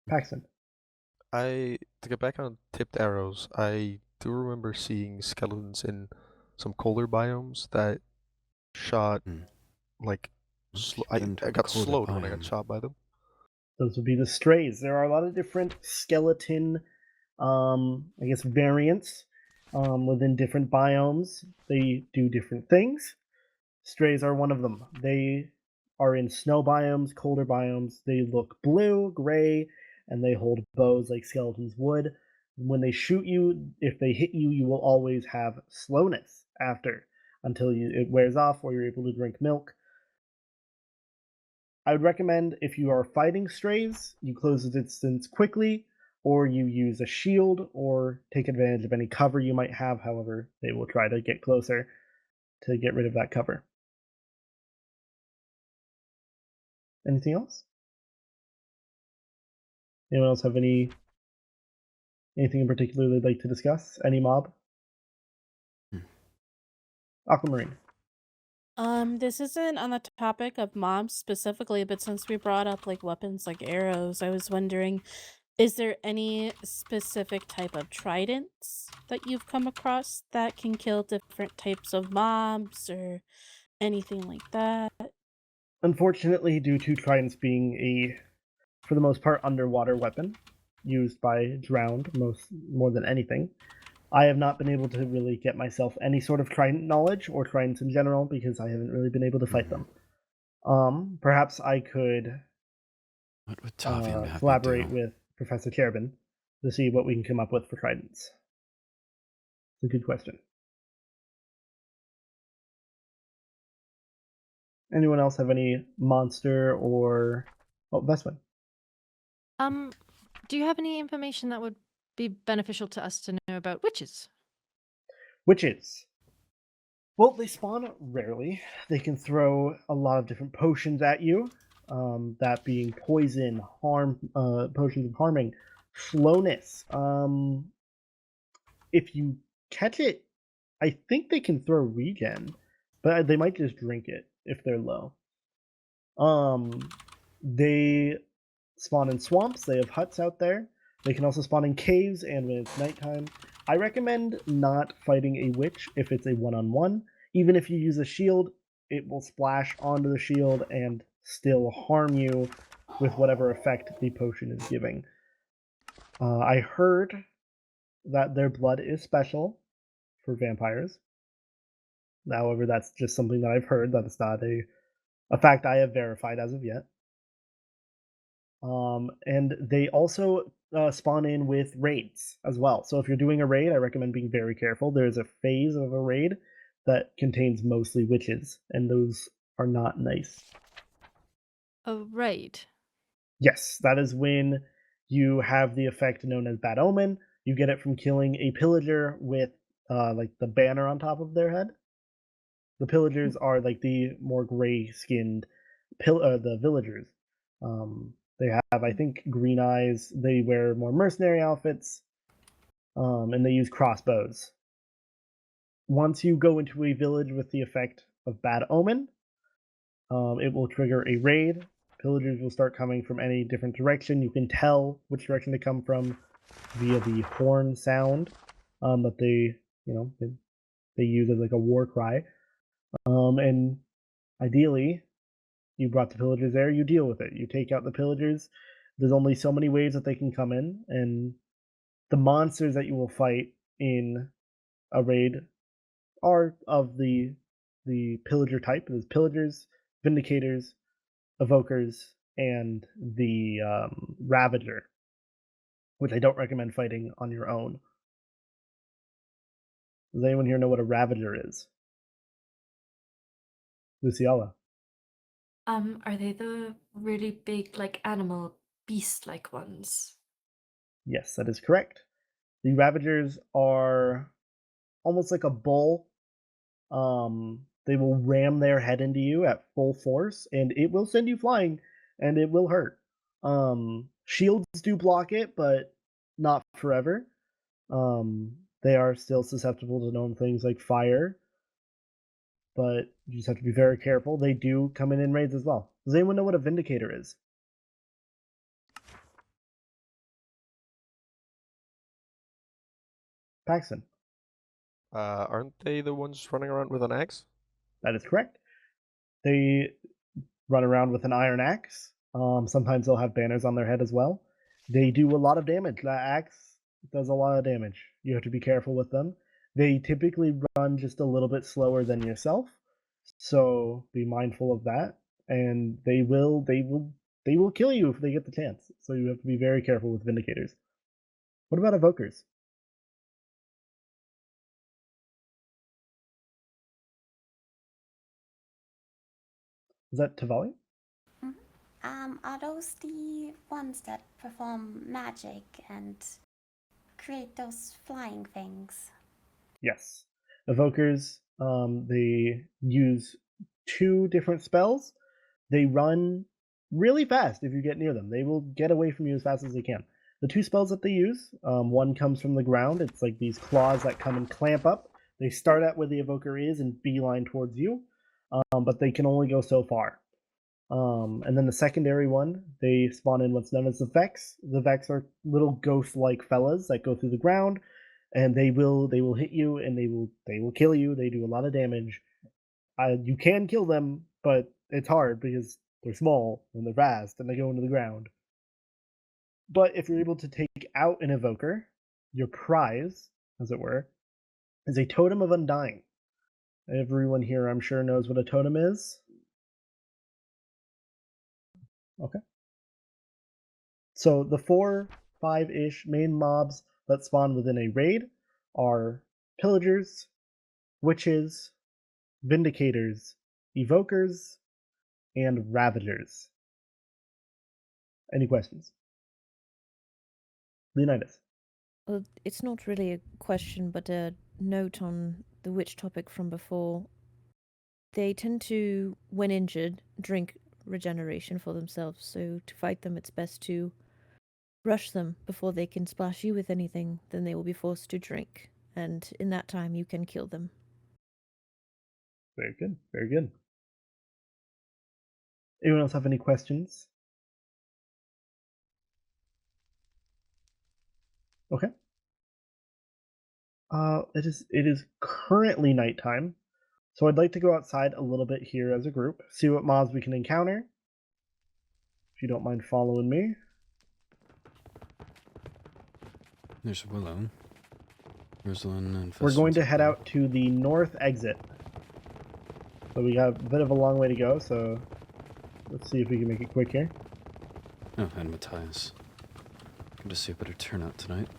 Paxton. To get back on tipped arrows, I do remember seeing skeletons in some colder biomes that shot like I got colder slowed when I got biome. shot by them. Those would be the strays. There are a lot of different skeleton I guess, variants within different biomes. They do different things. Strays are one of them. They are in snow biomes, colder biomes. They look blue, gray, and they hold bows like skeletons would. When they shoot you, if they hit you, you will always have slowness after until it wears off or you're able to drink milk. I would recommend if you are fighting strays, you close the distance quickly, or you use a shield or take advantage of any cover you might have. However, they will try to get closer to get rid of that cover. Anything else? Anyone else have anything in particular they'd like to discuss? Any mob? Aquamarine. This isn't on the topic of mobs specifically, but since we brought up like weapons like arrows, I was wondering, is there any specific type of tridents that you've come across that can kill different types of mobs or anything like that? Unfortunately, due to tridents being a, for the most part, underwater weapon used by drowned more than anything, I have not been able to really get myself any sort of trident knowledge or tridents in general because I haven't really been able to fight them. Perhaps I could What would Tavian have me collaborate do? with Professor Cherubin to see what we can come up with for tridents. It's a good question. Anyone else have any monster or Vespin? Do you have any information that would be beneficial to us to know about witches? Witches. Well, they spawn rarely. They can throw a lot of different potions at you. That being poison, harm, potions of harming, slowness. If you catch it, I think they can throw regen, but they might just drink it if they're low. They spawn in swamps. They have huts out there. They can also spawn in caves, and when it's nighttime, I recommend not fighting a witch if it's a one-on-one. Even if you use a shield, it will splash onto the shield and still harm you with whatever effect the potion is giving. I heard that their blood is special for vampires. However, that's just something that I've heard. That is not a fact I have verified as of yet. And they also spawn in with raids as well. So if you're doing a raid, I recommend being very careful. There's a phase of a raid that contains mostly witches, and those are not nice. A raid? Yes, that is when you have the effect known as Bad Omen. You get it from killing a pillager with like the banner on top of their head. The pillagers are like the more gray-skinned the villagers. They have, I think, green eyes. They wear more mercenary outfits, and they use crossbows. Once you go into a village with the effect of Bad Omen, it will trigger a raid. Pillagers will start coming from any different direction. You can tell which direction they come from via the horn sound that they use as like a war cry. And ideally, you brought the pillagers there, you deal with it. You take out the pillagers. There's only so many ways that they can come in, and the monsters that you will fight in a raid are of the pillager type. There's pillagers, vindicators, evokers, and the ravager, which I don't recommend fighting on your own. Does anyone here know what a ravager is? Luciala. Are they the really big, like, animal beast-like ones? Yes, that is correct. The ravagers are almost like a bull. They will ram their head into you at full force, and it will send you flying, and it will hurt. Shields do block it, but not forever. They are still susceptible to known things like fire, but you just have to be very careful. They do come in raids as well. Does anyone know what a vindicator is? Paxton. Aren't they the ones running around with an axe? That is correct. They run around with an iron axe. Sometimes they'll have banners on their head as well. They do a lot of damage. That axe It does a lot of damage. You have to be careful with them. They typically run just a little bit slower than yourself, so be mindful of that. And they will kill you if they get the chance. So you have to be very careful with Vindicators. What about Evokers? Is that Tavali? Are those the ones that perform magic and create those flying things? Yes. Evokers, they use 2 different spells. They run really fast if you get near them. They will get away from you as fast as they can. The 2 spells that they use, one comes from the ground. It's like these claws that come and clamp up. They start at where the evoker is and beeline towards you, but they can only go so far. And then the secondary one, they spawn in what's known as the Vex. The Vex are little ghost-like fellas that go through the ground, and they will hit you and they will kill you. They do a lot of damage. You can kill them, but it's hard because they're small and they're fast and they go into the ground. But if you're able to take out an evoker, your prize, as it were, is a Totem of Undying. Everyone here, I'm sure, knows what a totem is. Okay. So the 4, 5-ish main mobs that spawn within a raid are Pillagers, Witches, Vindicators, Evokers, and Ravagers. Any questions? Leonidas. Well, it's not really a question, but a note on the witch topic from before. They tend to, when injured, drink regeneration for themselves, so to fight them it's best to rush them before they can splash you with anything, then they will be forced to drink, and in that time you can kill them. Very good, very good. Anyone else have any questions? Okay. It is currently nighttime, so I'd like to go outside a little bit here as a group, see what mobs we can encounter. If you don't mind following me. There's Willow. Rosalynn and We're going to head out to the north exit. So we got a bit of a long way to go, so let's see if we can make it quick here. Oh, and Matthias. Good to see a better turnout tonight.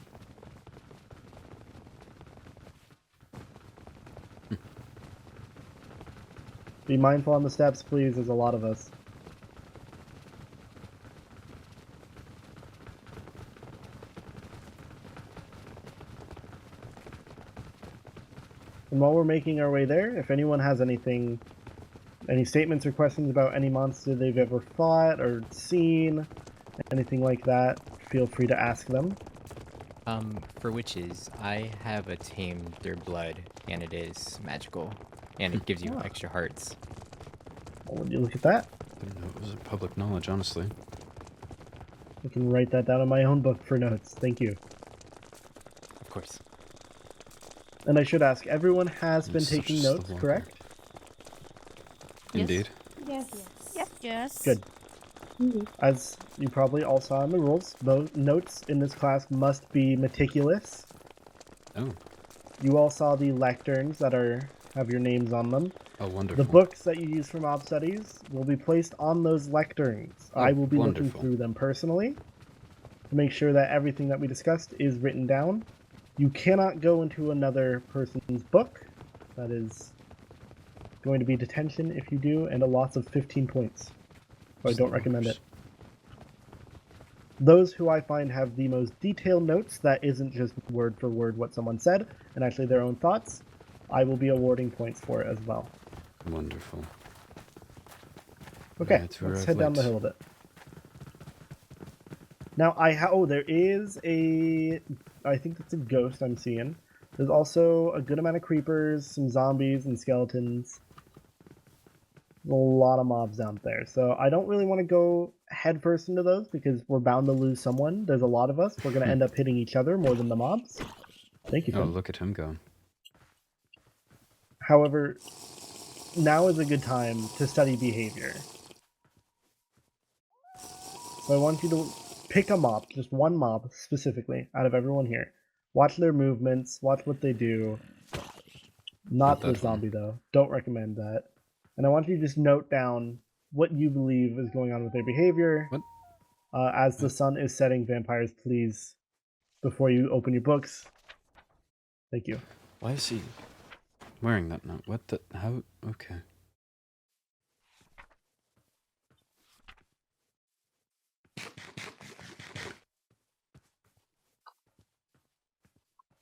Be mindful on the steps, please. There's a lot of us. And while we're making our way there, if anyone has anything, any statements or questions about any monster they've ever fought or seen, anything like that, feel free to ask them. For witches, I have a tamed their blood, and it is magical, and it gives you extra hearts. Well, would you look at that? I didn't know it was public knowledge, honestly. I can write that down in my own book for notes. Thank you. Of course. And I should ask, everyone has been taking notes, correct? Indeed. Yes. Yes. Yes. Good. As you probably all saw in the rules, those notes in this class must be meticulous. Oh. You all saw the lecterns that have your names on them. Oh, wonderful. The books that you use for mob studies will be placed on those lecterns. Oh, I will be wonderful. looking through them personally to make sure that everything that we discussed is written down. You cannot go into another person's book. That is going to be detention if you do, and a loss of 15 points. So I don't recommend it. Those who I find have the most detailed notes that isn't just word for word what someone said, and actually their own thoughts, I will be awarding points for it as well. Wonderful. Okay, let's head down the hill a bit. Now, there is I think that's a ghost I'm seeing. There's also a good amount of creepers, some zombies, and skeletons. A lot of mobs out there, so I don't really want to go headfirst into those because we're bound to lose someone. There's a lot of us. We're going to end up hitting each other more than the mobs. Thank you, Tim. Oh, look at him go. However, now is a good time to study behavior. So I want you to pick a mob, just one mob specifically, out of everyone here. Watch their movements, watch what they do. Not the zombie, though. Don't recommend that. And I want you to just note down what you believe is going on with their behavior. As the sun is setting, vampires, please, before you open your books. Thank you. Why is he wearing that now? What the? How? Okay.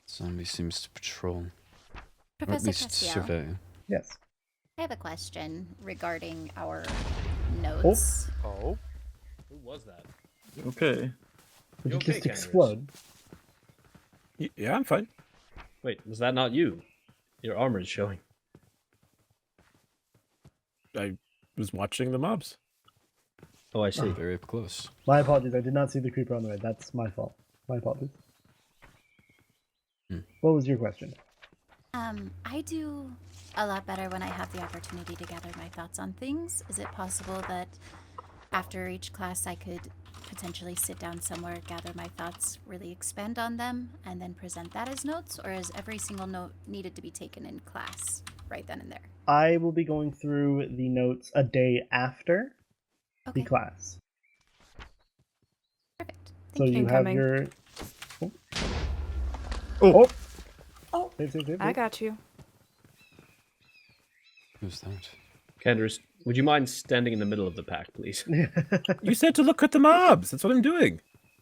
Zombie seems to patrol. Or at Professor least Castiel? survey. Yes. I have a question regarding our notes. Oh? Who was that? Okay. Did You it okay, just Candace? explode? Yeah, I'm fine. Wait, was that not you? Your armor is showing. I was watching the mobs. Oh, I see. Very up close. My apologies. I did not see the creeper on the way. That's my fault. My apologies. What was your question? I do a lot better when I have the opportunity to gather my thoughts on things. Is it possible that after each class I could potentially sit down somewhere, gather my thoughts, really expand on them, and then present that as notes? Or is every single note needed to be taken in class right then and there? I will be going through the notes a day after the class. Perfect. So you have Incoming. your... Oh! Oh, Save. I got you. Who's that? Candace, would you mind standing in the middle of the pack, please? You said to look at the mobs. That's what I'm doing.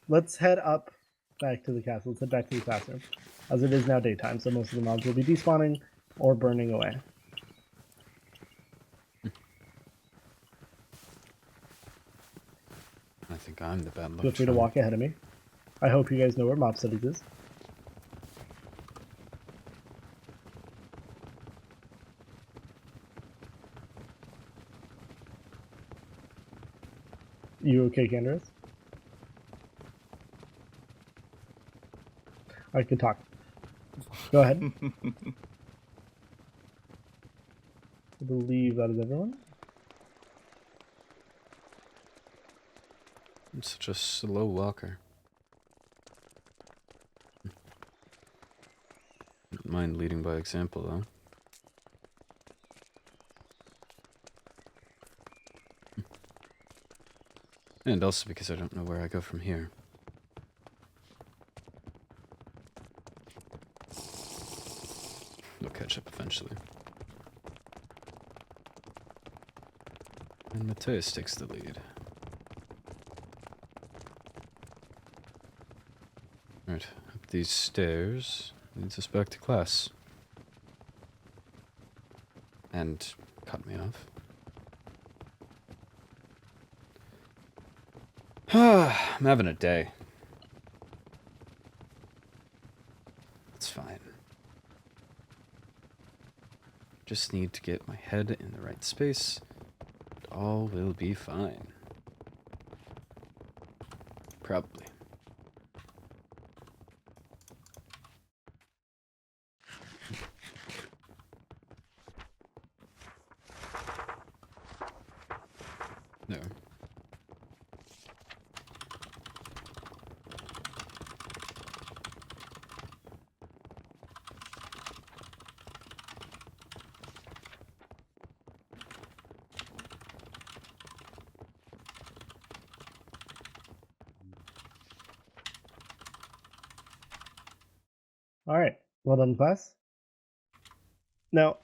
Let's head up back to the castle. Let's head back to the classroom. As it is now daytime, so most of the mobs will be despawning or burning away. I think I'm the bad luck Feel free to charm. walk ahead of me. I hope you guys know where mob studies is. You okay, Candace? I can talk. Go ahead. I believe that is everyone. I'm such a slow walker. Don't mind leading by example, though. And also because I don't know where I go from here. We'll catch up eventually. And Mateus takes the lead. Right, up these stairs leads us back to class. And cut me off. I'm having a day. It's fine. Just need to get my head in the right space. And all will be fine. Probably. No. Alright, well done, class. Now,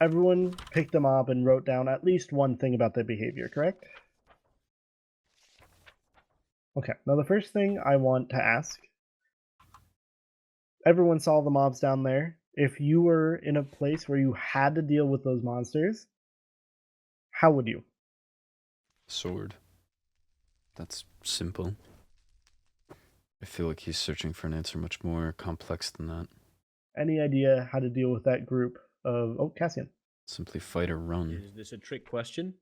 everyone picked a mob and wrote down at least one thing about their behavior, correct? Okay, now the first thing I want to ask, everyone saw the mobs down there. If you were in a place where you had to deal with those monsters, how would you? Sword. That's simple. I feel like he's searching for an answer much more complex than that. Any idea how to deal with that group of... Oh, Cassian. Simply fight or run. Is this a trick question?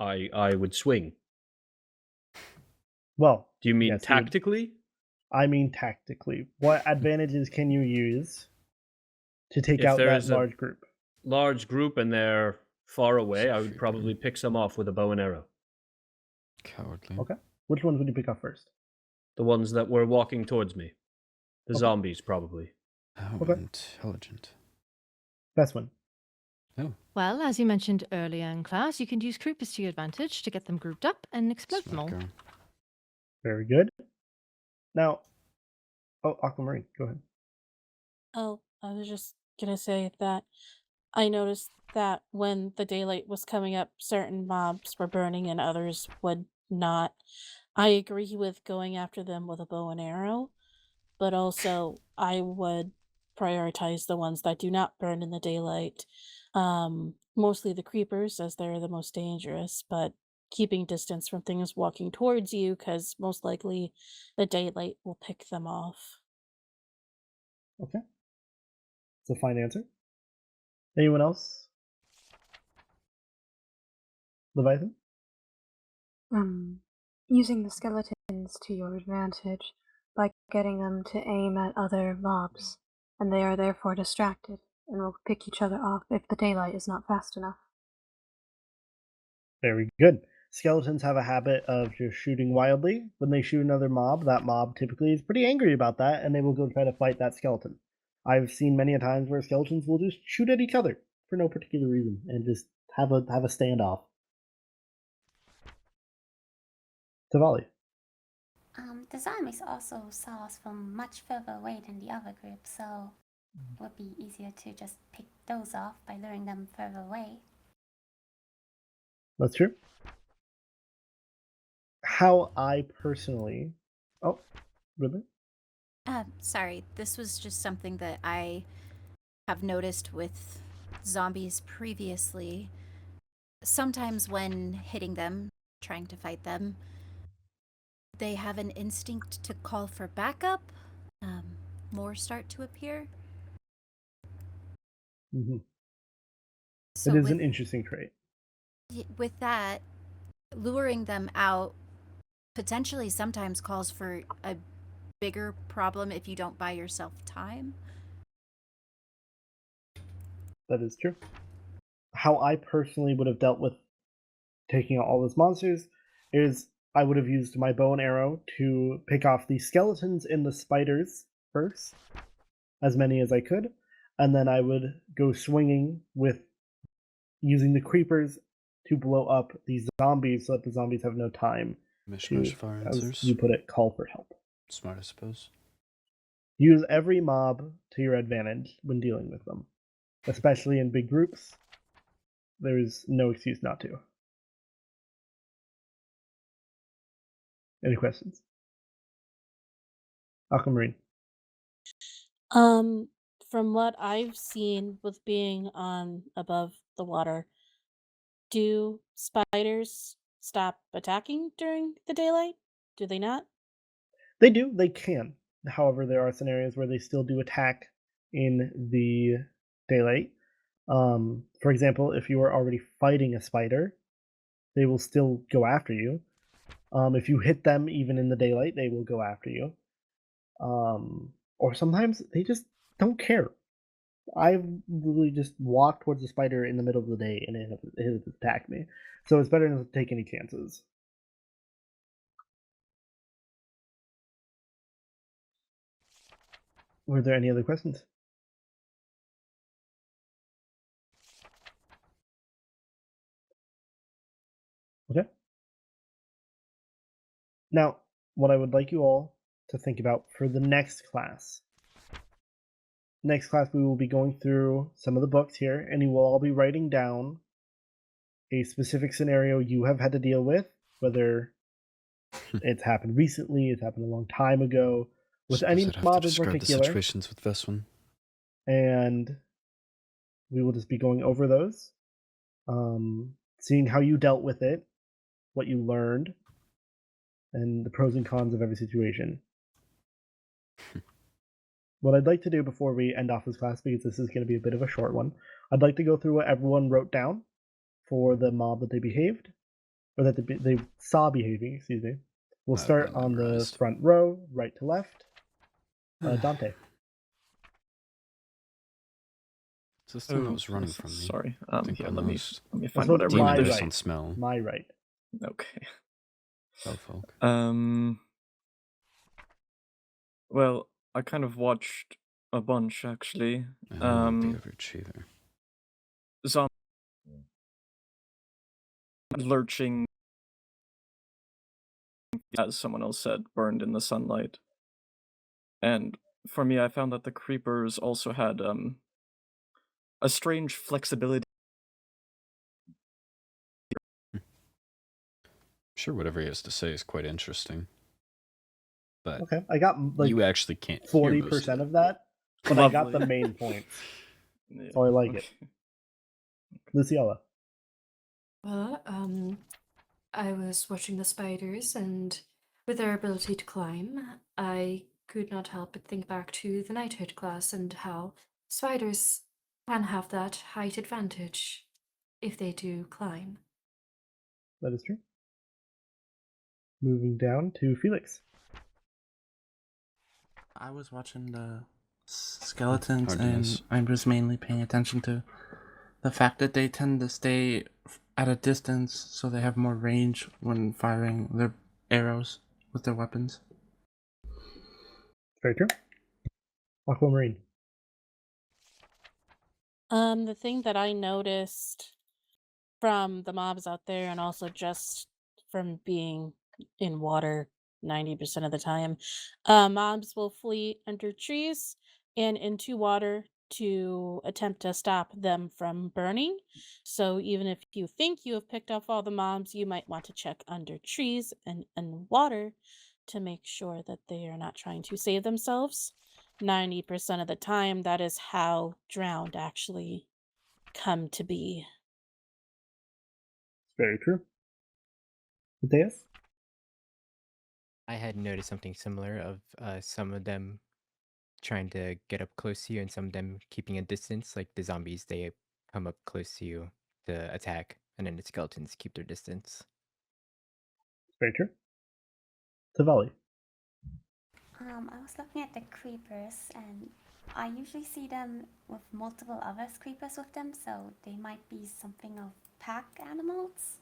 I would swing. Well... Do you mean yes, tactically? I mean tactically. What advantages can you use to take If out there that is a large group? large group and they're far away, I would probably pick some off with a bow and arrow. Cowardly. Okay. Which ones would you pick up first? The ones that were walking towards me. The Okay. zombies, probably. How Okay. intelligent. Best one. Oh. Well, as you mentioned earlier in class, you can use creepers to your advantage to get them grouped up and explode them all. Smart girl. Very good. Now, Aquamarine, go ahead. Oh, I was just gonna say that I noticed that when the daylight was coming up, certain mobs were burning and others would not. I agree with going after them with a bow and arrow, but also I would prioritize the ones that do not burn in the daylight. Mostly the creepers, as they're the most dangerous, but keeping distance from things walking towards you, because most likely the daylight will pick them off. Okay. It's a fine answer. Anyone else? Leviathan? Using the skeletons to your advantage by getting them to aim at other mobs, and they are therefore distracted and will pick each other off if the daylight is not fast enough. Very good. Skeletons have a habit of just shooting wildly. When they shoot another mob, that mob typically is pretty angry about that, and they will go try to fight that skeleton. I've seen many a times where skeletons will just shoot at each other for no particular reason and just have a standoff. Tavali. The zombies also saw us from much further away than the other group, so it would be easier to just pick those off by luring them further away. That's true. How I personally... Oh, really? Sorry, this was just something that I have noticed with zombies previously. Sometimes when hitting them, trying to fight them, they have an instinct to call for backup. More start to appear. Mm-hmm. So it is with, an interesting trait. With that, luring them out potentially sometimes calls for a bigger problem if you don't buy yourself time. That is true. How I personally would have dealt with taking out all those monsters is I would have used my bow and arrow to pick off the skeletons and the spiders first, as many as I could, and then I would go swinging with using the creepers to blow up these zombies so that the zombies have no time Mishmash to, fire as answers. you put it, call for help. Smart, I suppose. Use every mob to your advantage when dealing with them, especially in big groups. There's no excuse not to. Any questions? Aquamarine. From what I've seen with being on above the water, do spiders stop attacking during the daylight? Do they not? They do. They can. However, there are scenarios where they still do attack in the daylight. For example, if you are already fighting a spider, they will still go after you. If you hit them even in the daylight, they will go after you. Or sometimes they just don't care. I've literally just walked towards the spider in the middle of the day and it has attacked me. So it's better not to take any chances. Were there any other questions? Okay. Now, what I would like you all to think about for the next class. Next class, we will be going through some of the books here, and you will all be writing down a specific scenario you have had to deal with, whether it's happened recently, it's happened a long time ago, with Suppose any I'd have to mob in describe the particular. situations with this one. And we will just be going over those, seeing how you dealt with it, what you learned, and the pros and cons of every situation. What I'd like to do before we end off this class, because this is going to be a bit of a short one, I'd like to go through what everyone wrote down for the mob that they behaved, or that they saw behaving, excuse me. We'll start on the front row, right to left. Dante. Is this the one that was running from me? Sorry. I think Here, I let me lost. find what I wrote my there. Based right. on smell. My right. Okay. Oh, folk. Well, I kind of watched a bunch actually. The overachiever. Zombie lurching, as someone else said, burned in the sunlight. And for me, I found that the creepers also had a strange flexibility. Sure, whatever he has to say is quite interesting. But Okay, I got like you actually can't hear 40% of that, but I got the Lovely. main points. Yeah, So I like it. okay. Luciella. Well, I was watching the spiders, and with their ability to climb, I could not help but think back to the knighthood class and how spiders can have that height advantage if they do climb. That is true. Moving down to Felix. I was watching the skeletons, Hard to and miss. I was mainly paying attention to the fact that they tend to stay at a distance, so they have more range when firing their arrows with their weapons. Very true. Aquamarine. The thing that I noticed from the mobs out there, and also just from being in water 90% of the time, mobs will flee under trees and into water to attempt to stop them from burning. So even if you think you have picked off all the mobs, you might want to check under trees and water to make sure that they are not trying to save themselves. 90% of the time, that is how drowned actually come to be. Very true. Matthias? I had noticed something similar of some of them trying to get up close to you and some of them keeping a distance. Like the zombies, they come up close to you to attack, and then the skeletons keep their distance. Very true. Tavali. I was looking at the creepers, and I usually see them with multiple other creepers with them, so they might be something of pack animals.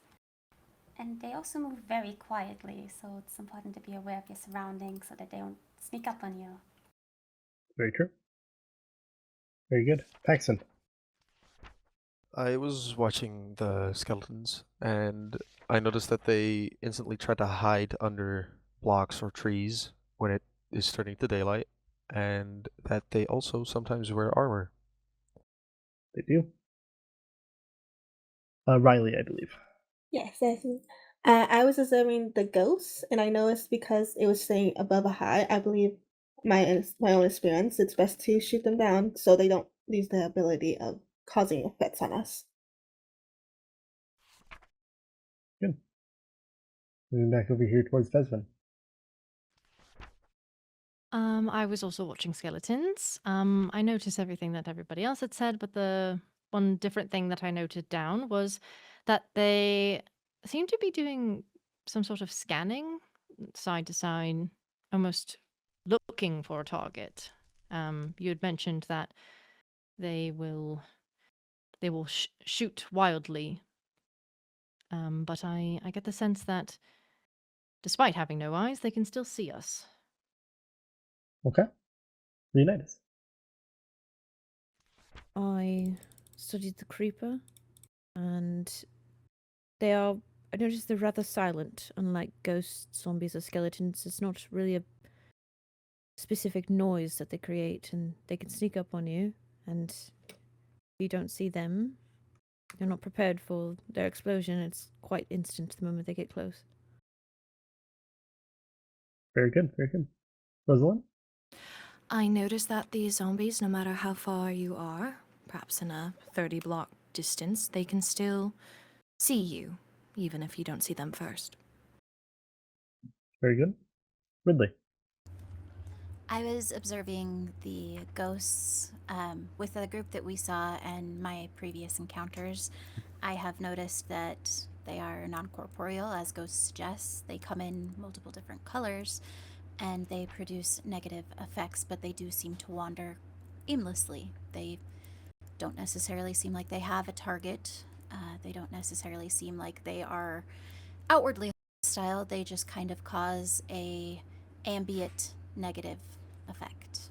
And they also move very quietly, so it's important to be aware of your surroundings so that they don't sneak up on you. Very true. Very good. Paxton. I was watching the skeletons, and I noticed that they instantly try to hide under blocks or trees when it is turning to daylight, and that they also sometimes wear armor. They do. Riley, I believe. Yes, yes. I was observing the ghosts, and I noticed because it was staying above a high, I believe my own experience, it's best to shoot them down so they don't lose the ability of causing effects on us. Good. Moving back over here towards Desmond. I was also watching skeletons. I noticed everything that everybody else had said, but the one different thing that I noted down was that they seem to be doing some sort of scanning side to side, almost looking for a target. You had mentioned that they will shoot wildly, but I get the sense that despite having no eyes, they can still see us. Okay. Leonidas. I studied the creeper, and I noticed they're rather silent, unlike ghosts, zombies, or skeletons. It's not really a specific noise that they create, and they can sneak up on you, and if you don't see them, you're not prepared for their explosion. It's quite instant the moment they get close. Very good, very good. Rosalynn? I noticed that these zombies, no matter how far you are, perhaps in a 30-block distance, they can still see you, even if you don't see them first. Very good. Ridley? I was observing the ghosts with the group that we saw and my previous encounters. I have noticed that they are non-corporeal, as ghosts suggest. They come in multiple different colors, and they produce negative effects, but they do seem to wander aimlessly. They don't necessarily seem like they have a target. They don't necessarily seem like they are outwardly hostile. They just kind of cause a ambient negative effect.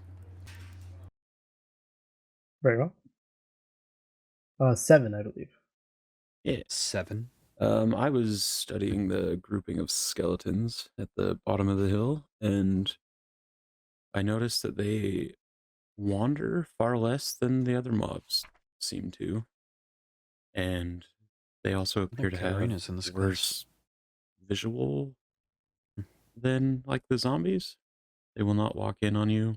Very well. 7, I believe. Yeah. 7. I was studying the grouping of skeletons at the bottom of the hill, and I noticed that they wander far less than the other mobs seem to. And they also appear to have Katarina's in this class. worse visual than like the zombies. They will not walk in on you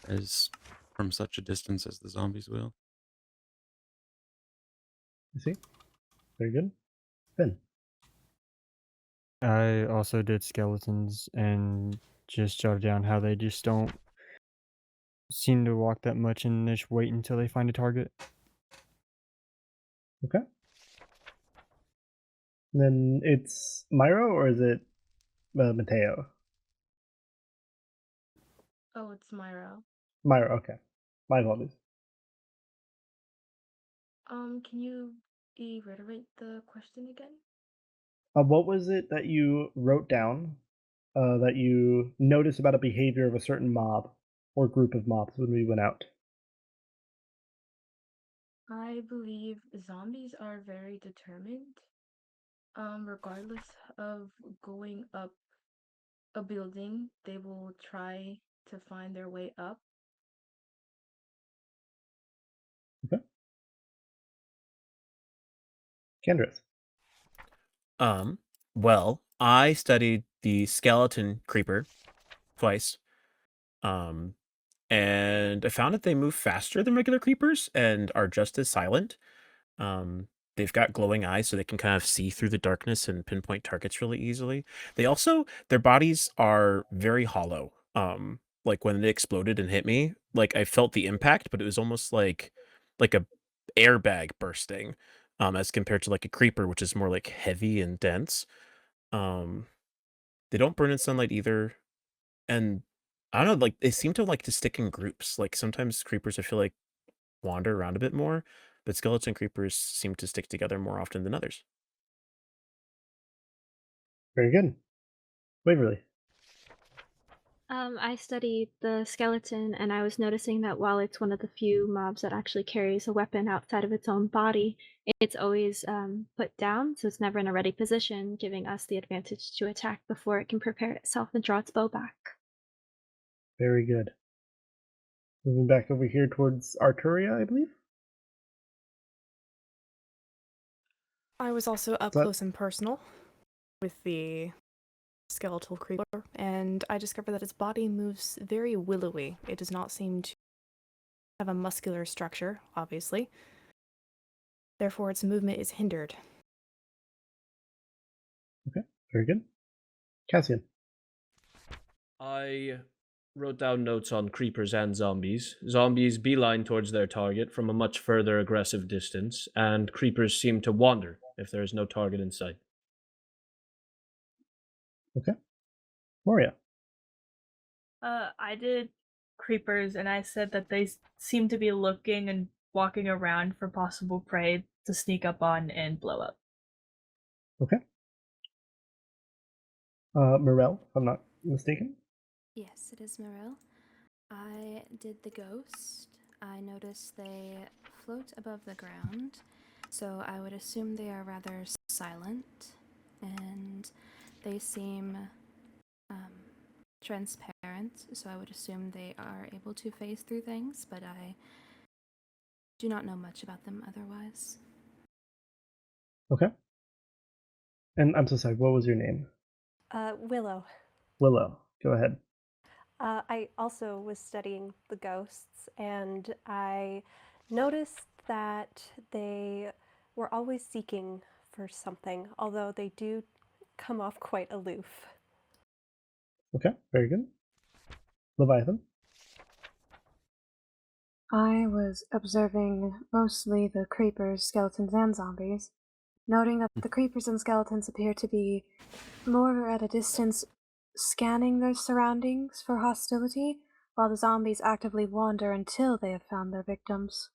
as from such a distance as the zombies will. I see. Very good. Ben. I also did skeletons and just jotted down how they just don't seem to walk that much and just wait until they find a target. Okay. And then it's Myro, or is it Mateo? Oh, it's Myra. Myro, okay. My apologies. Can you reiterate the question again? What was it that you wrote down that you noticed about a behavior of a certain mob or group of mobs when we went out? I believe zombies are very determined. Regardless of going up a building, they will try to find their way up. Okay. Kendris. Well, I studied the skeleton creeper twice. And I found that they move faster than regular creepers and are just as silent. They've got glowing eyes, so they can kind of see through the darkness and pinpoint targets really easily. Their bodies are very hollow. Like when it exploded and hit me, like I felt the impact, but it was almost like a airbag bursting, as compared to like a creeper, which is more like heavy and dense. They don't burn in sunlight either, and I don't know, like they seem to like to stick in groups. Like sometimes creepers, I feel like wander around a bit more, but skeleton creepers seem to stick together more often than others. Very good. Waverly. I studied the skeleton, and I was noticing that while it's one of the few mobs that actually carries a weapon outside of its own body, it's always put down, so it's never in a ready position, giving us the advantage to attack before it can prepare itself and draw its bow back. Very good. Moving back over here towards Arturia, I believe. I was also up But- close and personal with the skeletal creeper, and I discovered that its body moves very willowy. It does not seem to have a muscular structure, obviously. Therefore, its movement is hindered. Okay, very good. Cassian. I wrote down notes on creepers and zombies. Zombies beeline towards their target from a much further aggressive distance, and creepers seem to wander if there is no target in sight. Okay. Moria. I did creepers, and I said that they seem to be looking and walking around for possible prey to sneak up on and blow up. Okay. Morel, if I'm not mistaken. Yes, it is Morel. I did the ghost. I noticed they float above the ground, so I would assume they are rather silent, and they seem transparent, so I would assume they are able to phase through things, but I do not know much about them otherwise. Okay. And I'm so sorry, what was your name? Willow. Willow. Go ahead. I also was studying the ghosts, and I noticed that they were always seeking for something, although they do come off quite aloof. Okay, very good. Leviathan. I was observing mostly the creepers, skeletons, and zombies, noting that the creepers and skeletons appear to be more at a distance, scanning their surroundings for hostility, while the zombies actively wander until they have found their victims.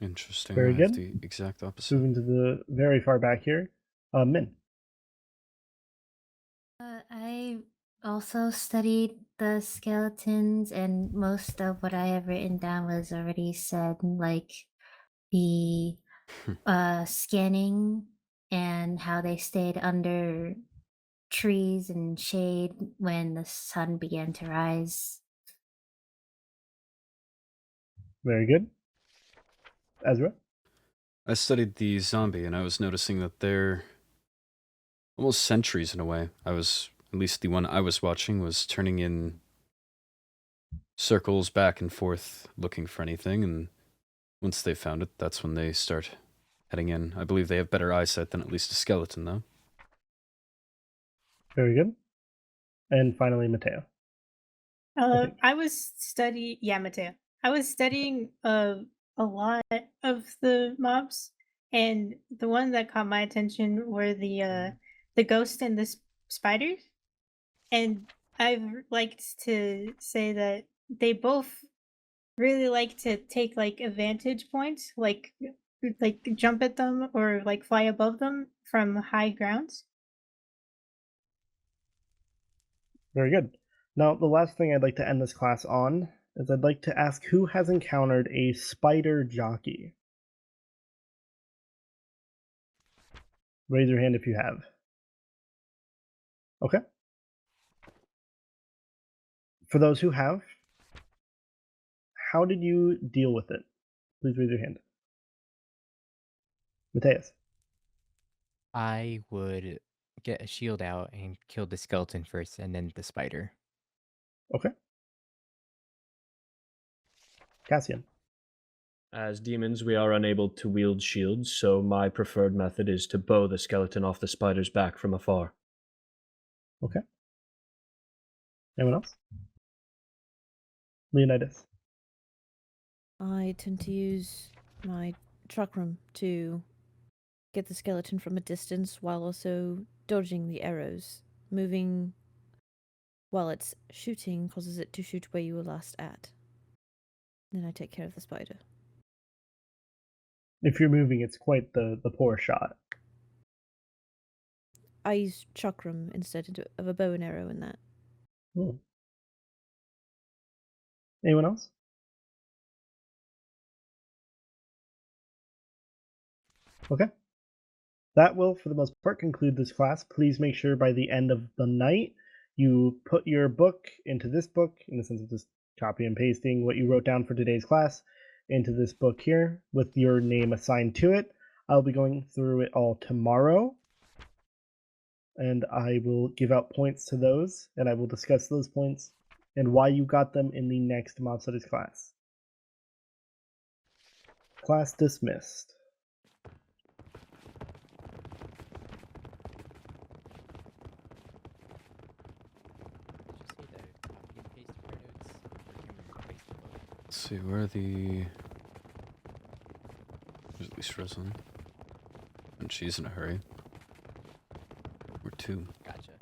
Interesting. Very I have good. the exact opposite. Moving to the very far back here. Min. I also studied the skeletons, and most of what I have written down was already said, like the scanning and how they stayed under trees and shade when the sun began to rise. Very good. Ezra? I studied the zombie, and I was noticing that they're almost sentries in a way. At least the one I was watching was turning in circles back and forth looking for anything, and once they found it, that's when they start heading in. I believe they have better eyesight than at least a skeleton, though. Very good. And finally, Mateo. I was Mateo. I was studying a lot of the mobs, and the one that caught my attention were the ghost and the spiders. And I've liked to say that they both really like to take like advantage points, like jump at them or like fly above them from high grounds. Very good. Now, the last thing I'd like to end this class on is I'd like to ask who has encountered a spider jockey? Raise your hand if you have. Okay. For those who have, how did you deal with it? Please raise your hand. Mateus. I would get a shield out and kill the skeleton first and then the spider. Okay. Cassian. As demons, we are unable to wield shields, so my preferred method is to bow the skeleton off the spider's back from afar. Okay. Anyone else? Leonidas. I tend to use my chakram to get the skeleton from a distance while also dodging the arrows. Moving while it's shooting causes it to shoot where you were last at. Then I take care of the spider. If you're moving, it's quite the poor shot. I use chakram instead of a bow and arrow in that. Ooh. Anyone else? Okay. That will, for the most part, conclude this class. Please make sure by the end of the night you put your book into this book, in the sense of just copy and pasting what you wrote down for today's class into this book here with your name assigned to it. I'll be going through it all tomorrow, and I will give out points to those, and I will discuss those points and why you got them in the next Mob Studies class. Class dismissed. Let's see, where are the... There's at least Rosalynn. And she's in a hurry. We're two. Gotcha.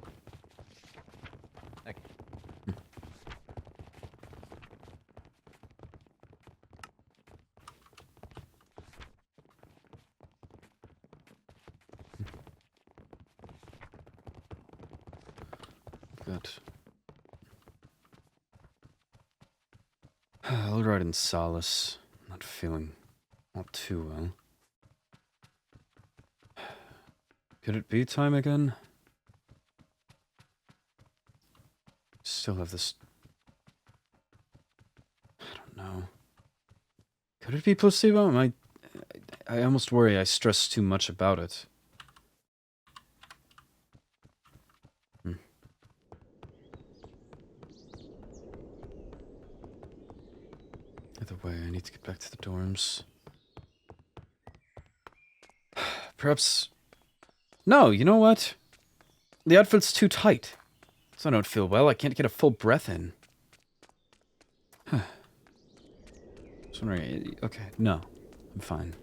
Okay. Good. I'll ride in solace. Not feeling all too well. Could it be time again? Still have this... I don't know. Could it be placebo? I almost worry I stress too much about it. Either way, I need to get back to the dorms. Perhaps... No, you know what? The outfit's too tight. So I don't feel well. I can't get a full breath in. I was wondering... Okay, no. I'm fine.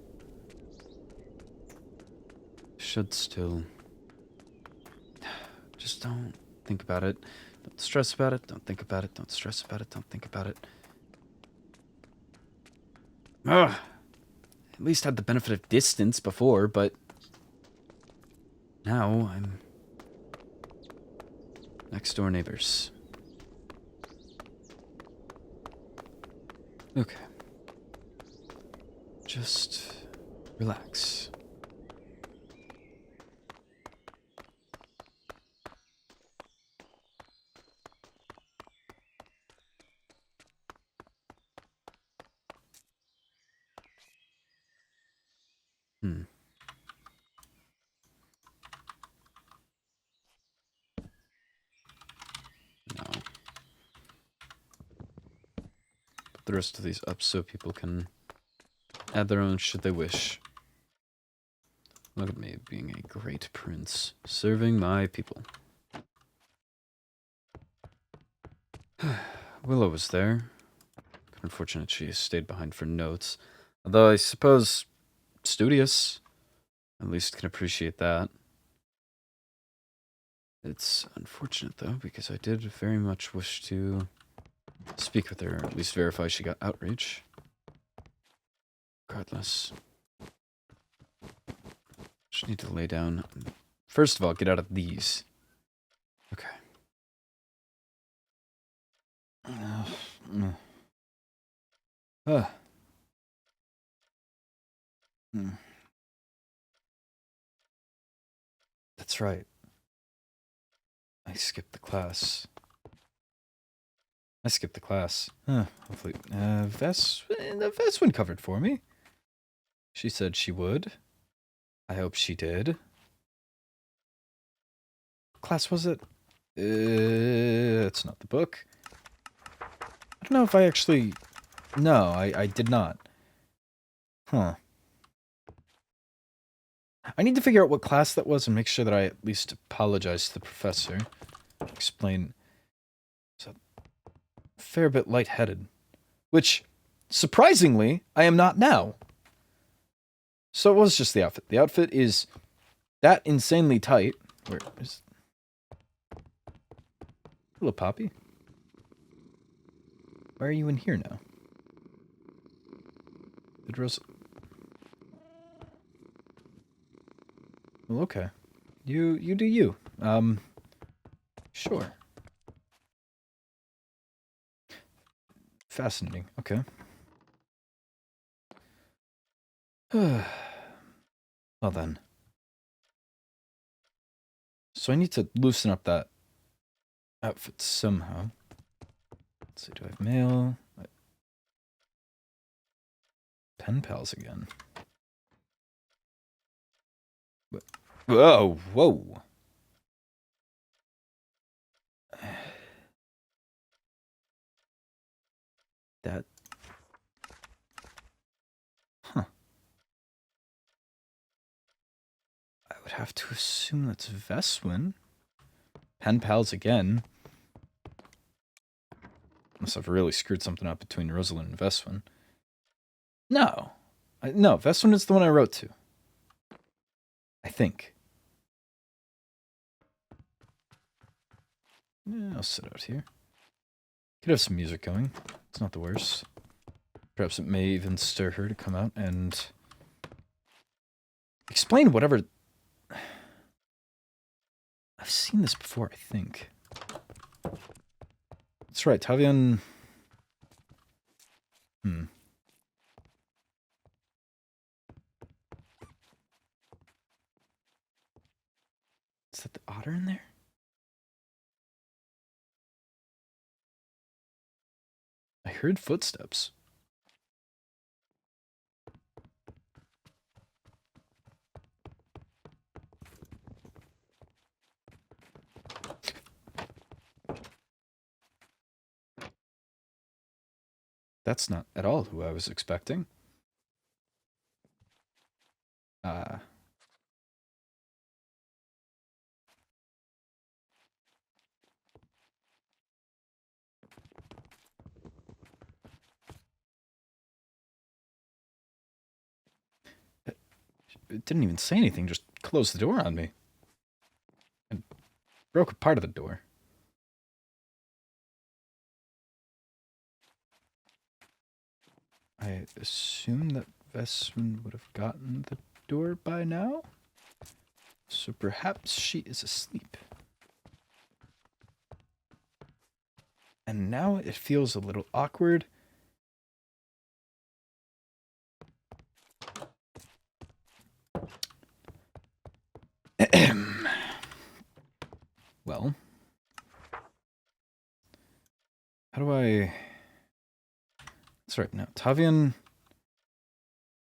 Should still... Just don't think about it. Don't stress about it. Don't think about it. Don't stress about it. Don't think about it. Ugh. At least had the benefit of distance before, but... Now I'm... next door neighbors. Okay. Just relax. Hmm. No. Put the rest of these up so people can add their own should they wish. Look at me being a great prince, serving my people. Willow was there. Unfortunate she stayed behind for notes. Although I suppose studious. At least can appreciate that. It's unfortunate though, because I did very much wish to speak with her, or at least verify she got outreach. Regardless. Just need to lay down. First of all, get out of these. Okay. That's right. I skipped the class. Hopefully, Veswin covered for me. She said she would. I hope she did. What class was it? It's not the book. I don't know if I actually... No, I did not. Huh. I need to figure out what class that was and make sure that I at least apologize to the professor. Explain... It's a fair bit lightheaded. Which, surprisingly, I am not now. So it was just the outfit. The outfit is that insanely tight. Where is... Hello, Poppy. Why are you in here now? Did Well, okay. You do you. Sure. Fascinating. Okay. Well then. So I need to loosen up that outfit somehow. Let's see, do I have mail? Pen pals again. Whoa, whoa. That... Huh. I would have to assume that's Veswin. Pen pals again. Unless I've really screwed something up between Rosalynn and Veswin. No. No, Veswin is the one I wrote to. I think. Yeah, I'll sit out here. Could have some music going. It's not the worst. Perhaps it may even stir her to come out and explain whatever... I've seen this before, I think. That's right, Tavian... Is that the otter in there? I heard footsteps. That's not at all who I was expecting. It didn't even say anything, just closed the door on me. And broke a part of the door. I assume that Veswin would have gotten the door by now? So perhaps she is asleep. And now it feels a little awkward I... That's right, now, Tavian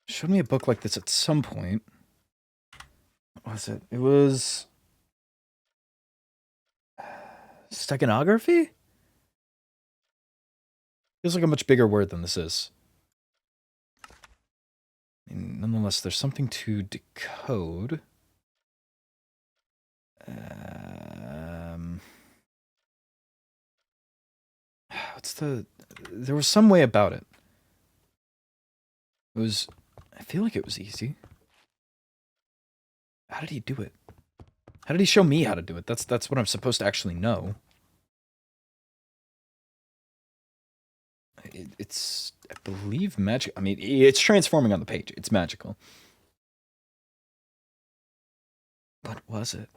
showed me a book like this at some point. What was it? It was... Steganography? Feels like a much bigger word than this is. I mean, nonetheless, there's something to decode. What's the... There was some way about it. It was... I feel like it was easy. How did he do it? How did he show me how to do it? That's what I'm supposed to actually know. It's, I believe, magic. I mean, it's transforming on the page. It's magical. What was it?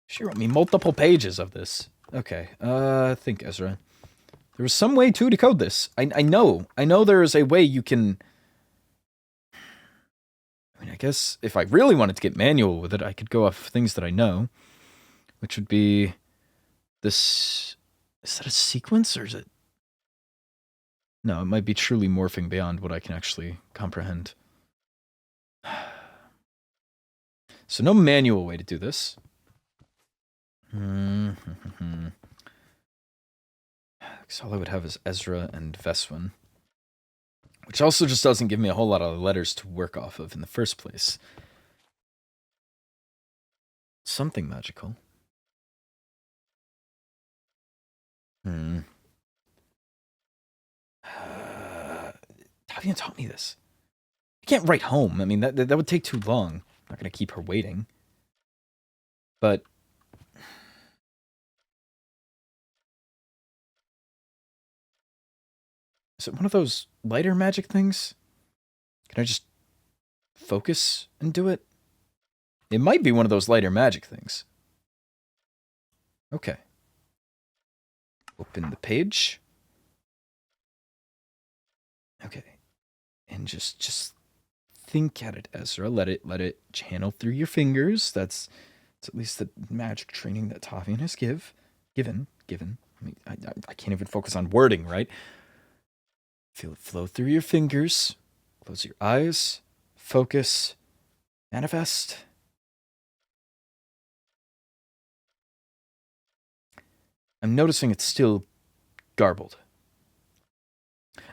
She wrote me multiple pages of this. Okay, I think, Ezra. There was some way to decode this. I know there is a way you can... I mean, I guess if I really wanted to get manual with it, I could go off things that I know. Which would be this... Is that a sequence, or is it... No, it might be truly morphing beyond what I can actually comprehend. So no manual way to do this. So all I would have is Ezra and Veswin. Which also just doesn't give me a whole lot of letters to work off of in the first place. Something magical. Tavian taught me this. I can't write home. I mean, that would take too long. I'm not going to keep her waiting. But... Is it one of those lighter magic things? Can I just focus and do it? It might be one of those lighter magic things. Okay. Open the page. Okay. And just think at it, Ezra. Let it channel through your fingers. That's at least the magic training that Tavian has given. I mean, I can't even focus on wording, right? Feel it flow through your fingers. Close your eyes. Focus. Manifest. I'm noticing it's still garbled.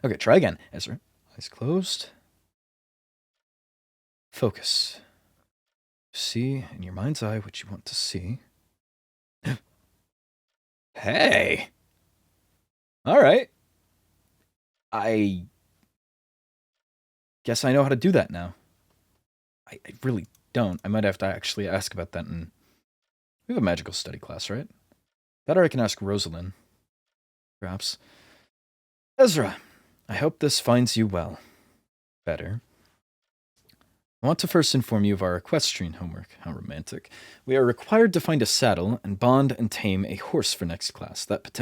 Okay, try again, Ezra. Eyes closed. Focus. See in your mind's eye what you want to see. Hey! Alright. I guess I know how to do that now. I really don't. I might have to actually ask about that in... We have a magical study class, right? That or I can ask Rosalynn. Perhaps. Ezra, I hope this finds you well. Better. I want to first inform you of our equestrian homework. How romantic. We are required to find a saddle and bond and tame a horse for next class, that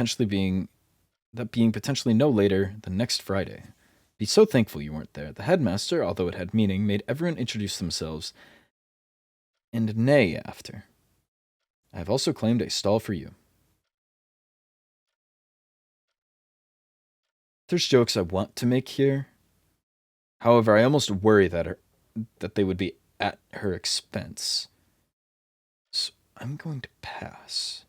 being potentially no later than next Friday. Be so thankful you weren't there. The headmaster, although it had meaning, made everyone introduce themselves and neigh after. I have also claimed a stall for you. There's jokes I want to make here. However, I almost worry that they would be at her expense. So I'm going to pass.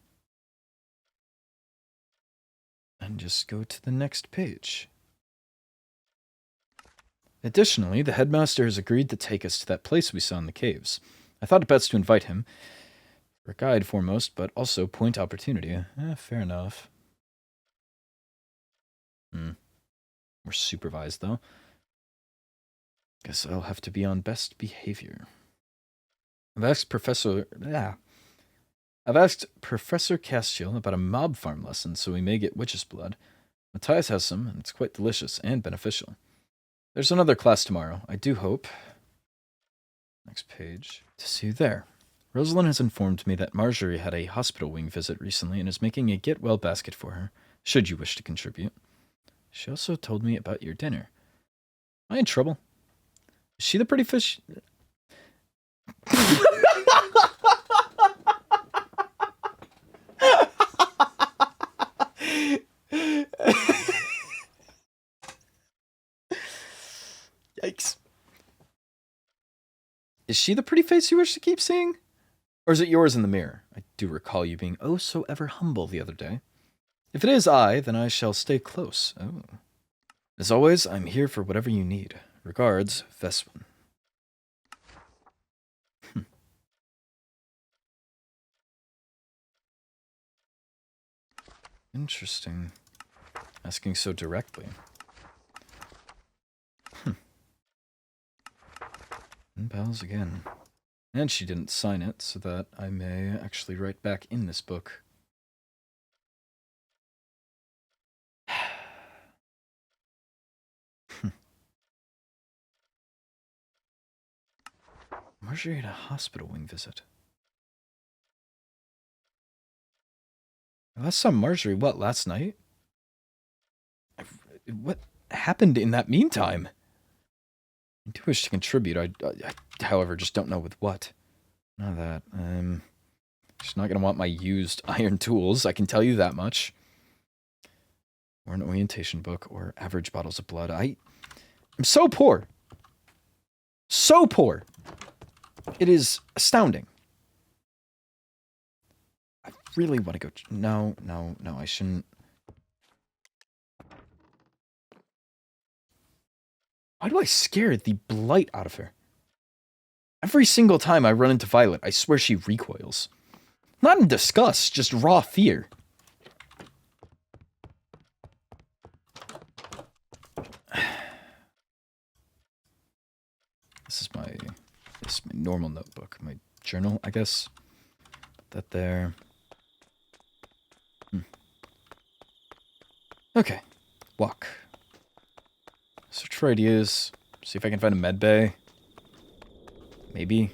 And just go to the next page. Additionally, the headmaster has agreed to take us to that place we saw in the caves. I thought it best to invite him. For a guide foremost, but also point opportunity. Fair enough. We're supervised, though. Guess I'll have to be on best behavior. I've asked Professor Castiel about a mob farm lesson, so we may get witch's blood. Matthias has some, and it's quite delicious and beneficial. There's another class tomorrow. I do hope, next page, to see you there. Rosalynn has informed me that Marjorie had a hospital wing visit recently and is making a get-well basket for her, should you wish to contribute. She also told me about your dinner. Am I in trouble? Is she the pretty fish? Is she the pretty face you wish to keep seeing? Or is it yours in the mirror? I do recall you being oh so ever humble the other day. If it is I, then I shall stay close. Oh. As always, I'm here for whatever you need. Regards, Veswin. Interesting. Asking so directly. And bells again. And she didn't sign it, so that I may actually write back in this book. Marjorie had a hospital wing visit. I last saw Marjorie, what, last night? What happened in that meantime? I do wish to contribute. I however, just don't know with what. Not that. She's not going to want my used iron tools, I can tell you that much. Or an orientation book, or average bottles of blood. I'm so poor. So poor. It is astounding. I really want to go... No, I shouldn't... Why do I scare the blight out of her? Every single time I run into Violet, I swear she recoils. Not in disgust, just raw fear. This is my normal notebook, my journal, I guess. Put that there. Okay, walk. Search for ideas. See if I can find a med bay. Maybe.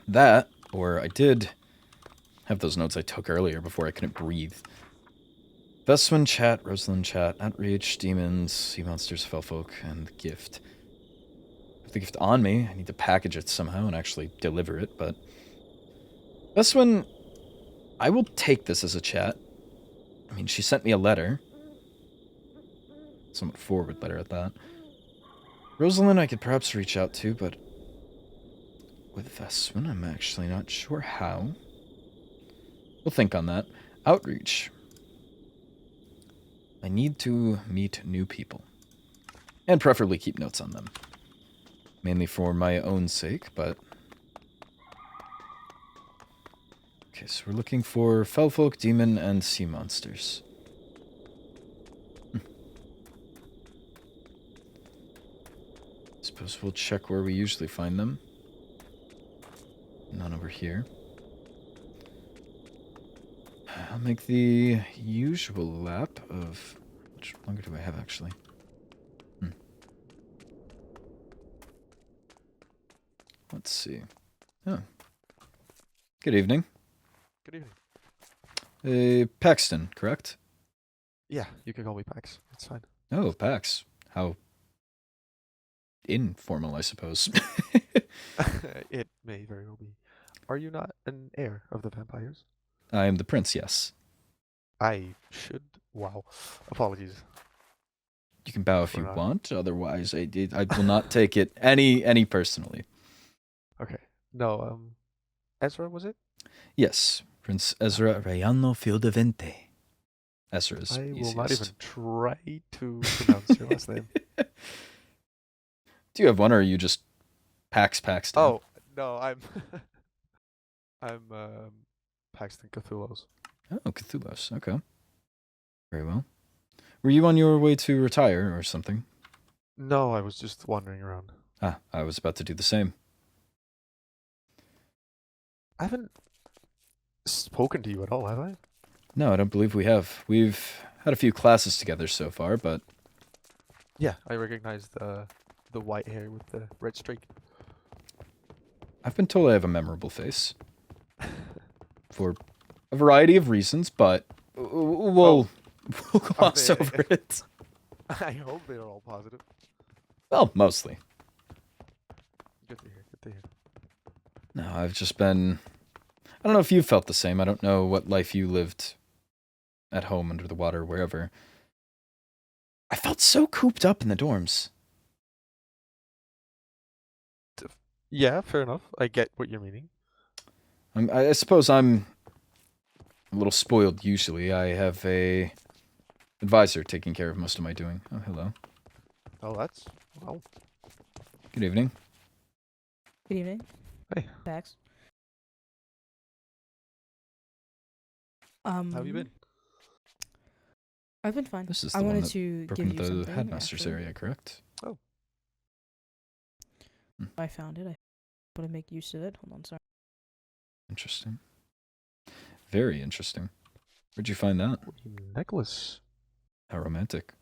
That, or I did have those notes I took earlier before I couldn't breathe. Veswin chat, Rosalynn chat, outreach, demons, sea monsters, fellfolk, and the gift. With the gift on me, I need to package it somehow and actually deliver it, but... Veswin, I will take this as a chat. I mean, she sent me a letter. Somewhat forward letter at that. Rosalynn I could perhaps reach out to, but... with Veswin, I'm actually not sure how. We'll think on that. Outreach. I need to meet new people. And preferably keep notes on them. Mainly for my own sake, but... Okay, so we're looking for fellfolk, demon, and sea monsters. Suppose we'll check where we usually find them. None over here. I'll make the usual lap of... How much longer do I have, actually? Let's see. Oh. Good evening. Good evening. Paxton, correct? Yeah, you can call me Pax. It's fine. Oh, Pax. How informal, I suppose. It may very well be. Are you not an heir of the vampires? I am the prince, yes. I should... Wow. Apologies. You can bow if you want, otherwise I will not take it any personally. Okay. No, Ezra, was it? Yes, Prince Ezra Rayano Fiodavente. Ezra is I will easiest. not even try to pronounce your last name. Do you have one, or are you just Paxton? Oh, no, I'm Paxton Cthulhu's. Oh, Cthulhu's. Okay. Very well. Were you on your way to retire or something? No, I was just wandering around. Ah, I was about to do the same. I haven't spoken to you at all, have I? No, I don't believe we have. We've had a few classes together so far, but... Yeah, I recognize the white hair with the red streak. I've been told I have a memorable face. For a variety of reasons, but we'll gloss over it. I hope they're all positive. Well, mostly. Good to hear, good to hear. No, I've just been... I don't know if you felt the same. I don't know what life you lived at home, under the water, wherever. I felt so cooped up in the dorms. Yeah, fair enough. I get what you're meaning. I suppose I'm a little spoiled usually. I have a advisor taking care of most of my doing. Oh, hello. Oh, that's... Wow. Good evening. Good evening. Hey. Pax. How have you been? I've been fine. This is I the one wanted that to broke give into you the something. headmaster's actually. area, correct? Oh. I found it. I want to make use of it. Hold on, sorry. Interesting. Very interesting. Where'd you find that? Necklace. How romantic.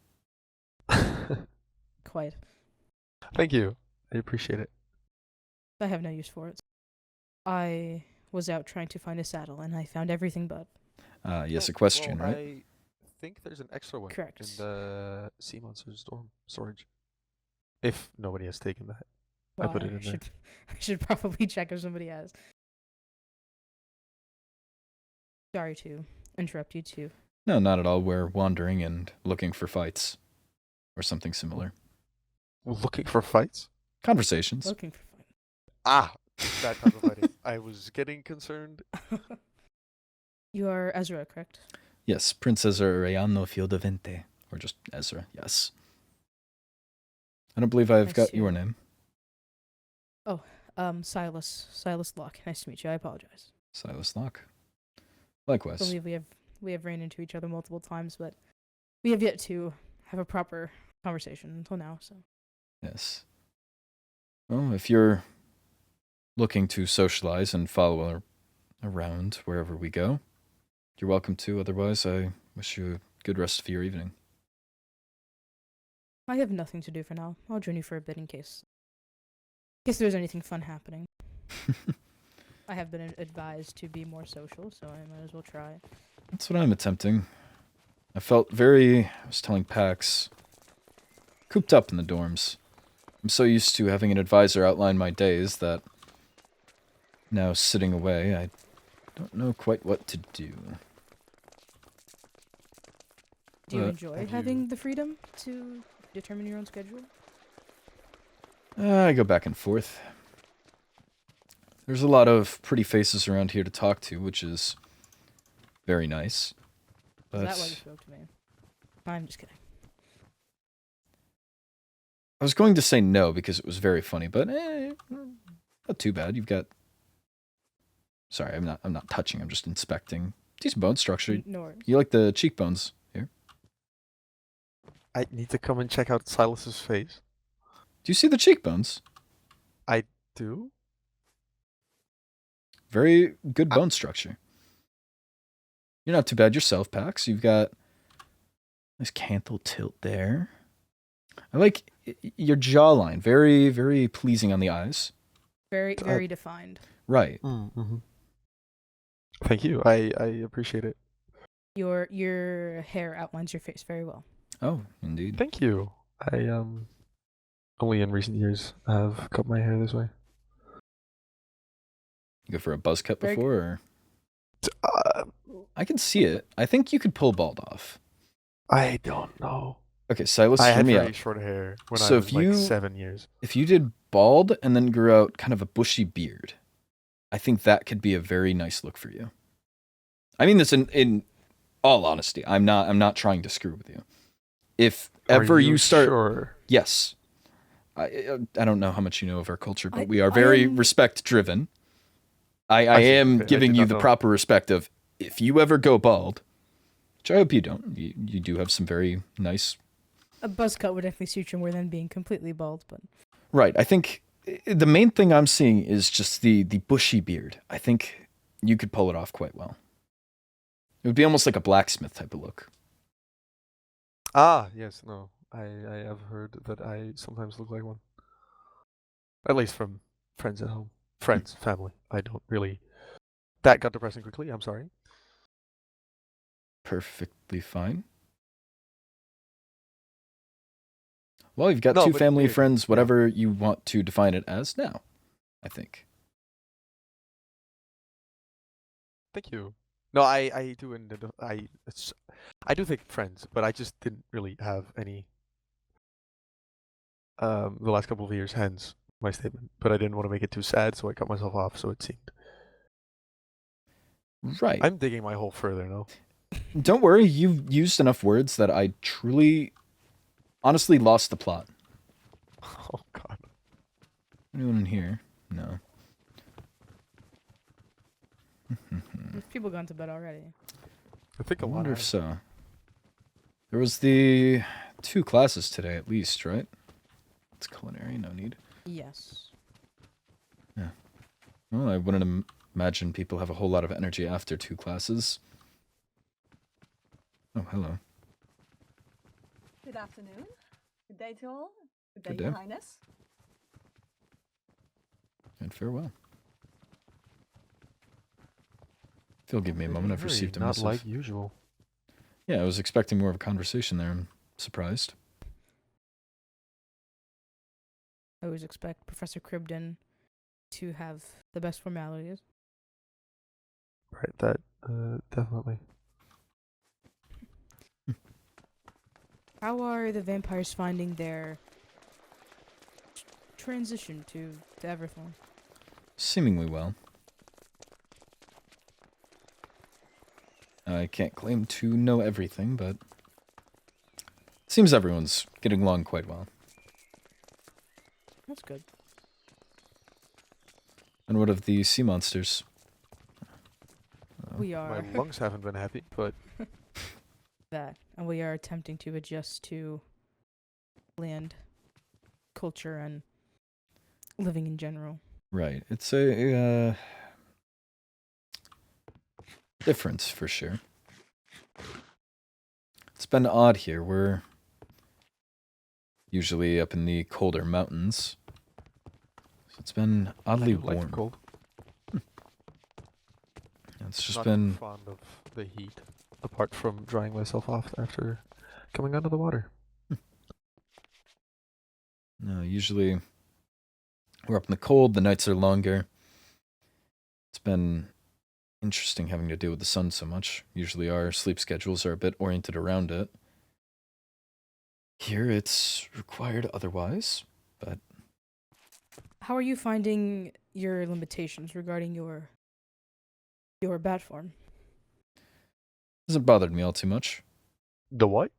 Quite. Thank you. I appreciate it. I have no use for it. I was out trying to find a saddle, and I found everything but. Yes, a question, well, right? I think there's an extra one Correct. in the sea monster's dorm storage. If nobody has taken that. Well, I put it in there. I should probably check if somebody has. Sorry to interrupt you too. No, not at all. We're wandering and looking for fights. Or something similar. Looking for fights? Conversations. Looking for fights. Ah! That type of fighting. I was getting concerned. You are Ezra, correct? Yes, Prince Ezra Rayano Fiodavente. Or just Ezra, yes. I don't believe I've got your name. Oh, Silas. Silas Locke. Nice to meet you. I apologize. Silas Locke. Likewise. I believe we have ran into each other multiple times, but we have yet to have a proper conversation until now, so. Yes. Well, if you're looking to socialize and follow around wherever we go, you're welcome to. Otherwise, I wish you a good rest of your evening. I have nothing to do for now. I'll join you for a bit in case there's anything fun happening. I have been advised to be more social, so I might as well try. That's what I'm attempting. I felt I was telling Pax, cooped up in the dorms. I'm so used to having an advisor outline my days that now sitting away, I don't know quite what to do. Do you enjoy having the freedom to determine your own schedule? I go back and forth. There's a lot of pretty faces around here to talk to, which is very nice. But Is that why you spoke to me? I'm just kidding. I was going to say no because it was very funny, but not too bad. You've got... Sorry, I'm not touching. I'm just inspecting. Decent bone structure. No worries. You like the cheekbones here? I need to come and check out Silas's face. Do you see the cheekbones? I do. Very good bone structure. You're not too bad yourself, Pax. You've got nice canthal tilt there. I like your jawline. Very, very pleasing on the eyes. Very, very defined. Right. Mm-hmm. Thank you. I appreciate it. Your hair outlines your face very well. Oh, indeed. Thank you. I only in recent years have cut my hair this way. You go for a buzz cut before, or? I can see it. I think you could pull bald off. I don't know. Okay, Silas, I hear had me very out. short hair when I was like 7 years. If you did bald and then grew out kind of a bushy beard, I think that could be a very nice look for you. I mean this in all honesty. I'm not trying to screw with you. If ever you start, sure? Yes. I don't know how much you know of our culture, but we are very respect driven. I am giving you the proper respect of if you ever go bald, which I hope you don't. You do have some very nice. A buzz cut would definitely suit you more than being completely bald, but. Right. I think the main thing I'm seeing is just the bushy beard. I think you could pull it off quite well. It would be almost like a blacksmith type of look. Ah, yes, no. I have heard that I sometimes look like one. At least from friends at home. Friends, family. I don't really... That got depressing quickly, I'm sorry. Perfectly fine. Well, you've got two family, friends, whatever you want to define it as now, I think. Thank you. No, I do, I do think friends, but I just didn't really have any the last couple of years, hence my statement. But I didn't want to make it too sad, so I cut myself off, so it seemed. Right. I'm digging my hole further now. Don't worry, you've used enough words that I truly, honestly lost the plot. Oh, God. Anyone in here? No. There's people gone to bed already. I think I a lot wonder of if so. There was the 2 classes today at least, right? It's culinary, no need. Yes. Yeah. Well, I wouldn't imagine people have a whole lot of energy after 2 classes. Oh, hello. Good afternoon. Good day to all. Good day, Good Your day. Highness. And farewell. If you'll give me a moment, I've Very received a not missive. like usual. Yeah, I was expecting more of a conversation there. I'm surprised. I always expect Professor Cribden to have the best formalities. Right, that, definitely. How are the vampires finding their transition to everything? Seemingly well. I can't claim to know everything, but it seems everyone's getting along quite well. That's good. And what of the sea monsters? We are. My lungs haven't been happy, but that, and we are attempting to adjust to land, culture, and living in general. Right. It's a difference for sure. It's been odd here. We're usually up in the colder mountains. So it's been oddly I do like warm. the cold. It's just Not been fond of the heat, apart from drying myself off after coming out of the water. no, usually we're up in the cold, the nights are longer. It's been interesting having to deal with the sun so much. Usually our sleep schedules are a bit oriented around it. Here it's required otherwise, but How are you finding your limitations regarding your bat form? hasn't bothered me all too much. The what?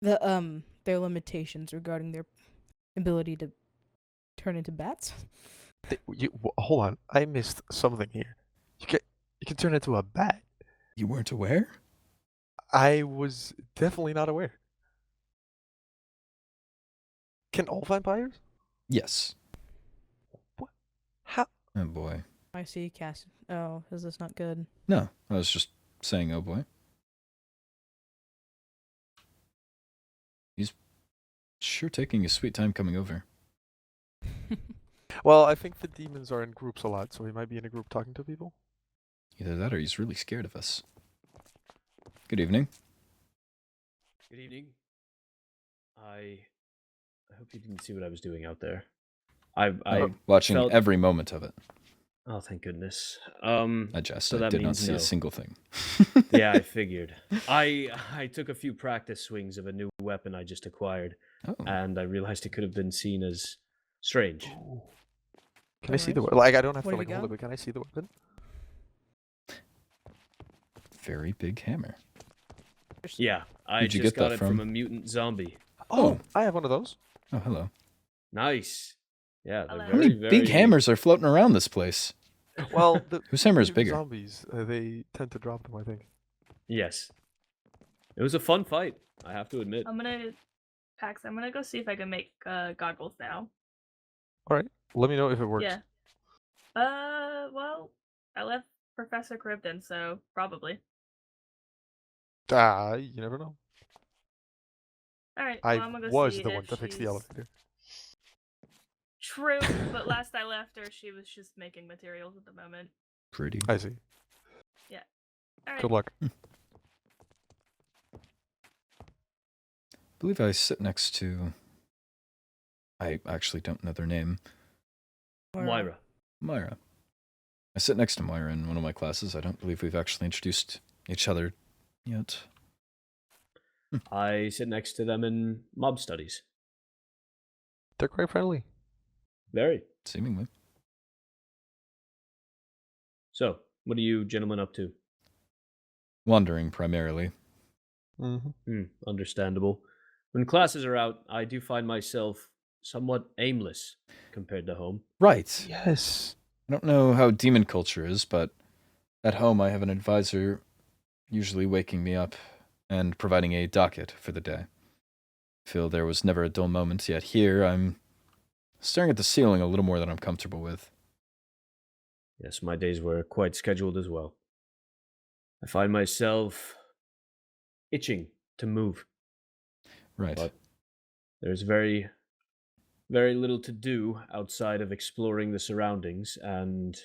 Their limitations regarding their ability to turn into bats. Hold on, I missed something here. You can turn into a bat. You weren't aware? I was definitely not aware. Can all vampires? Yes. What? How? Oh boy. I see, Cass. Oh, is this not good? No, I was just saying, oh boy. He's sure taking his sweet time coming over. Well, I think the demons are in groups a lot, so he might be in a group talking to people. Either that or he's really scared of us. Good evening. Good evening. I hope you didn't see what I was doing out there. I Watching felt... every moment of it. Oh, thank goodness. I jest. So I that did not means see no. a single thing. Yeah, I figured. I took a few practice swings of a new weapon I just acquired, and I realized it could have been seen as strange. Ooh. Can I see the weapon? Like, I don't have to like hold it, but can I see the weapon? Very big hammer. Yeah, I Where'd you just get got that it from from? a mutant zombie. Oh, I have one of those. Oh, hello. Nice. Yeah, they're How many big hammers are floating around this place? Well, whose hammer is mutant bigger? Zombies, they tend to drop them, I think. Yes. It was a fun fight, I have to admit. I'm gonna go see if I can make goggles now. All right, let me know if it works. Yeah. Well, I left Professor Cribden, so probably. You never know. All right. I Well, I'm gonna go was see the if one to fix the she's- elevator. True, but last I left her, she was just making materials at the moment. Pretty. I see. Yeah. All right. Good luck. I believe I sit next to... I actually don't know their name. Moira. Moira. I sit next to Moira in one of my classes. I don't believe we've actually introduced each other yet. I sit next to them in mob studies. They're quite friendly. Very. Seemingly. So, what are you gentlemen up to? Wandering, primarily. Understandable. When classes are out, I do find myself somewhat aimless compared to home. Right. Yes. I don't know how demon culture is, but at home I have an advisor usually waking me up and providing a docket for the day. I feel there was never a dull moment, yet here I'm staring at the ceiling a little more than I'm comfortable with. Yes, my days were quite scheduled as well. I find myself itching to move. Right. But there's very, very little to do outside of exploring the surroundings, and,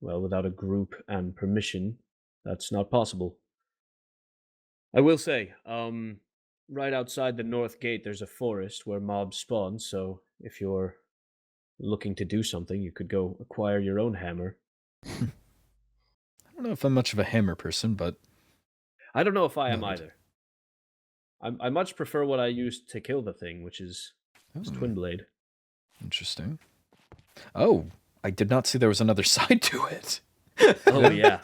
well, without a group and permission, that's not possible. I will say, right outside the north gate, there's a forest where mobs spawn, so if you're looking to do something, you could go acquire your own hammer. I don't know if I'm much of a hammer person, but... I don't know if I am Noted. either. I much prefer what I used to kill the thing, which is Twin Blade. Interesting. Oh, I did not see there was another side to it. Oh, yeah.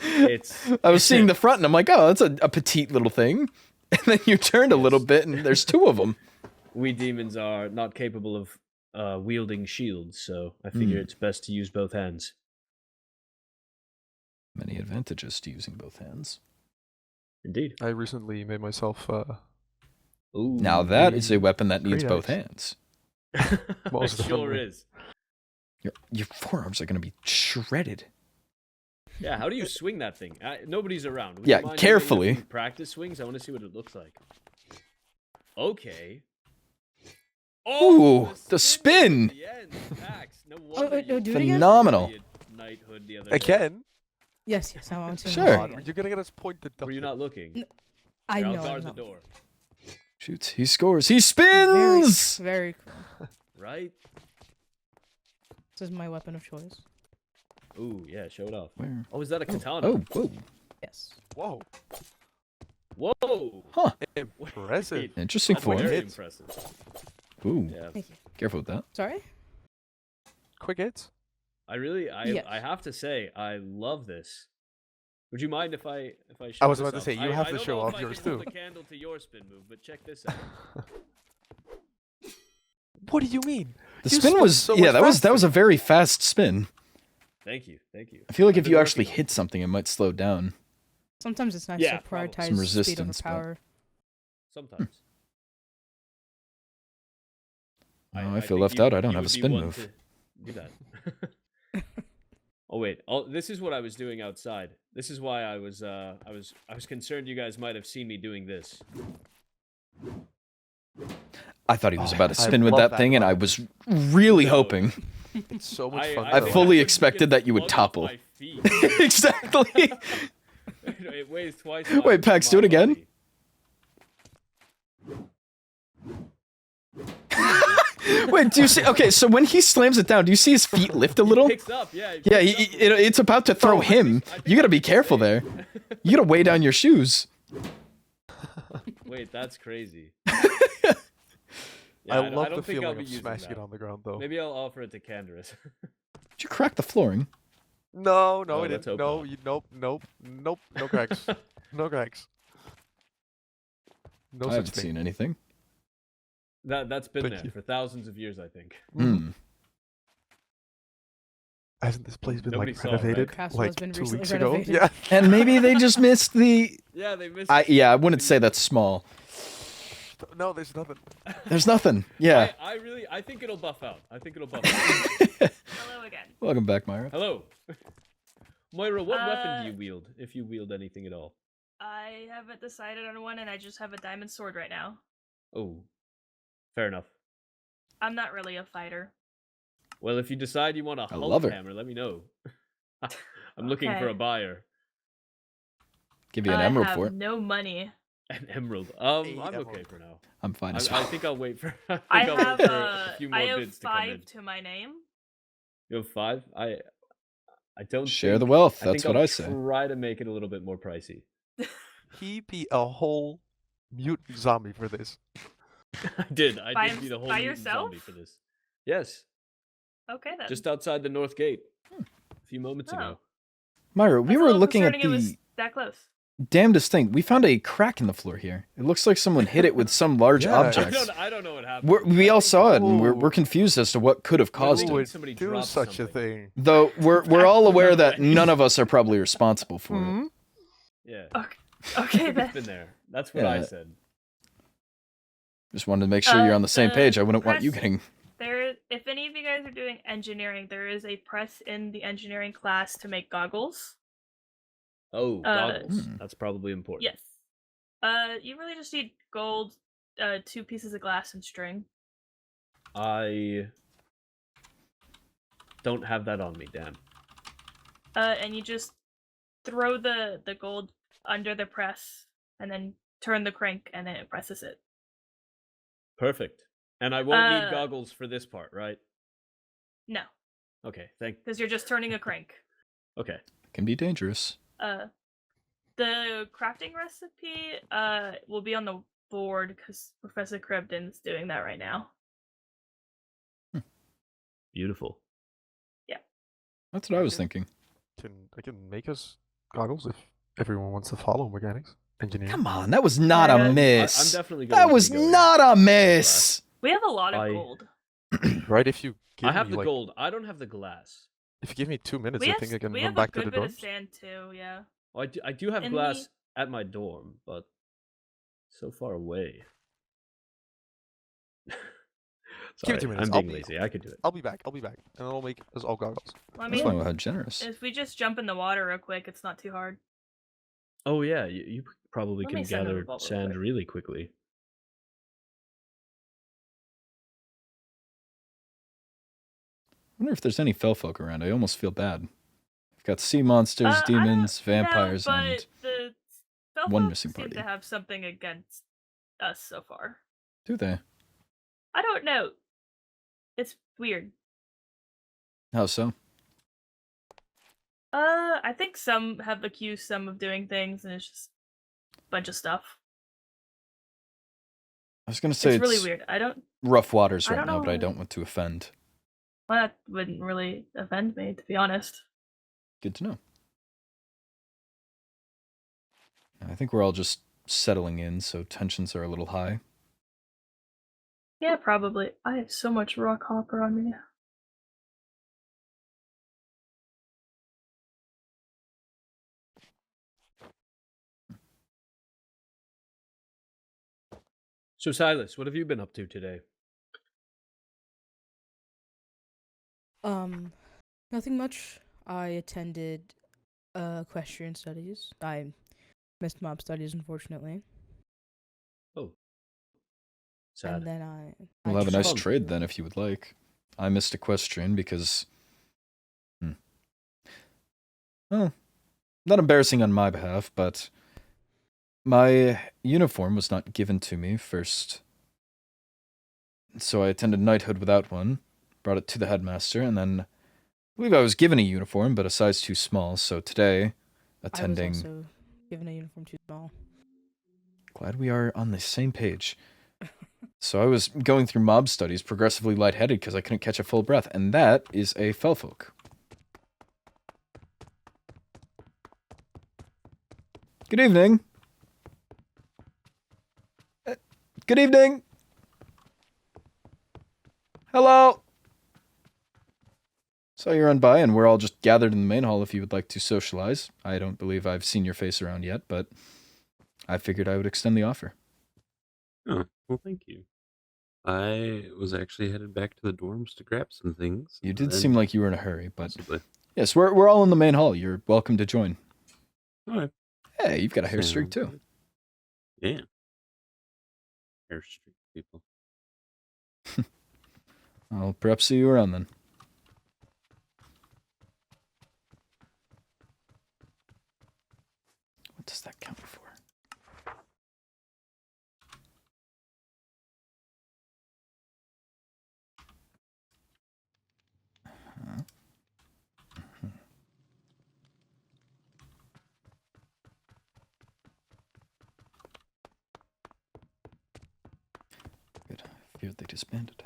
I was seeing the front, and I'm like, oh, that's a petite little thing. And then you turned a little bit, and there's two of them. We demons are not capable of wielding shields, so I figure it's best to use both hands. Many advantages to using both hands. Indeed. I recently made myself... Ooh, now that is a weapon that needs great both axe. hands. Most It sure definitely. is. Your forearms are going to be shredded. Yeah, how do you swing that thing? Nobody's around. Would Yeah, you mind carefully. giving me practice swings? I want to see what it looks like. Okay. Ooh, the spin! No do it again? Phenomenal. Knighthood the other day. Again? Yes, I want to. Sure. God, you're gonna get us pointed. Were you not looking? I Here, I'll know. guard I'm the not. door. Shoots, he scores, he spins! Very cool. Right? This is my weapon of choice. Ooh, yeah, show it off. Where? Oh, is that a katana? Oh, whoa. Yes. Whoa. Whoa! Huh. Impressive. Wait, Interesting that's form. very impressive. Ooh. Yeah. Thank you. Careful with that. Sorry? Quick hits? I have to say, I love this. Would you mind if I show I was this about to off? say, you have I to don't show know off if yours I can hold too. a candle to your spin move, but check this out. What do you mean? The You spin spun was, so yeah, much that was a very fast spin. Thank you, thank you. I feel like I've if been you working actually on hit something, it might slow down. Sometimes it's nice Yeah, to probably. prioritize Some speed over resistance, but- power. Sometimes. Oh, I feel think left you- out. I don't you have a would be spin one move. to Do that. Oh wait, this is what I was doing outside. This is why I was concerned you guys might have seen me doing this. I thought he was about to I spin with love that that thing, and I vibe. was really hoping. It's so much fun. I though. fully expected that you would Plug off topple. my feet. Exactly. It weighs twice. Wait, Pax, do it again. Wait, do you see? Okay, so when he slams it down, do you see his feet lift a little? Picks up, yeah. Yeah, it's about to throw him. You gotta be careful there. You gotta weigh down your shoes. Wait, that's crazy. I love don't the think I'll feeling be of using smashing that. it on the ground, though. Maybe I'll offer it to Canderous. Did you crack the flooring? No, Oh, it let's didn't. hope No, nope. No cracks. No cracks. No I such haven't thing. seen anything. That's been Thank there you. for thousands of years, I think. Hmm. Hasn't this place been Nobody like saw it, right? renovated Castle like has been 2 recently weeks ago? renovated. Yeah. And maybe they just missed the. Yeah, they missed. I wouldn't say that's small. No, there's nothing. There's nothing. Yeah. I think it'll buff out. I think it'll buff out. Hello again. Welcome back, Myra. Hello. Moira, what weapon do you wield, if you wield anything at all? I haven't decided on one, and I just have a diamond sword right now. Oh, fair enough. I'm not really a fighter. Well, if you decide you want a love Hulk her. hammer, let me know. I'm looking for Okay. a buyer. Give you an I emerald have for it. no money. An emerald. I'm okay for now. I'm fine as I well. think I'll wait for. I I'll have wait for a few more I have bids to come in. 5 to my name. You have 5? I don't Share the think- wealth, I think that's what I'll I say. Try to make it a little bit more pricey. He be a whole mute zombie for this. I did. I By did beat a whole by mutant yourself? zombie for this. Yes, Okay then. just outside the north gate a few moments Oh. ago. Myra, That's we a were little looking at concerning it was the that close. damnedest thing. We found a crack in the floor here. It looks like someone hit it with some large Yeah, object. I don't know what happened. We all saw it, and Ooh. we're confused as to what could have caused Who it. would somebody do dropped such a something. thing? Though we're all aware that none of us are probably responsible for it. Yeah. Okay It's then. been there. That's what I Yeah. said. Just wanted to make sure you're on the same page. I wouldn't want you press- getting. There, if any of you guys are doing engineering, there is a press in the engineering class to make goggles. Oh, goggles. Hmm. That's probably important. Yes. You really just need gold, 2 pieces of glass, and string. I don't have that on me, damn. And you just throw the gold under the press, and then turn the crank, and then it presses it. Perfect. And I won't need Uh, goggles for this part, right? No, Okay, thank. because you're just turning a crank. Okay. Can be dangerous. The crafting recipe will be on the board because Professor Krebden's doing that right now. Beautiful. Yeah. That's what I was thinking. I can make us goggles if everyone wants to follow mechanics engineering. Come on, that was not Yeah, a miss. I'm definitely going That to was be going not a miss. We have a lot of I- gold. Right? If you give I have me the like, gold. I don't have the glass. if you give me 2 minutes, We I have, think I can we run have back a to good the bit of dorms. sand too, yeah. Oh, I do have In glass at my dorm, but so far away. Give Sorry, me 2 minutes. I'm being lazy. I could do it. I'll be back. And I'll make us all goggles. Well, I That's mean, not how generous. if we just jump in the water real quick, it's not too hard. Oh yeah, you probably Let me can send them a gather bubble real sand quick. really quickly. I wonder if there's any fell folk around. I almost feel bad. I've got sea monsters, I don't- demons, vampires, yeah, and but the spell one folks missing seem party. to have something against us so far. do they? I don't know. It's weird. How so? I think some have accused some of doing things, and it's just a bunch of stuff. I was gonna say It's really weird. I don't. rough waters I right don't now, but I know. don't want to offend. Well, that wouldn't really offend me, to be honest. Good to know. I think we're all just settling in, so tensions are a little high. Yeah, probably. I have so much rock hopper on me. So Silas, what have you been up to today? Nothing much. I attended equestrian studies. I missed mob studies, unfortunately. Oh. Sad. And then I We'll have a just- nice trade then if you would like. I missed equestrian because... Well, not embarrassing on my behalf, but my uniform was not given to me first. So I attended knighthood without one, brought it to the headmaster, and then I believe I was given a uniform, but a size too small, so today, attending... I was also given a uniform too small. Glad we are on the same page. So I was going through mob studies, progressively lightheaded because I couldn't catch a full breath, and that is a fellfolk. Good evening. Good evening. Hello. Saw you run by, and we're all just gathered in the main hall if you would like to socialize. I don't believe I've seen your face around yet, but I figured I would extend the offer. Oh, well, thank you. I was actually headed back to the dorms to grab some things. You did and seem like you were in a hurry, but possibly. yes, we're all in the main hall. You're welcome to join. All right. Hey, you've got a hair streak Sounds too. good. Yeah. Hair streak people. I'll perhaps see you around then. What does that count for? Here they disbanded.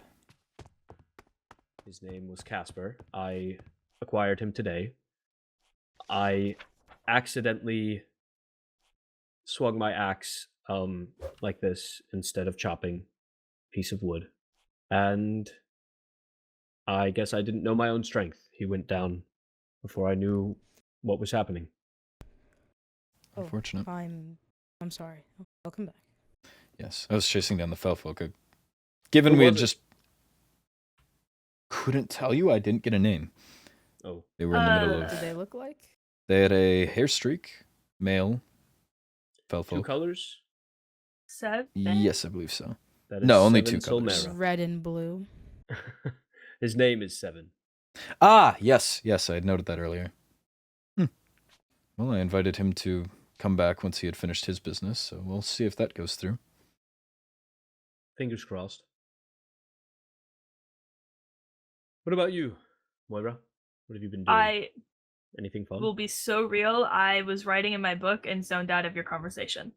His name was Casper. I acquired him today. I accidentally swung my axe like this instead of chopping a piece of wood. And I guess I didn't know my own strength. He went down before I knew what was happening. Unfortunate. I'm sorry. Welcome back. Yes, I was chasing down the fell folk. Given Who we had was it? just couldn't tell you, I didn't get a name. Oh. They were in the middle What of. do they look like? They had a hair streak, male, fell Two folk. colors? 7? Yes, I believe so. That is No, only 7 two colors. Solmera. Red and blue. His name is 7. Ah, yes, I had noted that earlier. Well, I invited him to come back once he had finished his business, so we'll see if that goes through. Fingers crossed. What about you, Moira? What have you been doing? I Anything fun? will be so real. I was writing in my book and zoned out of your conversation.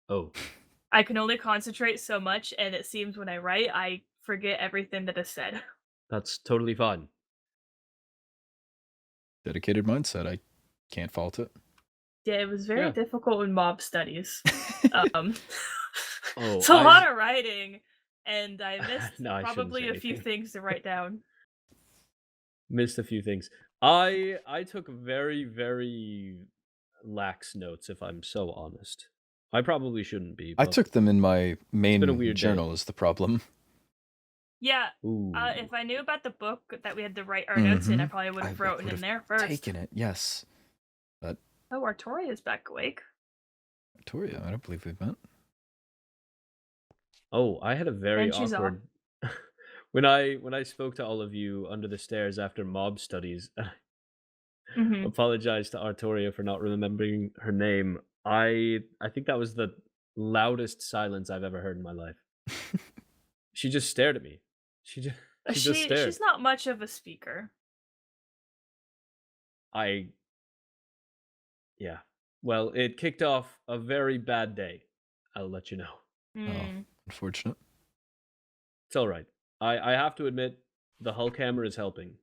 Oh. I can only concentrate so much, and it seems when I write, I forget everything that is said. That's totally fine. Dedicated mindset. I can't fault it. Yeah, it was very difficult in mob studies. Oh, It's a lot of writing, and I missed No, I shouldn't probably say a few anything. things to write down. Missed a few things. I took very, very lax notes, if I'm so honest. I probably shouldn't be. I But took them in my been a main weird day. journal is the problem. Yeah, Ooh. if I knew about the book that we had to write our notes in, I Mhm. probably would I have written in would've there first. Taken it, yes. But Oh, Artoria's back awake. Victoria, I don't believe we've met. Oh, I had a very And she's awkward when I spoke to all of you under the stairs after mob studies. Mhm. Apologize to Artoria for not remembering her name. I think that was the loudest silence I've ever heard in my life. She just stared at me. She just stared. She's not much of a speaker. Yeah. Well, it kicked off a very bad day. I'll let you know. Hmm. Unfortunate. It's all right. I have to admit, the Hulk hammer is helping.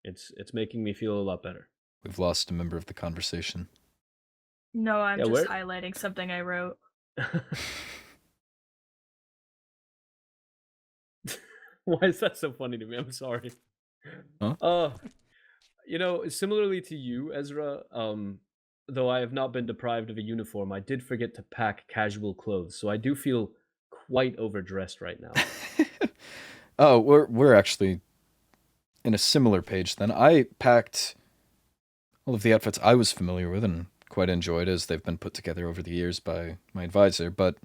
It's making me feel a lot better. We've lost a member of the conversation. No, I'm Yeah, just where- highlighting something I wrote. Why is that so funny to me? I'm sorry. Huh? Similarly to you, Ezra, though I have not been deprived of a uniform, I did forget to pack casual clothes, so I do feel quite overdressed right now. Oh, we're actually in a similar page then. I packed all of the outfits I was familiar with and quite enjoyed as they've been put together over the years by my advisor, but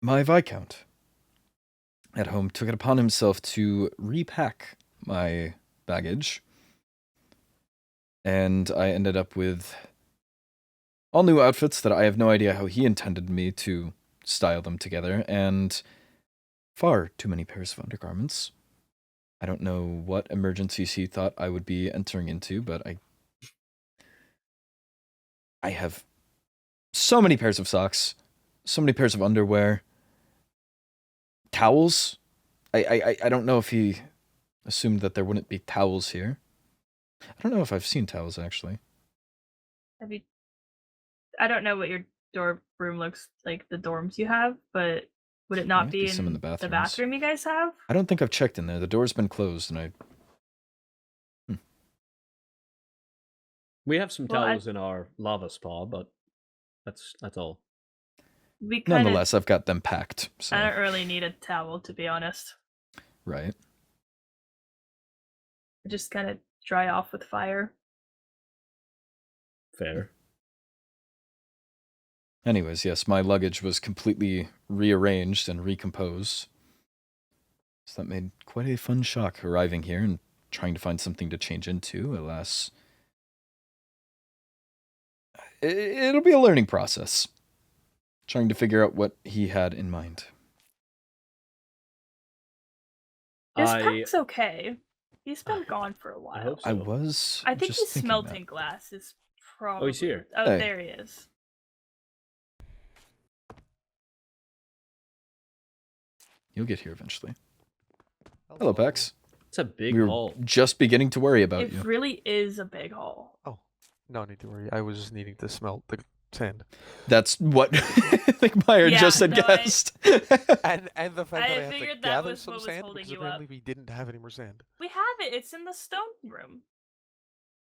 my Viscount at home took it upon himself to repack my baggage, and I ended up with all new outfits that I have no idea how he intended me to style them together, and far too many pairs of undergarments. I don't know what emergencies he thought I would be entering into, but I have so many pairs of socks, so many pairs of underwear, towels. I don't know if he assumed that there wouldn't be towels here. I don't know if I've seen towels, actually. I don't know what your dorm room looks like, the dorms you have, but would it There not might be some in in the the bathrooms. bathroom you guys have? I don't think I've checked in there. The door's been closed, and We have some Well, towels in our lava spa, but that's all. We kind of. nonetheless, I've got them packed. So I don't really need a towel, to be honest. right. I just kind of dry off with fire. Fair. Anyways, yes, my luggage was completely rearranged and recomposed. So that made quite a fun shock arriving here and trying to find something to change into. Alas, it'll be a learning process. Trying to figure out what he had in mind. His pack's okay. He's been gone for a while. hope so. I was I think just he's thinking smelting glass is probably. he's here. Oh, Hey. there he is. You'll get here eventually. Hello, Bex. It's a big We were hall. just beginning to worry about It you. really is a big hall. Oh, no need to worry. I was just needing to smelt the sand. That's what I think Meyer Yeah, just no, guessed. And the fact I that I had to figured that gather was some what was sand holding because you apparently up. we didn't have any more sand. We have it. It's in the stone room.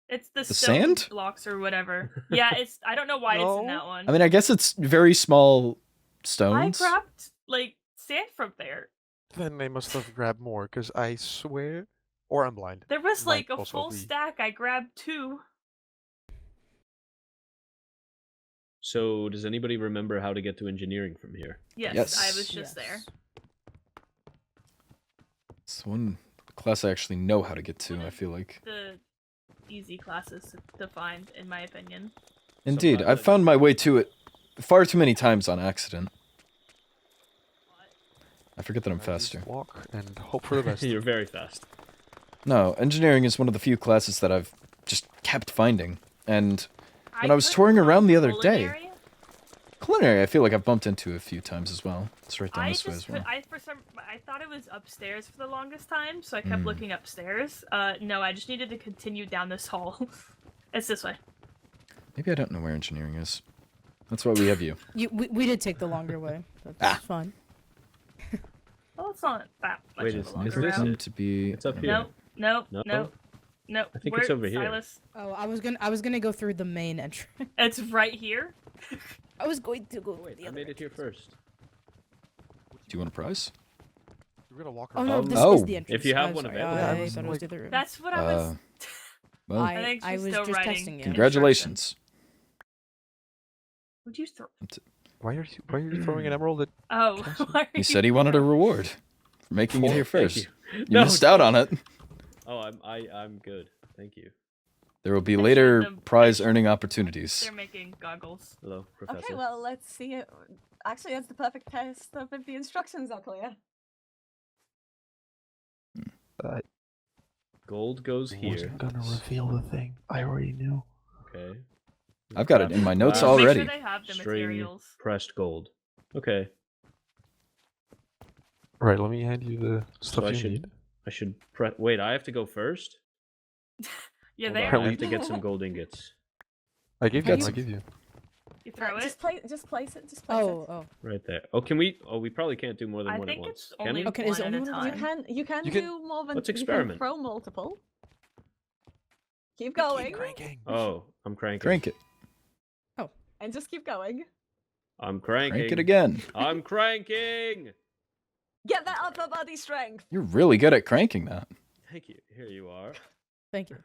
It's the The stone sand? blocks or whatever. Yeah, it's. I don't know why it's in that one. I mean, I guess it's very small I stones. grabbed like sand from there. Then they must have grabbed more because I swear, or I'm blind. There was Might like a also full be. stack. I grabbed 2. So, does anybody remember how to get to engineering from here? Yes, I was just there. It's one class I actually know how to get to, I feel like. The easy classes to find, in my opinion. Indeed, I've found my way to it far too many times on accident. I forget that I'm faster. Walk and hope for the best. You're very fast. No, engineering is one of the few classes that I've just kept finding. And when I was touring around the other day... Culinary, I feel like I've bumped into a few times as well. It's right down this way as well. I thought it was upstairs for the longest time, so I kept looking upstairs. No, I just needed to continue down this hall. It's this way. Maybe I don't know where engineering is. That's why we have you. We did take the longer way. That's fine. Well, it's not that much Wait, of a is longer this route. it? To be... It's up here. No. I think it's over here. Silas? Oh, I was gonna go through the main entrance. It's right here. I was going to go. Wait, I made it here first. Do you want a prize? We're gonna walk Oh around. no, this is the entrance. If you have I'm one sorry, available. I thought it was the other room. That's what I was. Well, I think I she's was still just writing testing you. Congratulations. Would you throw? Why are you throwing an emerald at? Oh, why are He said he wanted a reward for making it here Thank first. you. You No, missed out on it. Oh, I'm good. Thank you. There will be I later showed them prize-earning opportunities. They're making goggles. Hello, Professor. Okay, well, let's see it. Actually, it's the perfect test of if the instructions are clear. Gold goes I here. wasn't gonna reveal the thing. I already knew. Okay. I've got it in my notes Just make already. sure they have the String materials. pressed gold. Okay. Right, let me hand you the So stuff I you should need. wait, I have to go first? Yeah, Hold they on, I have to get some gold ingots. I gave you. Got I some. give you. You throw it. Just place it. Just place it. Oh. Right there. Oh, can we? Oh, we probably can't do more than I one at think once. it's Can only we? Okay, is it one at only a one at a time. You can You can- do more than. Let's You can experiment. throw multiple. Keep going. Oh, I'm cranking. Crank it. And just keep going. I'm cranking. Crank it again. I'm cranking. Get that upper body strength. You're really good at cranking that. Thank you. Here you are. Thank you.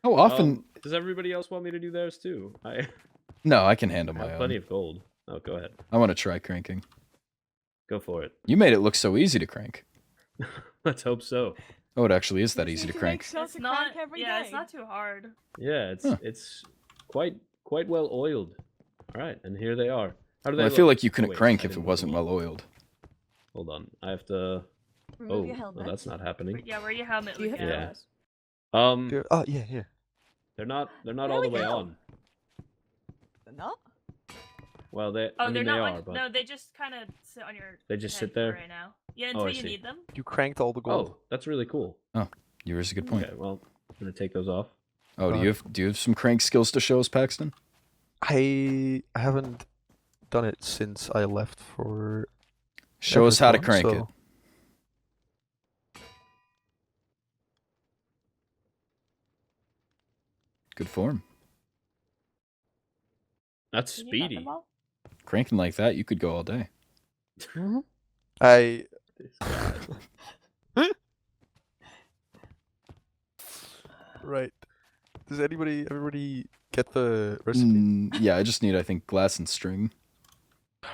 How often... Does everybody else want me to do theirs too? I No, I can handle have my plenty own. of gold. Oh, go ahead. I want to try cranking. Go for it. You made it look so easy to crank. Let's hope so. Oh, it actually is that easy to Make crank. sure It's to not. crank every Yeah, day. it's not too hard. Yeah, Huh. it's quite well oiled. All right, and here they are. How do they Well, I look? feel like you couldn't Wait, crank I if it didn't wasn't look. well oiled. Hold on, I have to. Remove your Oh, helmet. well, that's not happening. Yeah, wear your helmet. Do you have Lucan. Yeah. those? Oh yeah, yeah. They're not There all the we way go. on. They're not. Well, they. Oh, I mean, they're they not are, like but no. They just kind of sit on your. They just head sit for there? right now. Yeah, Oh, until I you see. need them. You cranked all the gold. Oh, that's really cool. Oh, you raise a good point. Okay, well, I'm gonna take those off. Oh, do you have some crank skills to show us, Paxton? I haven't done it since I left for. Show us how to Everton, crank it. Good form. That's Can you got speedy. them all? Cranking like that, you could go all day. I. This guy. Right. Does everybody get the recipe? Yeah, I just need, I think, glass and string.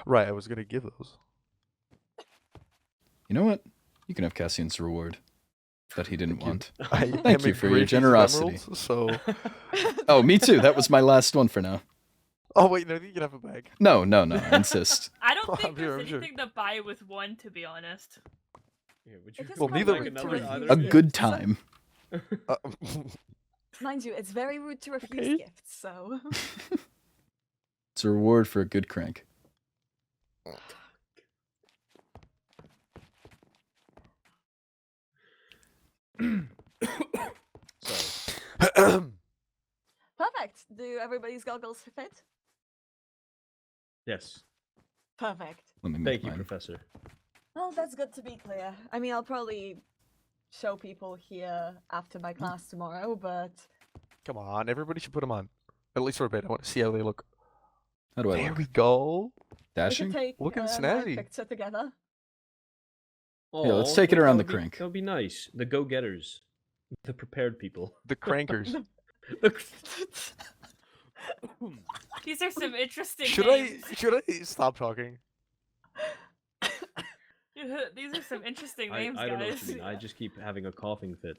Right, I was gonna give those. You know what? You can have Cassian's reward that he didn't want. I Thank am you in for your great need of generosity. emeralds, so. Oh, me too. That was my last one for now. Oh wait, no, you can have a bag. No, I insist. I don't I'm think sure, there's I'm sure. anything to buy with one, to be honest. Here, would It just Well, comes neither with would two three. of A you. good time. Mind you, it's very rude to refuse Okay. gifts, so. It's a reward for a good crank. Sorry. Perfect. Do everybody's goggles fit? Yes. Perfect. Let me Thank you, Professor. Well, that's good to be clear. I mean, I'll probably show people here after my class tomorrow, but Come on, everybody should put them on. At least for a bit. I want to see how they look. How do I There look? we go. we Dashing? can take Looking a nice snazzy. picture together. Yeah, let's Aw, take it that around the would be- crink. That would be nice. The go-getters. The prepared people. The crankers. These are some interesting Should names. I stop talking? These are some interesting I names, don't know what guys. you mean. I just keep having a coughing fit.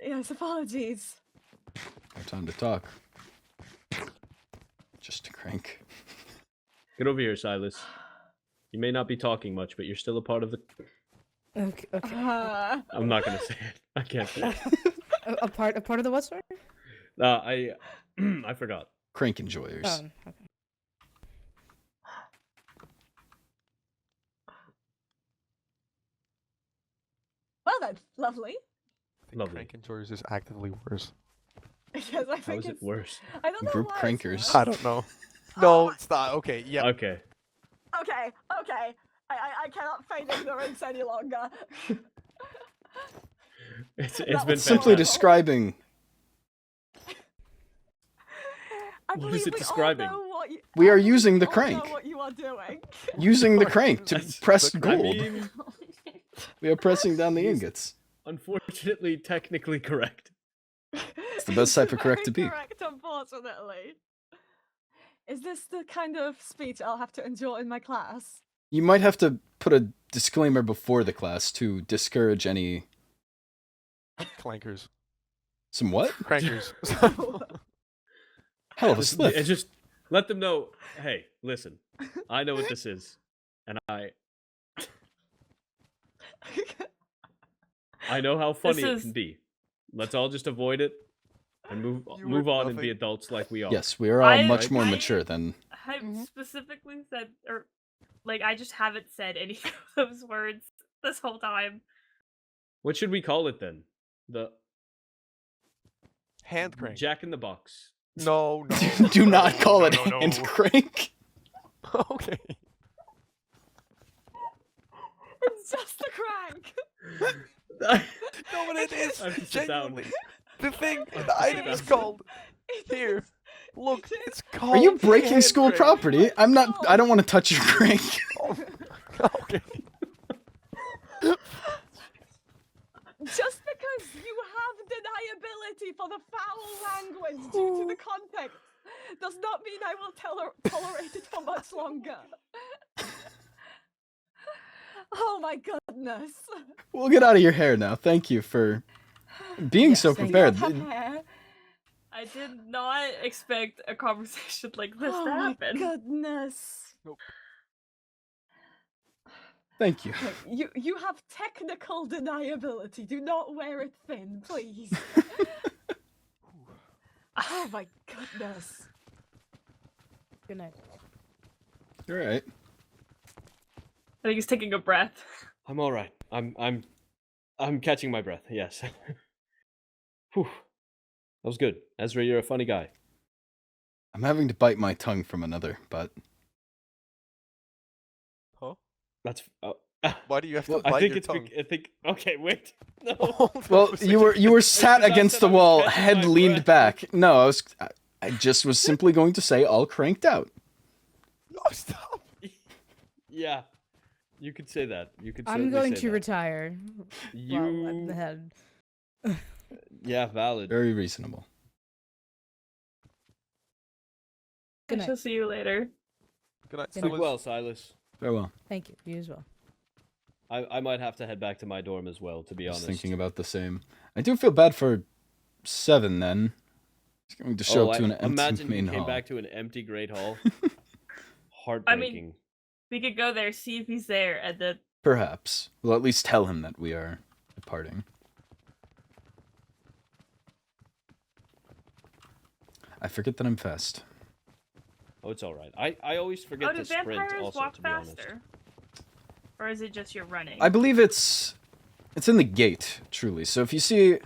Yes, apologies. No time to talk. Just a crank. Get over here, Silas. You may not be talking much, but you're still a part of the... Okay. I'm not gonna say it. I can't say it. a part of the what, sorry? I forgot. Crank enjoyers. Okay. Well, that's lovely. Lovely. Crank enjoyers is actively worse. Yes, I How think is it it's worse? I don't know Group why it's crankers. worse. I don't know. No, it's not. Okay, yeah. Okay. Okay. I cannot feign ignorance any longer. It's That been was Simply fantastic. describing. I What believe is it we all describing? know what you, We are I believe using the all crank. know what you are doing. Using the crank to That's- press I gold. mean, We are pressing down the He's- ingots. unfortunately, technically correct. It's the best type of correct to be. Correct, unfortunately. Is this the kind of speech I'll have to endure in my class? You might have to put a disclaimer before the class to discourage any... Clankers. Some what? Crankers. Hell of a slip. Just let them know, hey, listen, I know what this is. And I know how funny it can be. Let's all just avoid it and move on and be adults like we are. Yes, we are all much more mature than... I specifically said, or like, I just haven't said any of those words this whole time. What should we call it then? The hand crank. Jack in the Box. No. Do not call it no. hand crank. Okay. It's just a crank. No, but it is. I have to sit down. Genuinely. The thing, the item is called. Here. Look, it's called. Are you breaking hand school crank. property? I don't want to touch your crank. Okay. Just because you have deniability for the foul language due to the context does not mean I will tolerate it for much longer. Oh my goodness. We'll get out of your hair now. Thank you for being so thank prepared. you. I did not expect a conversation like this Oh to my happen. goodness. Nope. Thank you. You have technical deniability. Do not wear it thin, please. Oh my goodness. Good night. You're right. I think he's taking a breath. I'm all right. I'm catching my breath. Yes. Whew. That was good. Ezra, you're a funny guy. I'm having to bite my tongue from another, but Huh? That's. Why do you have to Well, bite I think your it's. tongue? I think. Okay, wait. No. well, you were sat forgot against that the I was wall, catching head my leaned breath. back. No, I just was simply going to say all cranked out. No, stop. Yeah. You could say that. You could. I'm certainly going say to that. retire. You. While I'm the head. Yeah, valid. Very reasonable. I shall see you later. Good night, Sleep well, Silas. Farewell. Thank you. You as well. I might have to head back to my dorm as well, to be I was honest. thinking about the same. I do feel bad for 7 then. He's going to show up to an empty imagine main he came hall. back to an empty great hall. I Heartbreaking. mean, we could go there, see if he's there, and then Perhaps. We'll at least tell him that we are departing. I forget that I'm fast. Oh, it's all right. I always forget do to sprint vampires also, walk to be honest. faster? or is it just you're running? I believe it's in the gate, truly. So if you see,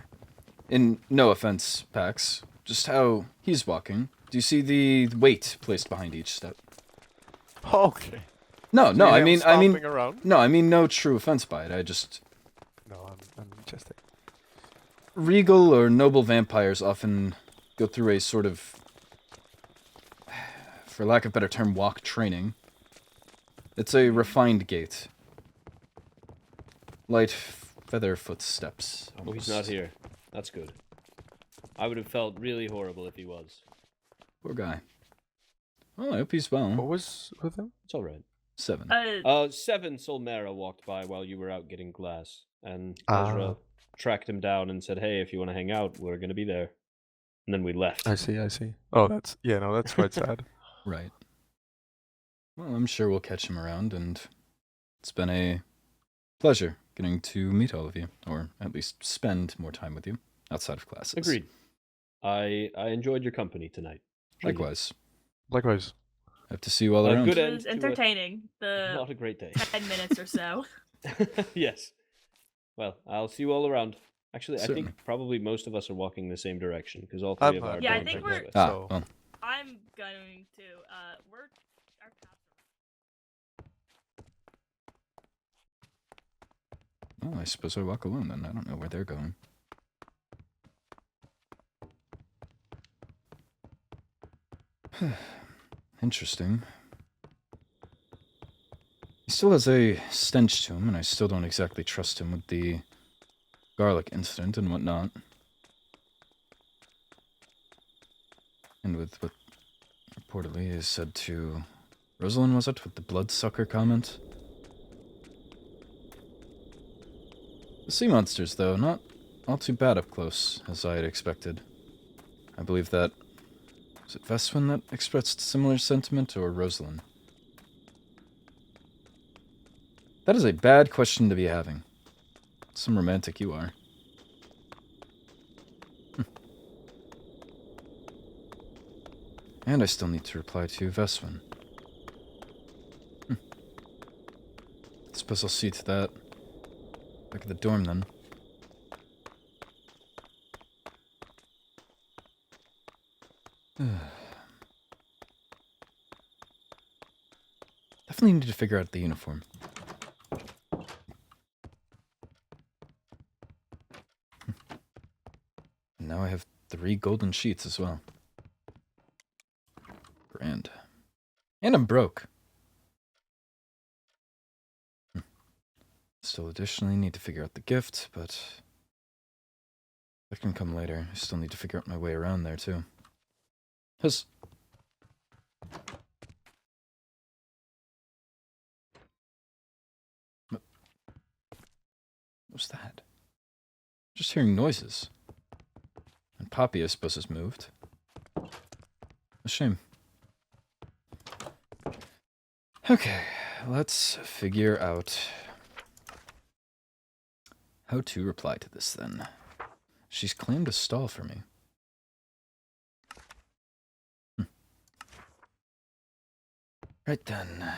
in no offense, Pax, just how he's walking, do you see the weight placed behind each step? Okay. No, Do no, you I hear him mean, stomping around? no, I mean no true offense by it. I just No, I'm just. regal or noble vampires often go through a sort of, for lack of a better term, walk training. It's a refined gait. Light feather footsteps. Oh, he's not here. That's good. I would have felt really horrible if he was. Poor guy. Well, I hope he's well. What was with him? It's all right. 7. 7 Solmera walked by while you were out getting glass, and Ezra tracked him down and said, "Hey, if you want to hang out, we're gonna be there." And then we left. I see. Oh, that's quite sad. Right. Well, I'm sure we'll catch him around, and it's been a pleasure getting to meet all of you, or at least spend more time with you outside of classes. Agreed. I enjoyed your company tonight. Truly. Likewise. Likewise. Hope to see you all around. Good It end was to a- entertaining. not a great day. 10 minutes or so. Yes. Well, I'll see you all around. Actually, I Certainly. think probably most of us are walking the same direction because all three of our Yeah, I dorms think are we're. close. well. I'm going to. We're. Our Well, I suppose I walk alone then. I don't know where they're going. Interesting. He still has a stench to him, and I still don't exactly trust him with the garlic incident and whatnot. And with what reportedly is said to Rosalynn, was it, with the bloodsucker comment? The sea monsters, though, not all too bad up close, as I had expected. I believe that... Was it Veswin that expressed similar sentiment, or Rosalynn? That is a bad question to be having. Some romantic you are. And I still need to reply to Veswin. Suppose I'll see to that. Back at the dorm, then. Definitely need to figure out the uniform. And now I have 3 golden sheets as well. Grand. And I'm broke. Still additionally need to figure out the gift, but that can come later. I still need to figure out my way around there, too. What's that? Just hearing noises. And Poppy, I suppose, has moved. A shame. Okay, let's figure out how to reply to this, then. She's claimed a stall for me. Right then.